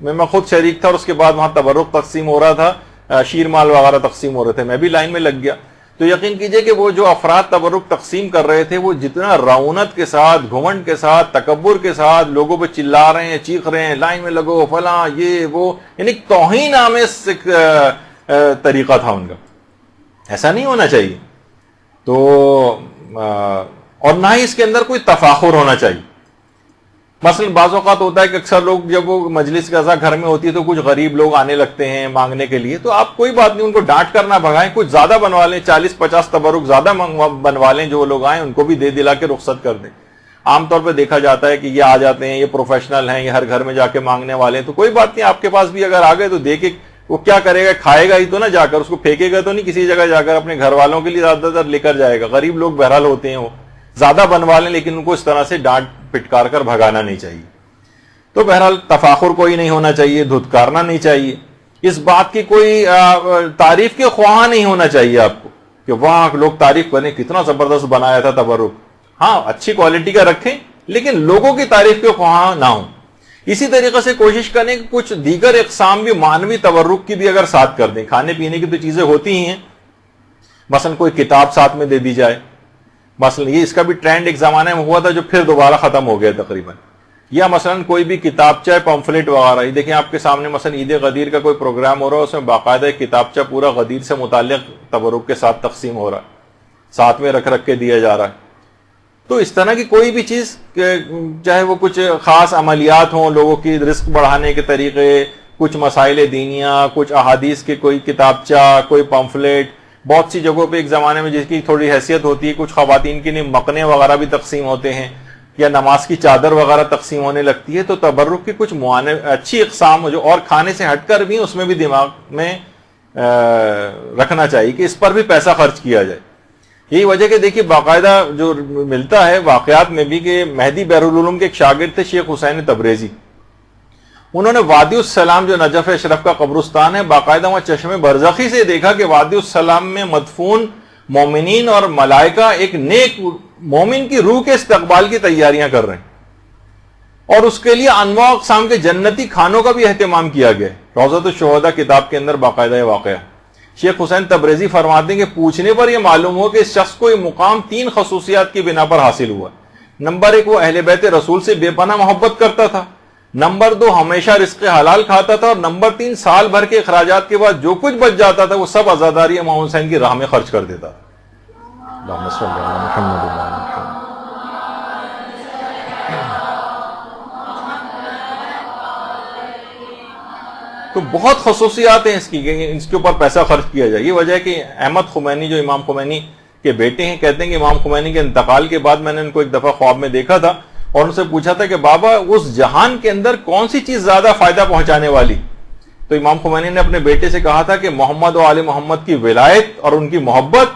میں خود شریک تھا، اور اس کے بعد وہاں تبرک تقسیم ہو رہا تھا، شیر مال وغیرہ تقسیم ہو رہے تھے، میں بھی لائن میں لگ گیا. تو یقین کیجئے کہ وہ جو افراد تبرک تقسیم کر رہے تھے، وہ جتنا رعونت کے ساتھ، گھمنڈ کے ساتھ، تکبر کے ساتھ لوگوں پہ چلا رہے ہیں، چیخ رہے ہیں، لائن میں لگو فلاں یہ وہ، یعنی توہین آمیز ایک طریقہ تھا ان کا. ایسا نہیں ہونا چاہیے. تو اور نہ ہی اس کے اندر کوئی تفاخر ہونا چاہیے. مثلا بعض اوقات ہوتا ہے کہ اکثر لوگ جب وہ مجلس قضا گھر میں ہوتی ہے تو کچھ غریب لوگ آنے لگتے ہیں مانگنے کے لیے، تو آپ کوئی بات نہیں، ان کو ڈانٹ کر نہ بھگائیں، کچھ زیادہ بنوا لیں، 40-50 تبرک زیادہ بنوا لیں، جو لوگ آئیں ان کو بھی دے دلا کے رخصت کر دیں. عام طور پہ دیکھا جاتا ہے کہ یہ آ جاتے ہیں، یہ پروفیشنل ہیں، یہ ہر گھر میں جا کے مانگنے والے ہیں. تو کوئی بات نہیں، آپ کے پاس بھی اگر آ گئے تو دے کے وہ کیا کرے گا، کھائے گا ہی تو نہ جا کر، اس کو پھینکے گا تو نہیں کسی جگہ جا کر، اپنے گھر والوں کے لیے زیادہ تر لے کر جائے گا. غریب لوگ بہرحال ہوتے ہیں، وہ زیادہ بنوا لیں، لیکن ان کو اس طرح سے ڈانٹ پٹکار کر بھگانا نہیں چاہیے. تو بہرحال تفاخر کوئی نہیں ہونا چاہیے، دھتکارنا نہیں چاہیے، اس بات کی کوئی تعریف کے خواہاں نہیں ہونا چاہیے آپ کو کہ وہاں لوگ تعریف کریں کتنا زبردست بنایا تھا تبرک. ہاں، اچھی کوالٹی کا رکھیں، لیکن لوگوں کی تعریف کے خواہاں نہ ہوں. اسی طریقے سے کوشش کریں کہ کچھ دیگر اقسام بھی معنوی تبرک کی بھی اگر ساتھ کر دیں. کھانے پینے کی تو چیزیں ہوتی ہی ہیں، مثلا کوئی کتاب ساتھ میں دے دی جائے. مثلا یہ اس کا بھی ٹرینڈ ایک زمانے میں ہوا تھا جو پھر دوبارہ ختم ہو گیا تقریباً. یا مثلا کوئی بھی کتابچہ پمفلٹ وغیرہ، یہ دیکھیں آپ کے سامنے مثلا عید غدیر کا کوئی پروگرام ہو رہا ہے، اس میں باقاعدہ ایک کتابچہ پورا غدیر سے متعلق تبرک کے ساتھ تقسیم ہو رہا ہے، ساتھ میں رکھ کے دیا جا رہا ہے. تو اس طرح کی کوئی بھی چیز، چاہے وہ کچھ خاص عملیات ہوں، لوگوں کی رزق بڑھانے کے طریقے، کچھ مسائل دینیاں، کچھ احادیث کے کوئی کتابچہ، کوئی پمفلٹ. بہت سی جگہوں پہ ایک زمانے میں جس کی تھوڑی حیثیت ہوتی ہے، کچھ خواتین کے لیے مقنے وغیرہ بھی تقسیم ہوتے ہیں، یا نماز کی چادر وغیرہ تقسیم ہونے لگتی ہے. تو تبرک کی کچھ اچھی اقسام جو اور کھانے سے ہٹ کر بھی، اس میں بھی دماغ میں رکھنا چاہیے کہ اس پر بھی پیسہ خرچ کیا جائے. یہی وجہ کہ دیکھیے باقاعدہ جو ملتا ہے واقعات میں بھی کہ مہدی بحرالعلوم کے ایک شاگرد تھے شیخ حسین تبریزی. انہوں نے وادی السلام جو نجف اشرف کا قبرستان ہے، باقاعدہ وہاں چشم برزخی سے دیکھا کہ وادی السلام میں مدفون مومنین اور ملائکہ ایک نیک مومن کی روح کے استقبال کی تیاریاں کر رہے ہیں، اور اس کے لیے انواع اقسام کے جنتی کھانوں کا بھی اہتمام کیا گیا ہے۔ روضۃ الشہداء کتاب کے اندر باقاعدہ واقعہ شیخ حسین تبریزی فرماتے ہیں کہ پوچھنے پر یہ معلوم ہو کہ اس شخص کو یہ مقام 3 خصوصیات کی بنا پر حاصل ہوا۔ نمبر 1، وہ اہل بیت رسول سے بے پناہ محبت کرتا تھا۔ نمبر 2، ہمیشہ رزق حلال کھاتا تھا۔ اور نمبر 3، سال بھر کے اخراجات کے بعد جو کچھ بچ جاتا تھا وہ سب عزاداری امام حسین کی راہ میں خرچ کر دیتا تھا۔ اللہم صلی علی محمد و علی محمد۔ تو بہت خصوصیات ہیں اس کی، اس کے اوپر پیسہ خرچ کیا جائے۔ یہ وجہ ہے کہ احمد خمینی جو امام خمینی کے بیٹے ہیں، کہتے ہیں کہ امام خمینی کے انتقال کے بعد میں نے ان کو ایک دفعہ خواب میں دیکھا تھا اور ان سے پوچھا تھا کہ بابا اس جہان کے اندر کون سی چیز زیادہ فائدہ پہنچانے والی؟ تو امام خمینی نے اپنے بیٹے سے کہا تھا کہ محمد و آل محمد کی ولایت اور ان کی محبت،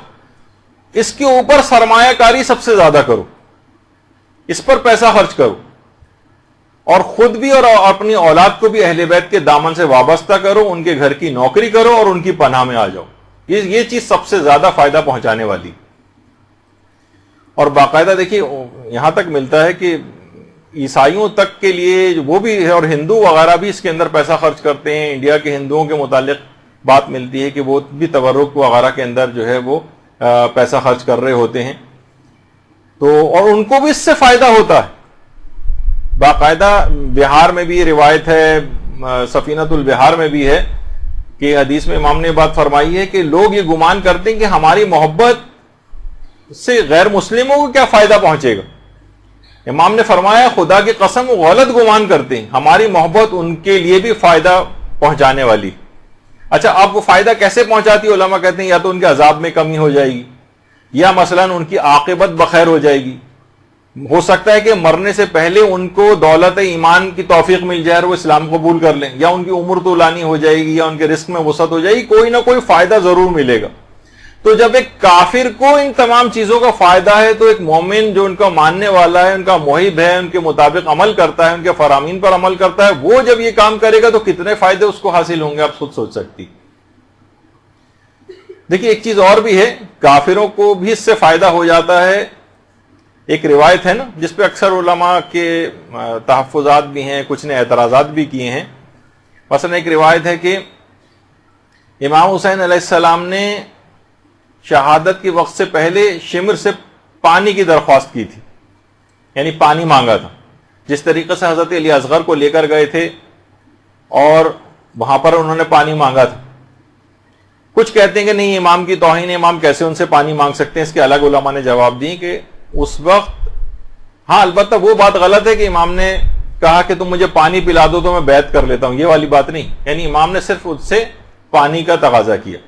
اس کے اوپر سرمایہ کاری سب سے زیادہ کرو، اس پر پیسہ خرچ کرو، اور خود بھی اور اپنی اولاد کو بھی اہل بیت کے دامن سے وابستہ کرو، ان کے گھر کی نوکری کرو اور ان کی پناہ میں آ جاؤ۔ یہ چیز سب سے زیادہ فائدہ پہنچانے والی۔ اور باقاعدہ دیکھیے یہاں تک ملتا ہے کہ عیسائیوں تک کے لیے وہ بھی ہے، اور ہندو وغیرہ بھی اس کے اندر پیسہ خرچ کرتے ہیں۔ انڈیا کے ہندوؤں کے متعلق بات ملتی ہے کہ وہ بھی تبرک وغیرہ کے اندر جو ہے وہ پیسہ خرچ کر رہے ہوتے ہیں، تو اور ان کو بھی اس سے فائدہ ہوتا ہے۔ باقاعدہ بہار میں بھی روایت ہے، سفینۃ البہار میں بھی ہے کہ حدیث میں امام نے بات فرمائی ہے کہ لوگ یہ گمان کرتے ہیں کہ ہماری محبت سے غیر مسلموں کو کیا فائدہ پہنچے گا۔ امام نے فرمایا خدا کی قسم وہ غلط گمان کرتے ہیں، ہماری محبت ان کے لیے بھی فائدہ پہنچانے والی۔ اچھا، آپ کو فائدہ کیسے پہنچاتی ہے؟ علماء کہتے ہیں یا تو ان کے عذاب میں کمی ہو جائے گی، یا مثلا ان کی عاقبت بخیر ہو جائے گی۔ ہو سکتا ہے کہ مرنے سے پہلے ان کو دولت ایمان کی توفیق مل جائے اور وہ اسلام قبول کر لیں، یا ان کی عمر طولانی ہو جائے گی، یا ان کے رزق میں وسعت ہو جائے گی، کوئی نہ کوئی فائدہ ضرور ملے گا۔ تو جب ایک کافر کو ان تمام چیزوں کا فائدہ ہے تو ایک مومن جو ان کا ماننے والا ہے، ان کا محب ہے، ان کے مطابق عمل کرتا ہے، ان کے فرامین پر عمل کرتا ہے، وہ جب یہ کام کرے گا تو کتنے فائدے اس کو حاصل ہوں گے آپ خود سوچ سکتی۔ دیکھیے ایک چیز اور بھی ہے، کافروں کو بھی اس سے فائدہ ہو جاتا ہے۔ ایک روایت ہے نا جس پہ اکثر علماء کے تحفظات بھی ہیں، کچھ نے اعتراضات بھی کیے ہیں۔ مثلا ایک روایت ہے کہ امام حسین علیہ السلام نے شہادت کے وقت سے پہلے شمر سے پانی کی درخواست کی تھی، یعنی پانی مانگا تھا، جس طریقے سے حضرت علی اصغر کو لے کر گئے تھے اور وہاں پر انہوں نے پانی مانگا تھا۔ کچھ کہتے ہیں کہ نہیں، امام کی توہین، امام کیسے ان سے پانی مانگ سکتے ہیں؟ اس کے الگ علماء نے جواب دی کہ اس وقت ہاں البتہ وہ بات غلط ہے کہ امام نے کہا کہ تم مجھے پانی پلا دو تو میں بیعت کر لیتا ہوں، یہ والی بات نہیں، یعنی امام نے صرف اس سے پانی کا تقاضا کیا۔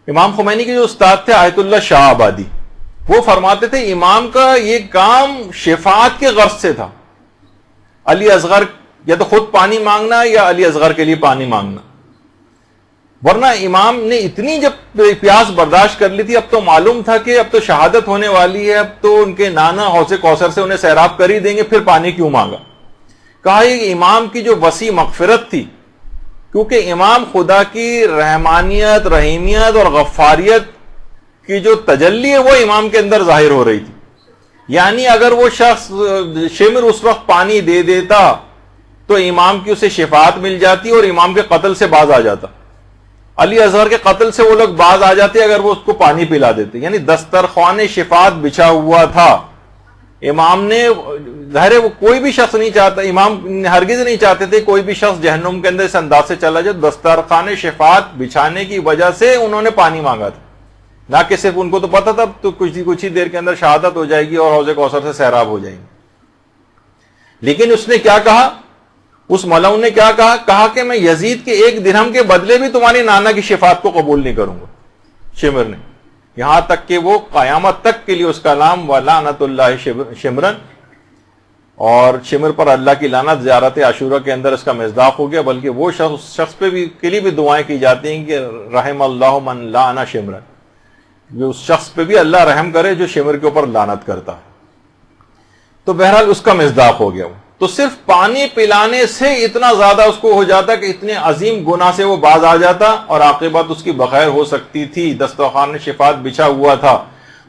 امام خمینی کے جو استاد تھے آیت اللہ شاہ آبادی، وہ فرماتے تھے امام کا یہ کام شفاعت کے غرض سے تھا، علی اصغر یا تو خود پانی مانگنا یا علی اصغر کے لیے پانی مانگنا، ورنہ امام نے اتنی جب پیاس برداشت کر لی تھی، اب تو معلوم تھا کہ اب تو شہادت ہونے والی ہے، اب تو ان کے نانا حوض کوثر سے انہیں سیراب کر ہی دیں گے، پھر پانی کیوں مانگا؟ کہا یہ امام کی جو وسیع مغفرت تھی، کیونکہ امام خدا کی رحمانیت، رحیمیت اور غفاریت کی جو تجلی ہے وہ امام کے اندر ظاہر ہو رہی تھی، یعنی اگر وہ شخص شمر اس وقت پانی دے دیتا تو امام کی اسے شفاعت مل جاتی اور امام کے قتل سے باز آ جاتا، علی اصغر کے قتل سے وہ لوگ باز آ جاتے اگر وہ اس کو پانی پلا دیتے، یعنی دسترخوان شفاعت بچھا ہوا تھا۔ امام نے ظاہر ہے وہ کوئی بھی شخص نہیں چاہتا، امام ہرگز نہیں چاہتے تھے کوئی بھی شخص جہنم کے اندر اس انداز سے چلا جائے، دسترخوان شفاعت بچھانے کی وجہ سے انہوں نے پانی مانگا تھا، نہ کہ صرف ان کو تو پتا تھا تو کچھ ہی دیر کے اندر شہادت ہو جائے گی اور حوض کوثر سے سیراب ہو جائیں گے۔ لیکن اس نے کیا کہا، اس مولوی نے کیا کہا؟ کہا کہ میں یزید کے 1 درہم کے بدلے بھی تمہاری نانا کی شفاعت کو قبول نہیں کروں گا، شمر نے، یہاں تک کہ وہ قیامت تک کے لیے اس کا نام وَلَعْنَةُ اللَّهِ شمرن، اور شمر پر اللہ کی لعنت زیارت عاشورہ کے اندر اس کا مصداق ہو گیا، بلکہ وہ شخص پہ بھی کے لیے بھی دعائیں کی جاتی ہیں کہ رحم اللہ من لعن شمرن، جو اس شخص پہ بھی اللہ رحم کرے جو شمر کے اوپر لعنت کرتا ہے۔ تو بہرحال اس کا مصداق ہو گیا وہ، تو صرف پانی پلانے سے اتنا زیادہ اس کو ہو جاتا کہ اتنے عظیم گناہ سے وہ باز آ جاتا اور عاقبت اس کی بخیر ہو سکتی تھی، دسترخوان شفاعت بچھا ہوا تھا۔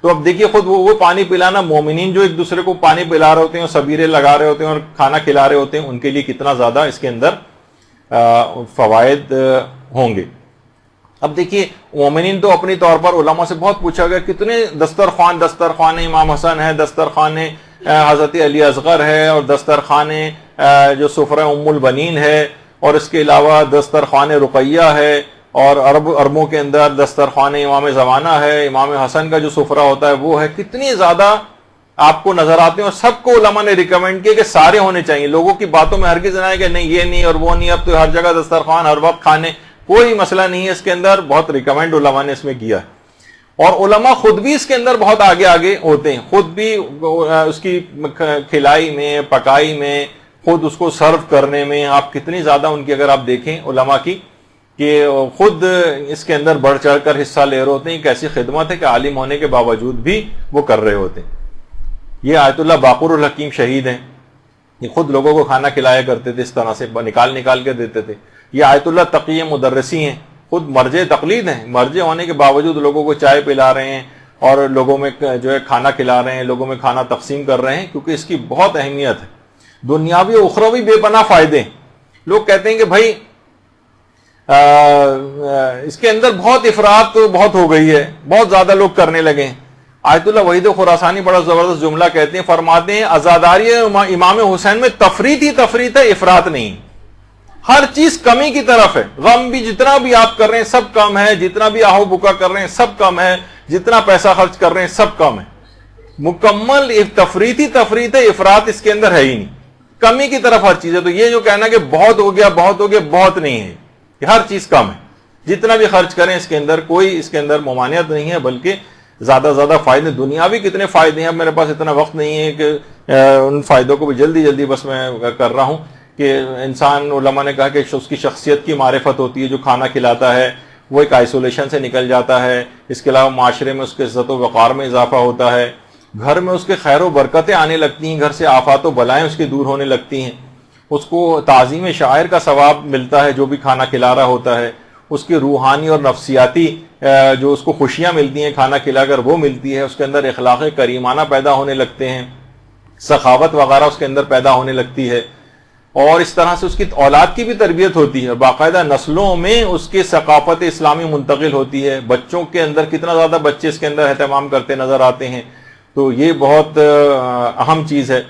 تو اب دیکھیے خود وہ پانی پلانا، مومنین جو ایک دوسرے کو پانی پلا رہے ہوتے ہیں اور سبیرے لگا رہے ہوتے ہیں اور کھانا کھلا رہے ہوتے ہیں، ان کے لیے کتنا زیادہ اس کے اندر فوائد ہوں گے۔ اب دیکھیے مومنین تو اپنی طور پر علماء سے بہت پوچھا گیا کتنے دسترخوان امام حسن ہے، دسترخوان حضرت علی اصغر ہے، اور دسترخوان جو سفرہ ام البنین ہے، اور اس کے علاوہ دسترخوان رقیہ ہے، اور عربوں کے اندر دسترخوان امام زمانہ ہے، امام حسن کا جو سفرہ ہوتا ہے وہ ہے، کتنی زیادہ آپ کو نظر آتے ہیں، اور سب کو علماء نے ریکمینڈ کیا کہ سارے ہونے چاہیے۔ لوگوں کی باتوں میں ہرگز نہ آئے کہ نہیں یہ نہیں اور وہ نہیں، اب تو ہر جگہ دسترخوان، ہر وقت کھانے، کوئی مسئلہ نہیں ہے اس کے اندر، بہت ریکمینڈ علماء نے اس میں کیا ہے۔ اور علماء خود بھی اس کے اندر بہت آگے ہوتے ہیں، خود بھی اس کی کھلائی میں، پکائی میں، خود اس کو سرو کرنے میں، آپ کتنی زیادہ ان کی اگر آپ دیکھیں علماء کی کہ خود اس کے اندر بڑھ چڑھ کر حصہ لے رہے ہوتے ہیں، ایک ایسی خدمت ہے کہ عالم ہونے کے باوجود بھی وہ کر رہے ہوتے ہیں۔ یہ آیت اللہ باقر الحکیم شہید ہیں، یہ خود لوگوں کو کھانا کھلایا کرتے تھے، اس طرح سے نکال کے دیتے تھے۔ یہ آیت اللہ تقی مدرسی ہیں، خود مرجع تقلید ہیں، مرجع ہونے کے باوجود لوگوں کو چائے پلا رہے ہیں اور لوگوں میں جو ہے کھانا کھلا رہے ہیں، لوگوں میں کھانا تقسیم کر رہے ہیں، کیونکہ اس کی بہت اہمیت ہے، دنیاوی و اخروی بے پناہ فائدے ہیں۔ لوگ کہتے ہیں کہ بھائی اس کے اندر بہت افراط بہت ہو گئی ہے، بہت زیادہ لوگ کرنے لگے ہیں۔ آیت اللہ وحید خراسانی بڑا زبردست جملہ کہتے ہیں، فرماتے ہیں عزاداری امام حسین میں تفریط ہی تفریط ہے، افراط نہیں، ہر چیز کمی کی طرف ہے۔ غم بھی جتنا بھی آپ کر رہے ہیں سب کم ہے، جتنا بھی آہو بکا کر رہے ہیں سب کم ہے، جتنا پیسہ خرچ کر رہے ہیں سب کم ہے، مکمل تفریط ہی تفریط ہے، افراط اس کے اندر ہے ہی نہیں، کمی کی طرف ہر چیز ہے۔ تو یہ جو کہنا کہ بہت ہو گیا بہت نہیں ہے، کہ ہر چیز کم ہے، جتنا بھی خرچ کریں اس کے اندر کوئی اس کے اندر ممانعت نہیں ہے، بلکہ زیادہ فائدے، دنیاوی کتنے فائدے ہیں۔ اب میرے پاس اتنا وقت نہیں ہے کہ ان فائدوں کو بھی جلدی بس میں کر رہا ہوں کہ انسان، علماء نے کہا کہ اس کی شخصیت کی معرفت ہوتی ہے، جو کھانا کھلاتا ہے وہ ایک آئسولیشن سے نکل جاتا ہے، اس کے علاوہ معاشرے میں اس کے عزت و وقار میں اضافہ ہوتا ہے، گھر میں اس کے خیر و برکتیں آنے لگتی ہیں، گھر سے آفات و بلائیں اس کی دور ہونے لگتی ہیں، اس کو تعظیم شاعر کا ثواب ملتا ہے جو بھی کھانا کھلا رہا ہوتا ہے، اس کی روحانی اور نفسیاتی جو اس کو خوشیاں ملتی ہیں کھانا کھلا کر وہ ملتی ہے، اس کے اندر اخلاق کریمانہ پیدا ہونے لگتے ہیں، سخاوت وغیرہ اس کے اندر پیدا ہونے لگتی ہے، اور اس طرح سے اس کی اولاد کی بھی تربیت ہوتی ہے، باقاعدہ نسلوں میں اس کی ثقافت اسلامی منتقل ہوتی ہے۔ بچوں کے اندر کتنا زیادہ بچے اس کے اندر اہتمام کرتے نظر آتے ہیں، تو یہ بہت اہم چیز ہے۔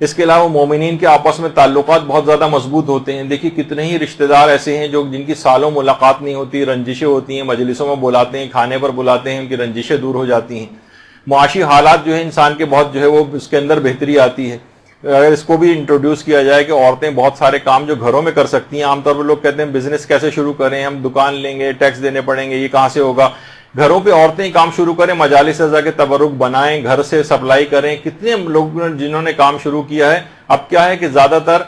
اس کے علاوہ مومنین کے آپس میں تعلقات بہت زیادہ مضبوط ہوتے ہیں۔ دیکھیے کتنے ہی رشتہ دار ایسے ہیں جن کی سالوں ملاقات نہیں ہوتی، رنجشیں ہوتی ہیں، مجلسوں میں بلاتے ہیں، کھانے پر بلاتے ہیں، ان کی رنجشیں دور ہو جاتی ہیں، معاشی حالات جو ہے انسان کے بہت جو ہے وہ اس کے اندر بہتری آتی ہے۔ اگر اس کو بھی انٹروڈیوس کیا جائے کہ عورتیں بہت سارے کام جو گھروں میں کر سکتی ہیں، عام طور پر لوگ کہتے ہیں بزنس کیسے شروع کریں، ہم دکان لیں گے، ٹیکس دینے پڑیں گے، یہ کہاں سے ہوگا، گھروں پہ عورتیں کام شروع کریں، مجالس ازا کے تبرک بنائیں، گھر سے سپلائی کریں۔ کتنے لوگ جنہوں نے کام شروع کیا ہے، اب کیا ہے کہ زیادہ تر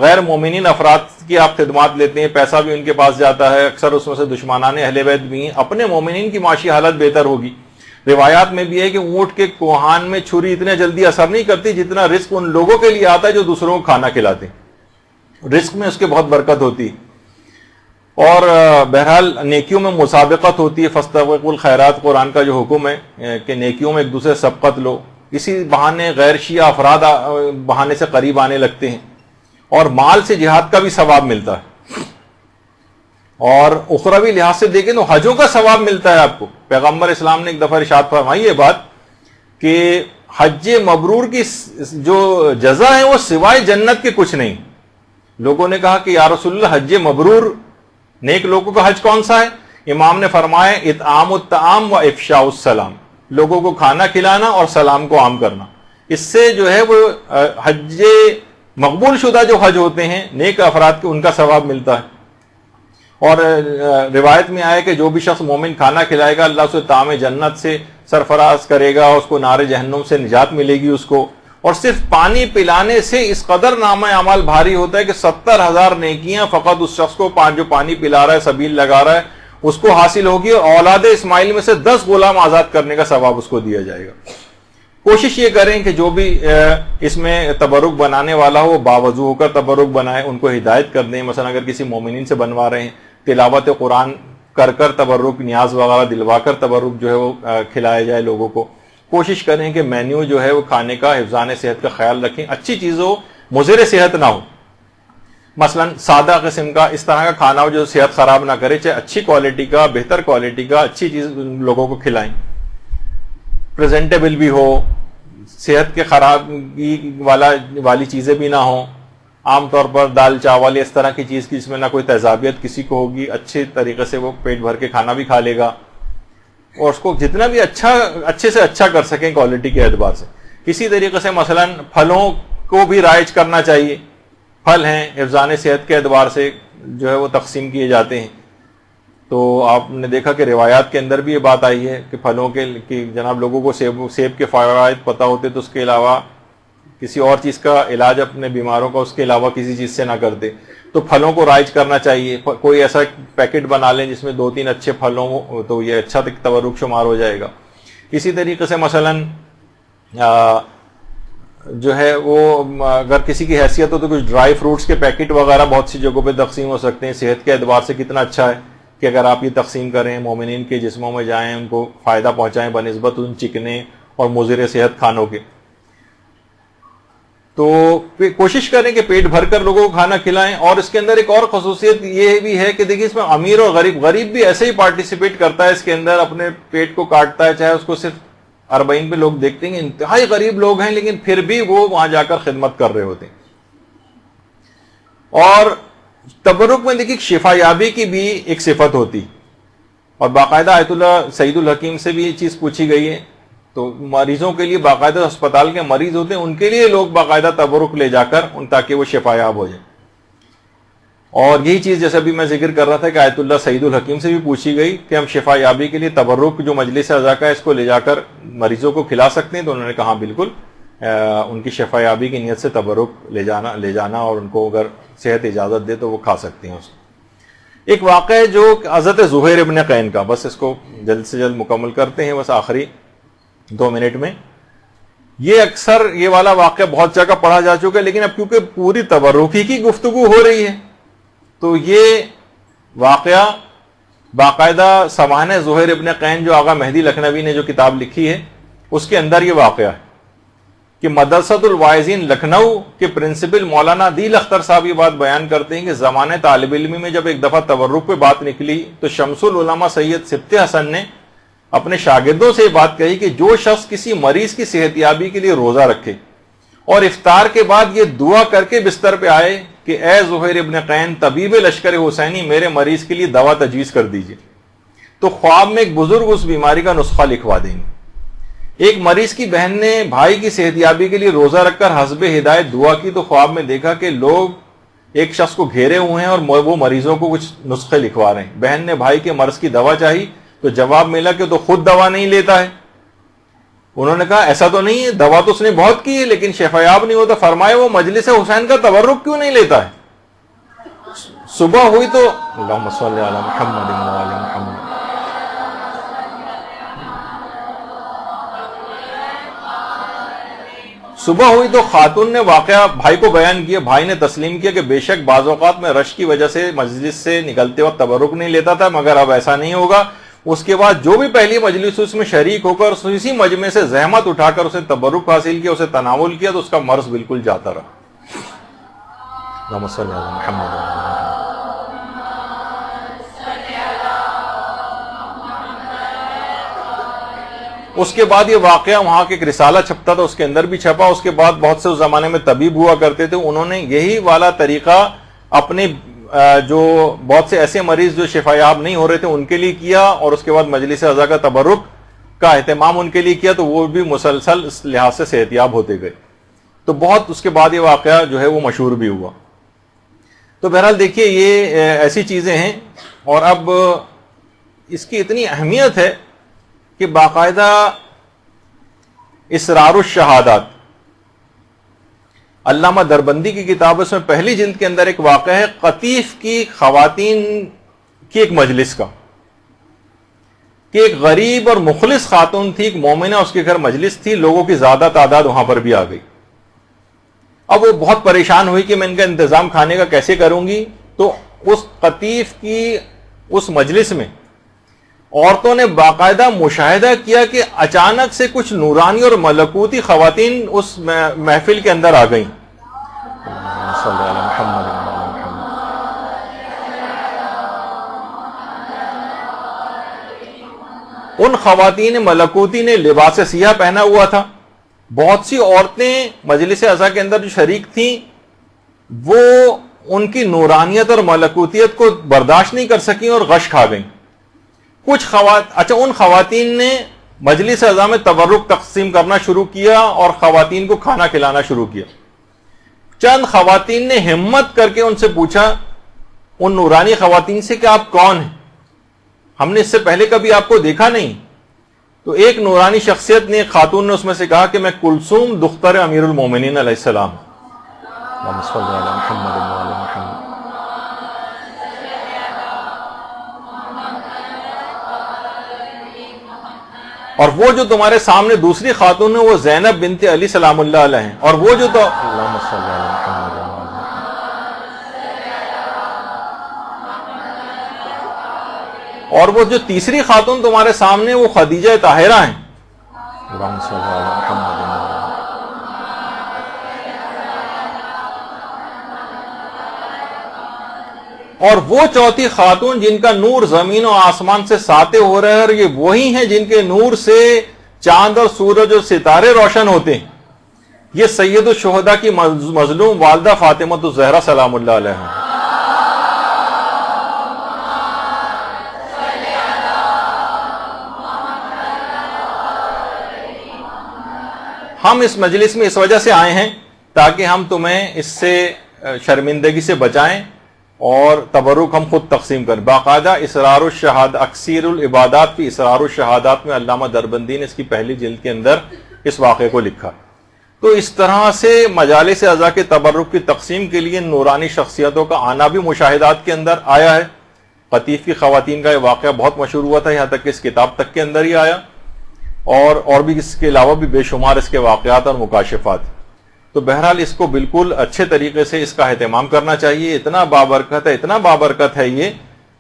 غیر مومنین افراد کی آپ خدمات لیتے ہیں، پیسہ بھی ان کے پاس جاتا ہے، اکثر اس میں سے دشمنان اہل بیت بھی ہیں، اپنے مومنین کی معاشی حالت بہتر ہوگی۔ روایات میں بھی ہے کہ اونٹ کے کوہان میں چھری اتنے جلدی اثر نہیں کرتی جتنا رزق ان لوگوں کے لیے آتا ہے جو دوسروں کو کھانا کھلاتے ہیں، رزق میں اس کے بہت برکت ہوتی ہے۔ اور بہرحال نیکیوں میں مسابقت ہوتی ہے، فاستبقوا الخیرات، قرآن کا جو حکم ہے کہ نیکیوں میں ایک دوسرے سبقت لو، اسی بہانے غیر شیعہ افراد بہانے سے قریب آنے لگتے ہیں، اور مال سے جہاد کا بھی ثواب ملتا ہے، اور اخروی لحاظ سے دیکھیں تو حجوں کا ثواب ملتا ہے آپ کو۔ پیغمبر اسلام نے ایک دفعہ ارشاد فرمائی یہ بات کہ حج مبرور کی جو جزا ہے وہ سوائے جنت کے کچھ نہیں۔ لوگوں نے کہا کہ یا رسول اللہ حج مبرور، نیک لوگوں کا حج کون سا ہے؟ امام نے فرمایا اطعام الطعام و افشاء السلام، لوگوں کو کھانا کھلانا اور سلام کو عام کرنا۔ اس سے جو ہے وہ حج مقبول شدہ جو حج ہوتے ہیں نیک افراد کے، ان کا ثواب ملتا ہے۔ اور روایت میں آیا کہ جو بھی شخص مومن کھانا کھلائے گا اللہ اسے طعام جنت سے سرفراز کرے گا، اس کو نار جہنم سے نجات ملے گی اس کو، اور صرف پانی پلانے سے اس قدر نامہ اعمال بھاری ہوتا ہے کہ 70,000 نیکیاں فقط اس شخص کو جو پانی پلا رہا ہے، سبیل لگا رہا ہے، اس کو حاصل ہوگی، اور اولاد اسماعیل میں سے 10 غلام آزاد کرنے کا ثواب اس کو دیا جائے گا۔ کوشش یہ کریں کہ جو بھی اس میں تبرک بنانے والا ہو وہ باوضو ہو کر تبرک بنائے، ان کو ہدایت کر دیں۔ مثلا اگر کسی مومنین سے بنوا رہے ہیں، تلاوت قرآن کر تبرک، نیاز وغیرہ دلوا کر تبرک جو ہے وہ کھلایا جائے لوگوں کو. کوشش کریں کہ مینیو جو ہے وہ کھانے کا حفظان صحت کا خیال رکھیں، اچھی چیز ہو، مضر صحت نہ ہو. مثلا سادہ قسم کا اس طرح کا کھانا ہو جو صحت خراب نہ کرے، چاہے اچھی کوالٹی کا، بہتر کوالٹی کا، اچھی چیز لوگوں کو کھلائیں. پریزنٹیبل بھی ہو، صحت کے خرابی والی چیزیں بھی نہ ہوں. عام طور پر دال چاول اس طرح کی چیز کی جس میں نہ کوئی تیزابیت کسی کو ہوگی، اچھے طریقے سے وہ پیٹ بھر کے کھانا بھی کھا لے گا اور اس کو جتنا بھی اچھے سے اچھا کر سکیں کوالٹی کے اعتبار سے. اسی طریقے سے مثلا پھلوں کو بھی رائج کرنا چاہیے. پھل ہیں حفظان صحت کے اعتبار سے جو ہے وہ تقسیم کیے جاتے ہیں. تو آپ نے دیکھا کہ روایات کے اندر بھی یہ بات آئی ہے کہ پھلوں کے جناب لوگوں کو سیب کے فوائد پتہ ہوتے تو اس کے علاوہ کسی اور چیز کا علاج اپنے بیماروں کا اس کے علاوہ کسی چیز سے نہ کرتے. تو پھلوں کو رائج کرنا چاہیے. کوئی ایسا پیکٹ بنا لیں جس میں 2-3 اچھے پھل ہوں تو یہ اچھا تبرک شمار ہو جائے گا. اسی طریقے سے مثلا جو ہے وہ اگر کسی کی حیثیت ہو تو کچھ ڈرائی فروٹس کے پیکٹ وغیرہ بہت سی جگہوں پہ تقسیم ہو سکتے ہیں. صحت کے اعتبار سے کتنا اچھا ہے کہ اگر آپ یہ تقسیم کریں، مومنین کے جسموں میں جائیں، ان کو فائدہ پہنچائیں بنسبت ان چکنے اور مضر صحت کھانوں کے. تو کوشش کریں کہ پیٹ بھر کر لوگوں کو کھانا کھلائیں. اور اس کے اندر ایک اور خصوصیت یہ بھی ہے کہ دیکھیے اس میں امیر اور غریب بھی ایسے ہی پارٹیسپیٹ کرتا ہے اس کے اندر، اپنے پیٹ کو کاٹتا ہے. چاہے اس کو صرف 40 پہ لوگ دیکھتے ہیں انتہائی غریب لوگ ہیں لیکن پھر بھی وہ وہاں جا کر خدمت کر رہے ہوتے ہیں. اور تبرک میں دیکھیے شفا یابی کی بھی ایک صفت ہوتی اور باقاعدہ آیت اللہ سعید الحکیم سے بھی یہ چیز پوچھی گئی ہے. تو مریضوں کے لیے باقاعدہ اسپتال کے مریض ہوتے ہیں ان کے لیے لوگ باقاعدہ تبرک لے جا کر تاکہ وہ شفا یاب ہو جائے. اور یہی چیز جیسا بھی میں ذکر کر رہا تھا کہ آیت اللہ سعید الحکیم سے بھی پوچھی گئی کہ ہم شفا یابی کے لیے تبرک جو مجلس اعضاء کا ہے اس کو لے جا کر مریضوں کو کھلا سکتے ہیں. تو انہوں نے کہا بالکل، ان کی شفا یابی کی نیت سے تبرک لے جانا اور ان کو اگر صحت اجازت دے تو وہ کھا سکتے ہیں اس کو. ایک واقعہ ہے جو حضرت زہیر ابن قین کا، بس اس کو جلد سے جلد مکمل کرتے ہیں بس آخری 2 منٹ میں. یہ اکثر یہ والا واقعہ بہت جگہ پڑھا جا چکا ہے لیکن اب کیونکہ پوری تبرکی کی گفتگو ہو رہی ہے تو یہ واقعہ باقاعدہ سوانح زہیر ابن قین جو آغا مہدی لکھنوی نے جو کتاب لکھی ہے اس کے اندر یہ واقعہ ہے کہ مدرسۃ الواعظین لکھنؤ کے پرنسپل مولانا دل اختر صاحب یہ بات بیان کرتے ہیں کہ زمانہ طالب علمی میں جب ایک دفعہ تبرک پہ بات نکلی تو شمس العلماء سید سبط حسن نے اپنے شاگردوں سے یہ بات کہی کہ جو شخص کسی مریض کی صحت یابی کے لیے روزہ رکھے اور افطار کے بعد یہ دعا کر کے بستر پہ آئے کہ اے زہیر ابن قین طبیب لشکر حسینی میرے مریض کے لیے دوا تجویز کر دیجئے، تو خواب میں ایک بزرگ اس بیماری کا نسخہ لکھوا دیں گے. ایک مریض کی بہن نے بھائی کی صحت یابی کے لیے روزہ رکھ کر حسب ہدایت دعا کی تو خواب میں دیکھا کہ لوگ ایک شخص کو گھیرے ہوئے ہیں اور وہ مریضوں کو کچھ نسخے لکھوا رہے ہیں. بہن نے بھائی کے مرض کی دوا چاہی تو جواب ملا کہ تو خود دوا نہیں لیتا ہے. انہوں نے کہا ایسا تو نہیں ہے، دوا تو اس نے بہت کی ہے لیکن شفایاب نہیں ہوتا. فرمائے وہ مجلس حسین کا تبرک کیوں نہیں لیتا ہے؟ صبح ہوئی تو اللہم صلی علی محمد و علی محمد. صبح ہوئی تو خاتون نے واقعہ بھائی کو بیان کیا. بھائی نے تسلیم کیا کہ بے شک بعض اوقات میں رش کی وجہ سے مجلس سے نکلتے وقت تبرک نہیں لیتا تھا مگر اب ایسا نہیں ہوگا. اس کے بعد جو بھی پہلی مجلس اس میں شریک ہو کر اسی مجمع سے زحمت اٹھا کر اسے تبرک حاصل کیا، اسے تناول کیا تو اس کا مرض بالکل جاتا رہا. اللہم صلی علی محمد. اس کے بعد یہ واقعہ وہاں کے ایک رسالہ چھپتا تھا اس کے اندر بھی چھپا. اس کے بعد بہت سے اس زمانے میں طبیب ہوا کرتے تھے، انہوں نے یہی والا طریقہ اپنے جو بہت سے ایسے مریض جو شفایاب نہیں ہو رہے تھے ان کے لیے کیا اور اس کے بعد مجلس اعضاء کا تبرک کا اہتمام ان کے لیے کیا تو وہ بھی مسلسل اس لحاظ سے صحت یاب ہوتے گئے. تو بہت اس کے بعد یہ واقعہ جو ہے وہ مشہور بھی ہوا. تو بہرحال دیکھیے یہ ایسی چیزیں ہیں. اور اب اس کی اتنی اہمیت ہے کہ باقاعدہ اسرار الشہادات علامہ دربندی کی کتاب اس میں پہلی جلد کے اندر ایک واقعہ ہے قطیف کی خواتین کی ایک مجلس کا کہ ایک غریب اور مخلص خاتون تھی، ایک مومنہ، اس کے گھر مجلس تھی، لوگوں کی زیادہ تعداد وہاں پر بھی آ گئی. اب وہ بہت پریشان ہوئی کہ میں ان کا انتظام کھانے کا کیسے کروں گی. تو اس قطیف کی اس مجلس میں عورتوں نے باقاعدہ مشاہدہ کیا کہ اچانک سے کچھ نورانی اور ملکوتی خواتین اس محفل کے اندر آ گئیں. ان خواتین ملکوتی نے لباس سیاہ پہنا ہوا تھا. بہت سی عورتیں مجلس عزا کے اندر جو شریک تھیں وہ ان کی نورانیت اور ملکوتیت کو برداشت نہیں کر سکیں اور غش کھا گئیں. کچھ ان خواتین نے مجلس عزا میں تبرک تقسیم کرنا شروع کیا اور خواتین کو کھانا کھلانا شروع کیا. چند خواتین نے ہمت کر کے ان سے پوچھا، ان نورانی خواتین سے، کہ آپ کون ہیں؟ ہم نے اس سے پہلے کبھی آپ کو دیکھا نہیں. تو ایک نورانی شخصیت نے، ایک خاتون نے اس میں سے کہا کہ میں کلثوم دختر امیر المومنین علیہ السلام. اور وہ جو تمہارے سامنے دوسری خاتون ہے وہ زینب بنت علی سلام اللہ علیہ ہیں. اور وہ جو اور وہ جو تیسری خاتون تمہارے سامنے وہ خدیجہ طاہرہ ہیں. اور وہ چوتھی خاتون جن کا نور زمین و آسمان سے ساطع ہو رہا ہے، اور یہ وہی ہیں جن کے نور سے چاند اور سورج اور ستارے روشن ہوتے ہیں. یہ سید الشہداء کی مظلوم والدہ فاطمہ الزہرا سلام اللہ علیہ ہیں. ہم اس مجلس میں اس وجہ سے آئے ہیں تاکہ ہم تمہیں اس سے شرمندگی سے بچائیں اور تبرک ہم خود تقسیم کریں. باقاعدہ اسرار الشہادات، اکثیر العبادات فی اسرار الشہادات میں علامہ دربندی نے اس کی پہلی جلد کے اندر اس واقعے کو لکھا. تو اس طرح سے مجالس عزا کے تبرک کی تقسیم کے لیے نورانی شخصیتوں کا آنا بھی مشاہدات کے اندر آیا ہے. قطیف کی خواتین کا یہ واقعہ بہت مشہور ہوا تھا، یہاں تک کہ اس کتاب تک کے اندر ہی آیا، اور بھی اس کے علاوہ بھی بے شمار اس کے واقعات اور مکاشفات. تو بہرحال اس کو بالکل اچھے طریقے سے اس کا اہتمام کرنا چاہیے. اتنا بابرکت ہے یہ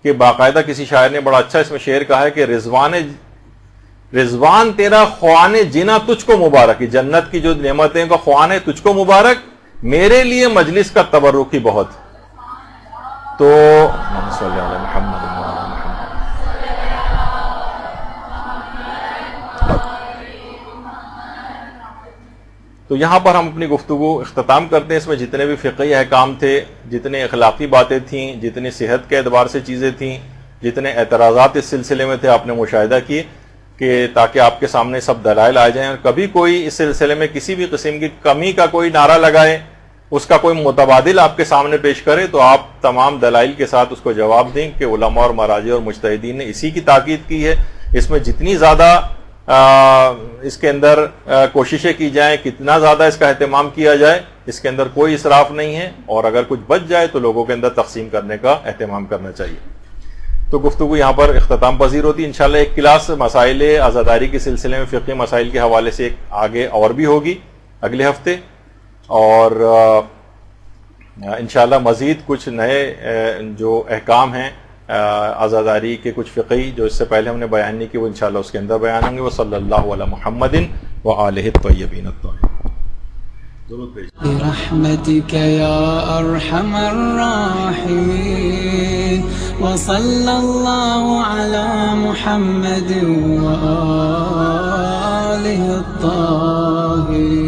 کہ باقاعدہ کسی شاعر نے بڑا اچھا اس میں شعر کہا ہے کہ رضوان تیرا خوان جنا تجھ کو مبارک. جنت کی جو نعمتیں کا خوان ہے تجھ کو مبارک، میرے لیے مجلس کا تبرک ہی بہت. تو تو یہاں پر ہم اپنی گفتگو اختتام کرتے ہیں. اس میں جتنے بھی فقہی احکام تھے، جتنے اخلاقی باتیں تھیں، جتنی صحت کے اعتبار سے چیزیں تھیں، جتنے اعتراضات اس سلسلے میں تھے، آپ نے مشاہدہ کیے کہ تاکہ آپ کے سامنے سب دلائل آ جائیں. اور کبھی کوئی اس سلسلے میں کسی بھی قسم کی کمی کا کوئی نعرہ لگائے، اس کا کوئی متبادل آپ کے سامنے پیش کرے، تو آپ تمام دلائل کے ساتھ اس کو جواب دیں کہ علماء اور مراجع اور مجتہدین نے اسی کی تاکید کی ہے. اس میں جتنی زیادہ اس کے اندر کوششیں کی جائیں، کتنا زیادہ اس کا اہتمام کیا جائے، اس کے اندر کوئی اسراف نہیں ہے. اور اگر کچھ بچ جائے تو لوگوں کے اندر تقسیم کرنے کا اہتمام کرنا چاہیے. تو گفتگو یہاں پر اختتام پذیر ہوتی ہے. انشاءاللہ ایک کلاس مسائل عزاداری کے سلسلے میں فقہی مسائل کے حوالے سے ایک آگے اور بھی ہوگی اگلے ہفتے. اور انشاءاللہ مزید کچھ نئے جو احکام ہیں عزاداری کے، کچھ فقہی جو اس سے پہلے ہم نے بیان نہیں کی، وہ انشاءاللہ اس کے اندر بیان ہوں گے. وصلی اللہ علی محمد وآلہ الطیبین الطاہرین. برحمتك يا أرحم الراحمين وصلى الله على محمد وآله الطاهرين.